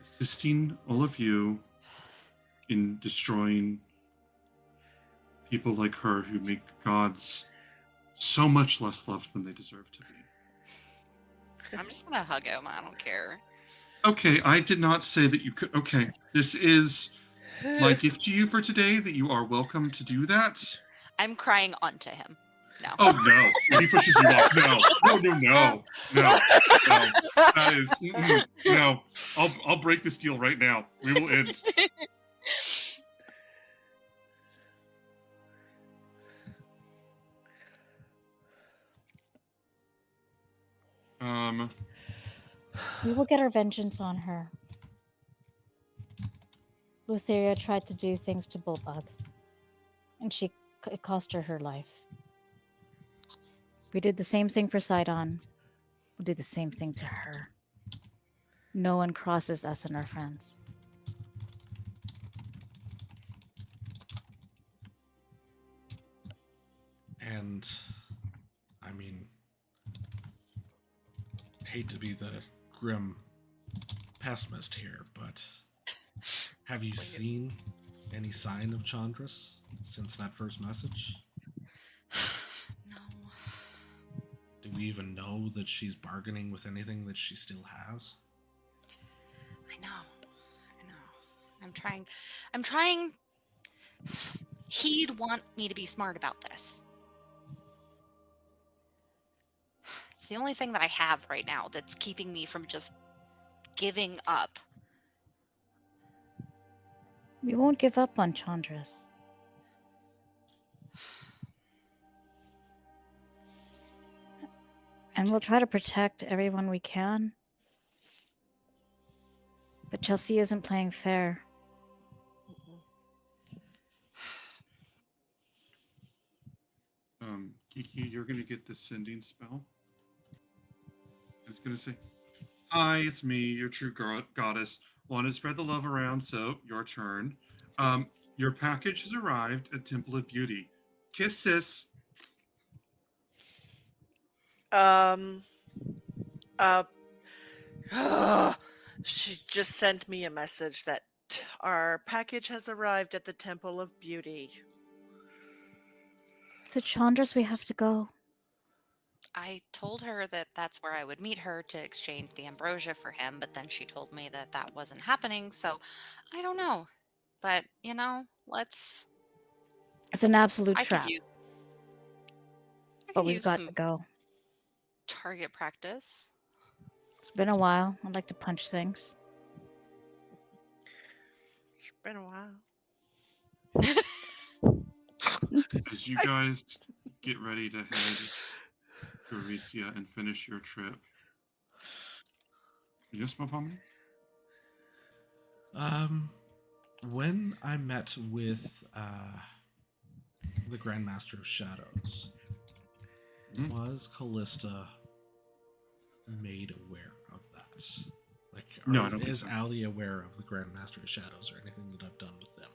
assisting all of you in destroying people like her who make gods so much less loved than they deserve to be. I'm just gonna hug him. I don't care. Okay, I did not say that you could. Okay, this is my gift to you for today, that you are welcome to do that. I'm crying onto him. No. Oh no, he pushes you off. No. That is no. I'll break this deal right now. We will end. We will get our vengeance on her. Lutheria tried to do things to Bulbug, and it cost her life. We did the same thing for Sidon. We'll do the same thing to her. No one crosses us and our friends. And, I mean, hate to be the grim pessimist here, but have you seen any sign of Chandra's since that first message? No. Do we even know that she's bargaining with anything that she still has? I know. I'm trying. He'd want me to be smart about this. It's the only thing that I have right now that's keeping me from just giving up. We won't give up on Chandra's. And we'll try to protect everyone we can. But Chelsea isn't playing fair. Kiki, you're gonna get the sending spell. It's gonna say, "Hi, it's me, your true goddess. Want to spread the love around, so your turn. Your package has arrived at Temple of Beauty. Kiss, sis." She just sent me a message that our package has arrived at the Temple of Beauty. To Chandra's we have to go. I told her that that's where I would meet her to exchange the ambrosia for him, but then she told me that that wasn't happening, so I don't know. But, let's... It's an absolute I could trap, use, but we've use got some to go. target practice. It's been a while. I'd like to punch things. It's been a while. As you guys get ready to head to Aricia and finish your trip. Yes, Melpomene? When I met with the Grandmaster of Shadows, was Callista made aware of that? Like, No, I don't think is so. Allie aware of the Grandmaster of Shadows or anything that I've done with them?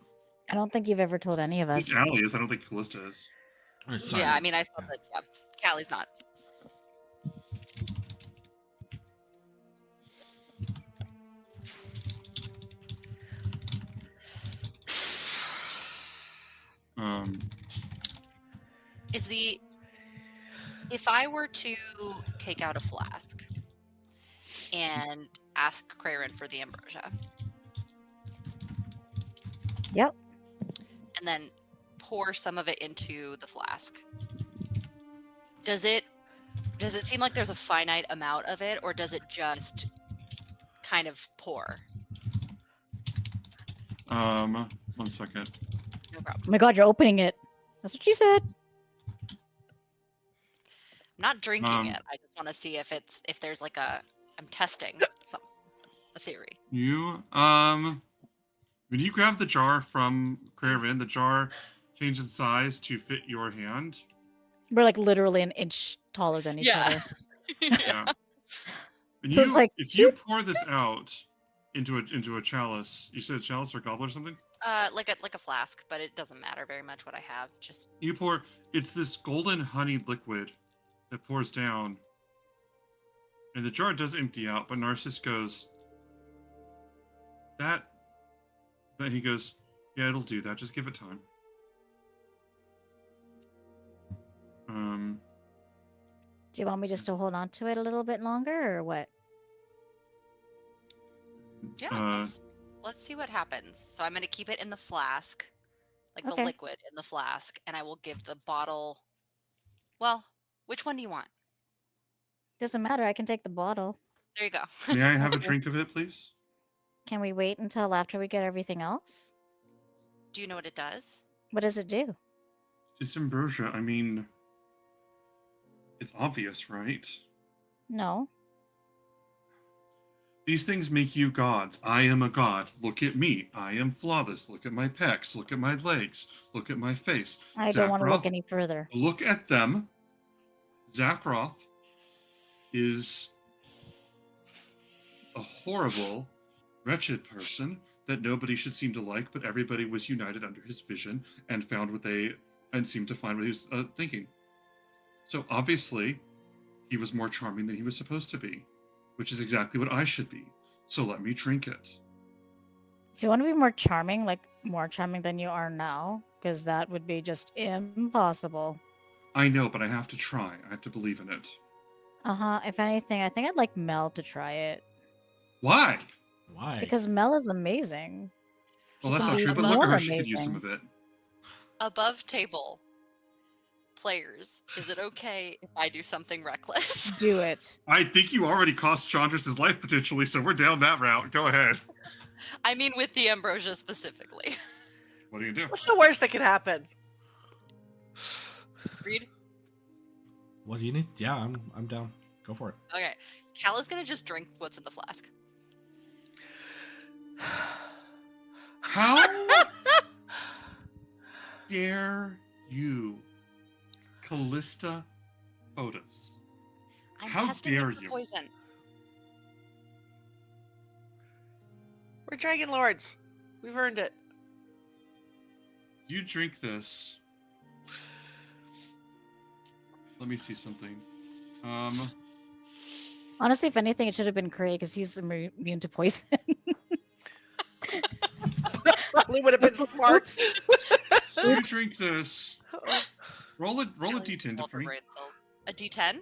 I don't think you've ever told any of I us. think Allie is. I don't think Callista is. Or, sorry, Yeah, I mean, I saw that, Callie's not. If I were to take out a flask and ask Craren for the ambrosia, Yep. and then pour some of it into the flask. Does it seem like there's a finite amount of it, or does it just kind of pour? 1 second. No problem. Oh my god, you're opening it. That's what you said. I'm not drinking Um, it. I just want to see if there's like I'm testing a theory. You when you grab the jar from Craven, the jar changes size to fit your hand. We're like literally an inch taller than each other. Yeah. And So it's like, if you pour this out into a chalice, you said chalice or goblet or something? Like a flask, but it doesn't matter very much what I have. Just You pour, it's this golden honeyed liquid that pours down. And the jar does empty out, but Narcissus goes, then he goes, yeah, it'll do that. Just give it time. do you want me just to hold on to it a little bit longer or what? yeah, let's see what happens. So I'm gonna keep it in the flask, like Okay. the liquid in the flask, and I will give the bottle. Well, which one do you want? Doesn't matter. I can take the bottle. There you go. May I have a Okay. drink of it, please? Can we wait until after we get everything else? Do you know what it does? What does it do? It's ambrosia. I mean, it's obvious, right? No. These things make you gods. I am a god. Look at me. I am flawless. Look at my pecs. Look at my legs. Look at my face. I don't want to look Zakroth, any further. look at them. Zakroth is a horrible, wretched person that nobody should seem to like, but everybody was united under his vision and seemed to find what he was thinking. So obviously, he was more charming than he was supposed to be, which is exactly what I should be. So let me drink it. Do you want to be more charming, like more charming than you are now? Because that would be just impossible. I know, but I have to try. I have to believe in it. If anything, I think I'd like Mel to try it. Why? Why? Because Mel is amazing. Well, that's can not be true, but more look at her. She could use some amazing. of it. Above table players, is it okay if I do something reckless? Do it. I think you already cost Chandras' life potentially, so we're down that route. Go ahead. I mean, with the ambrosia specifically. What do you do? What's the worst that could happen? Read. What do you need? Yeah, I'm down. Go for it. Okay, Cal is gonna just drink what's in the flask. How dare you, Callista Photos? I'm How testing dare it for you? poison. We're Dragonlords. We've earned it. You drink this. Let me see something. Honestly, if anything, it should have been Craig because he's immune to poison. Probably would have been smart. You drink this. Roll a Killing d10 all for the me. brain cells. A D10?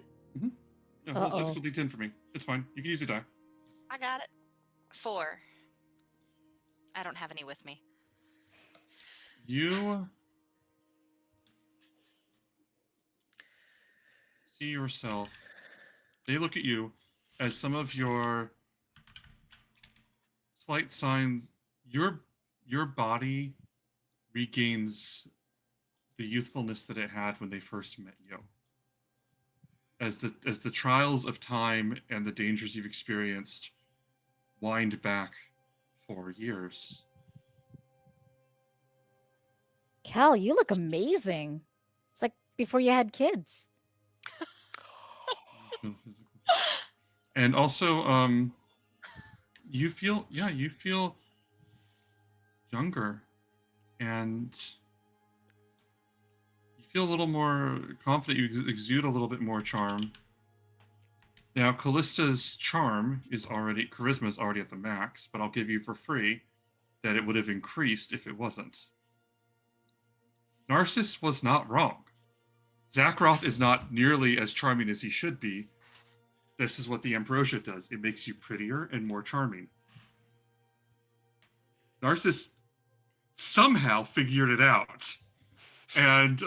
Yeah, roll a Uh-oh. physical d10 for me. It's fine. You can use a die. I got it. 4. I don't have any with me. You see yourself. They look at you as some of your slight signs. Your body regains the youthfulness that it had when they first met you. As the trials of time and the dangers you've experienced wind back 4 years. Cal, you look amazing. It's like before you had kids. And also, you feel younger, and you feel a little more confident. You exude a little bit more charm. Now, Callista's charisma is already at the max, but I'll give you for free that it would have increased if it wasn't. Narcissus was not wrong. Zakroth is not nearly as charming as he should be. This is what the ambrosia does. It makes you prettier and more charming. Narcissus somehow figured it out. And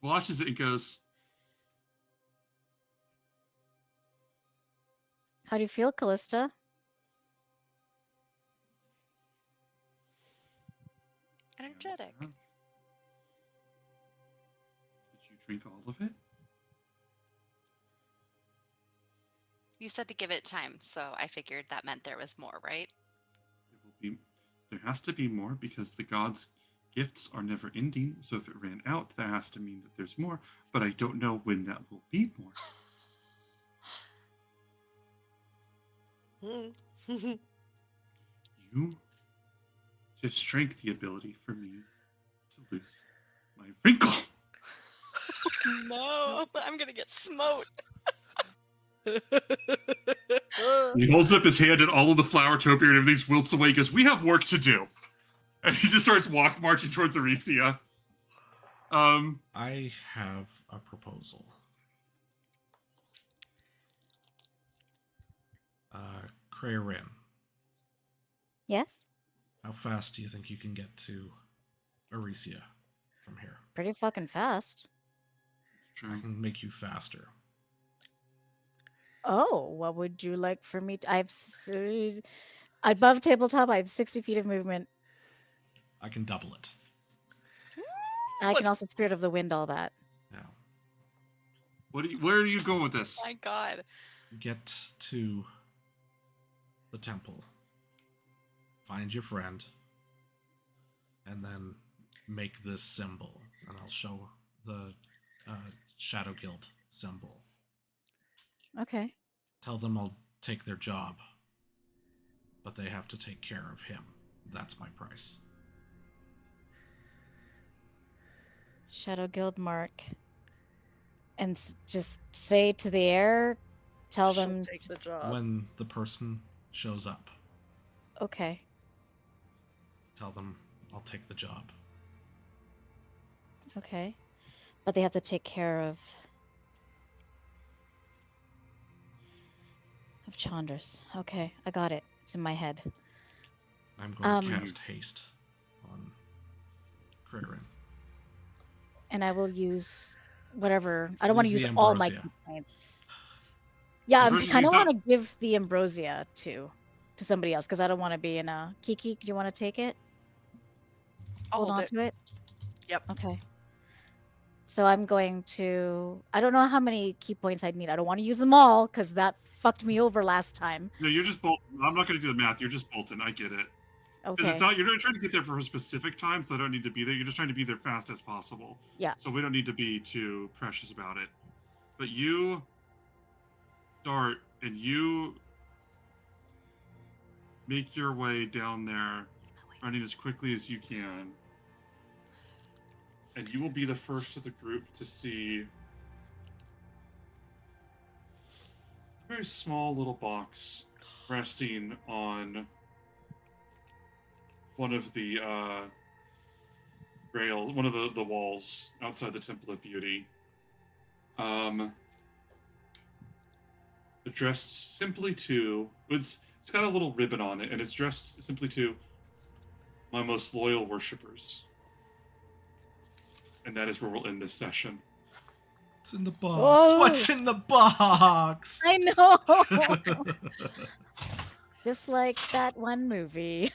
watches it and goes, How do you feel, Callista? Energetic. Did you drink all of it? You said to give it time, so I figured that meant there was more, right? There has to be more because the gods' gifts are never ending. So if it ran out, that has to mean that there's more. But I don't know when that will be more. You just drank the ability for me to lose my wrinkle. No, I'm gonna get smote. He holds up his hand and all of the flower topiary and everything wilts away. He goes, "We have work to do." And he just starts marching towards Aricia. I have a proposal. Krarin, Yes? how fast do you think you can get to Aricia from here? Pretty fucking fast. I can make you faster. Oh, what would you like for me to... above tabletop, I have 60 feet of movement. I can double it. I can also Spirit of the Wind, all that. Yeah. Where are you going with this? My God. Get to the temple, find your friend, and then make this symbol, and I'll show the Shadow Guild symbol. Okay. Tell them I'll take their job, but they have to take care of him. That's my price. Shadow Guild mark. And just say to the air, tell She'll them... take the job. When the person shows up, Okay. tell them I'll take the job. Okay. But they have to take care of Chandras. Okay, I got it. It's in my head. I'm going to cast haste on Krarin. And I will use whatever. I don't want to Leave use the all my ambrosia. points. Yeah, I Ambrosia kind of needs up. want to give the ambrosia to somebody else because I don't want to be in a... Kiki, do you want to take it? I'll Hold hold on it. to it? Yep. Okay. So I'm going to... I don't know how many key points I'd need. I don't want to use them all because that fucked me over last time. No, you're just bolting. I'm not going to do the math. You're just bolting. I get it. Because Okay. it's not. You're not trying to get there for a specific time, so I don't need to be there. You're just trying to be there fast as possible. Yeah. So we don't need to be too precious about it. But you start and you make your way down there, running as quickly as you can, and you will be the first of the group to see a very small little box resting on one of the one of the walls outside the Temple of Beauty. Addressed simply to, it's got a little ribbon on it, and it's addressed simply to my most loyal worshippers. And that is where we'll end this session. What's in the box? Whoa. What's in the box? I know. Just like that one movie.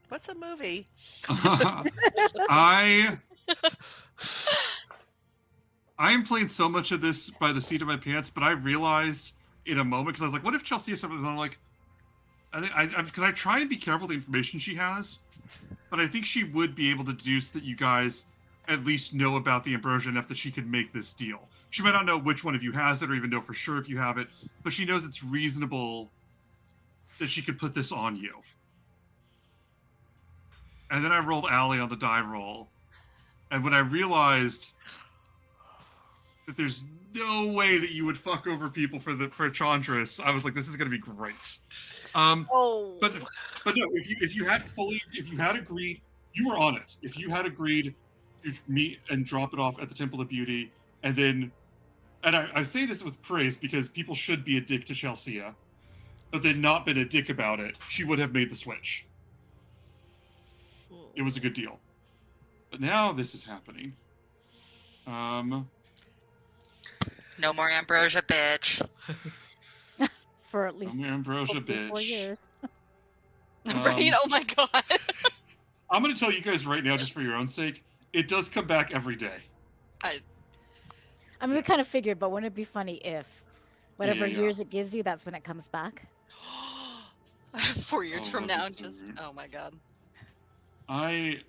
What's a movie? I am playing so much of this by the seat of my pants, but I realized in a moment, because I was like, what if Chelsea has something? And I'm like, because I try and be careful with the information she has, but I think she would be able to deduce that you guys at least know about the ambrosia enough that she could make this deal. She might not know which one of you has it or even know for sure if you have it, but she knows it's reasonable that she could put this on you. And then I rolled Allie on the die roll. And when I realized that there's no way that you would fuck over people for Chandras, I was like, this is going to be great. Oh. But no, if you had agreed, you were on it. If you had agreed to meet and drop it off at the Temple of Beauty, and then, and I say this with praise because people should be a dick to Chelsea, but they'd not been a dick about it, she would have made the switch. it was a good deal. But now this is happening. No more ambrosia, bitch. For at least Ambrosia, hopefully 4 bitch. years. Right? Oh my god. I'm going to tell you guys right now, just for your own sake, it does come back every day. I mean, we kind of figured, but wouldn't it be funny if whatever Yeah. years it gives you, that's when it comes back? 4 years Oh, from that'd now, be so just weird. oh my god. I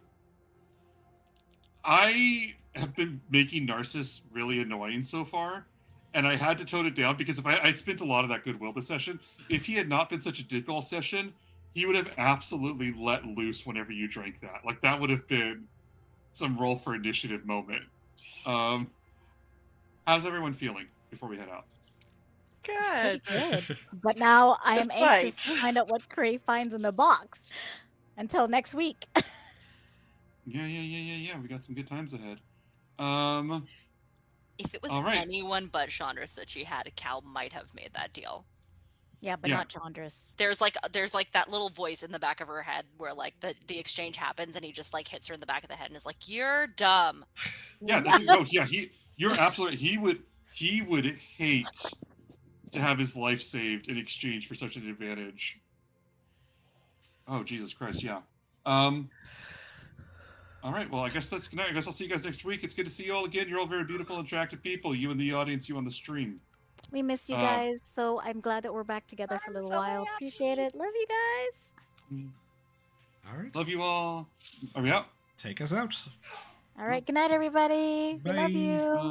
have been making Narcissus really annoying so far, and I had to tone it down because if I spent a lot of that goodwill this session. If he had not been such a dick all session, he would have absolutely let loose whenever you drank that. Like that would have been some roll for initiative moment. How's everyone feeling before we head out? Good. Good. But now I am Just anxious to right. find out what Cray finds in the box. Until next week. Yeah. We got some good times ahead. If it was All right. anyone but Chandra's that she had, Cal might have made that deal. Yeah, but Yeah. not Chandra's. There's like that little voice in the back of her head where like the exchange happens and he just like hits her in the back of the head and is like, "You're dumb." Yeah, you're absolutely. He would hate to have his life saved in exchange for such an advantage. Oh, Jesus Christ, yeah. All right, well, I guess that's good night. I guess I'll see you guys next week. It's good to see you all again. You're all very beautiful, attractive people. You in the audience, you on the stream. We miss you guys, so I'm glad that we're back together for a little while. Appreciate it. Love you guys. All right. Love you all. Are we out? Take us out. All right. Good night, everybody. We love Bye. you.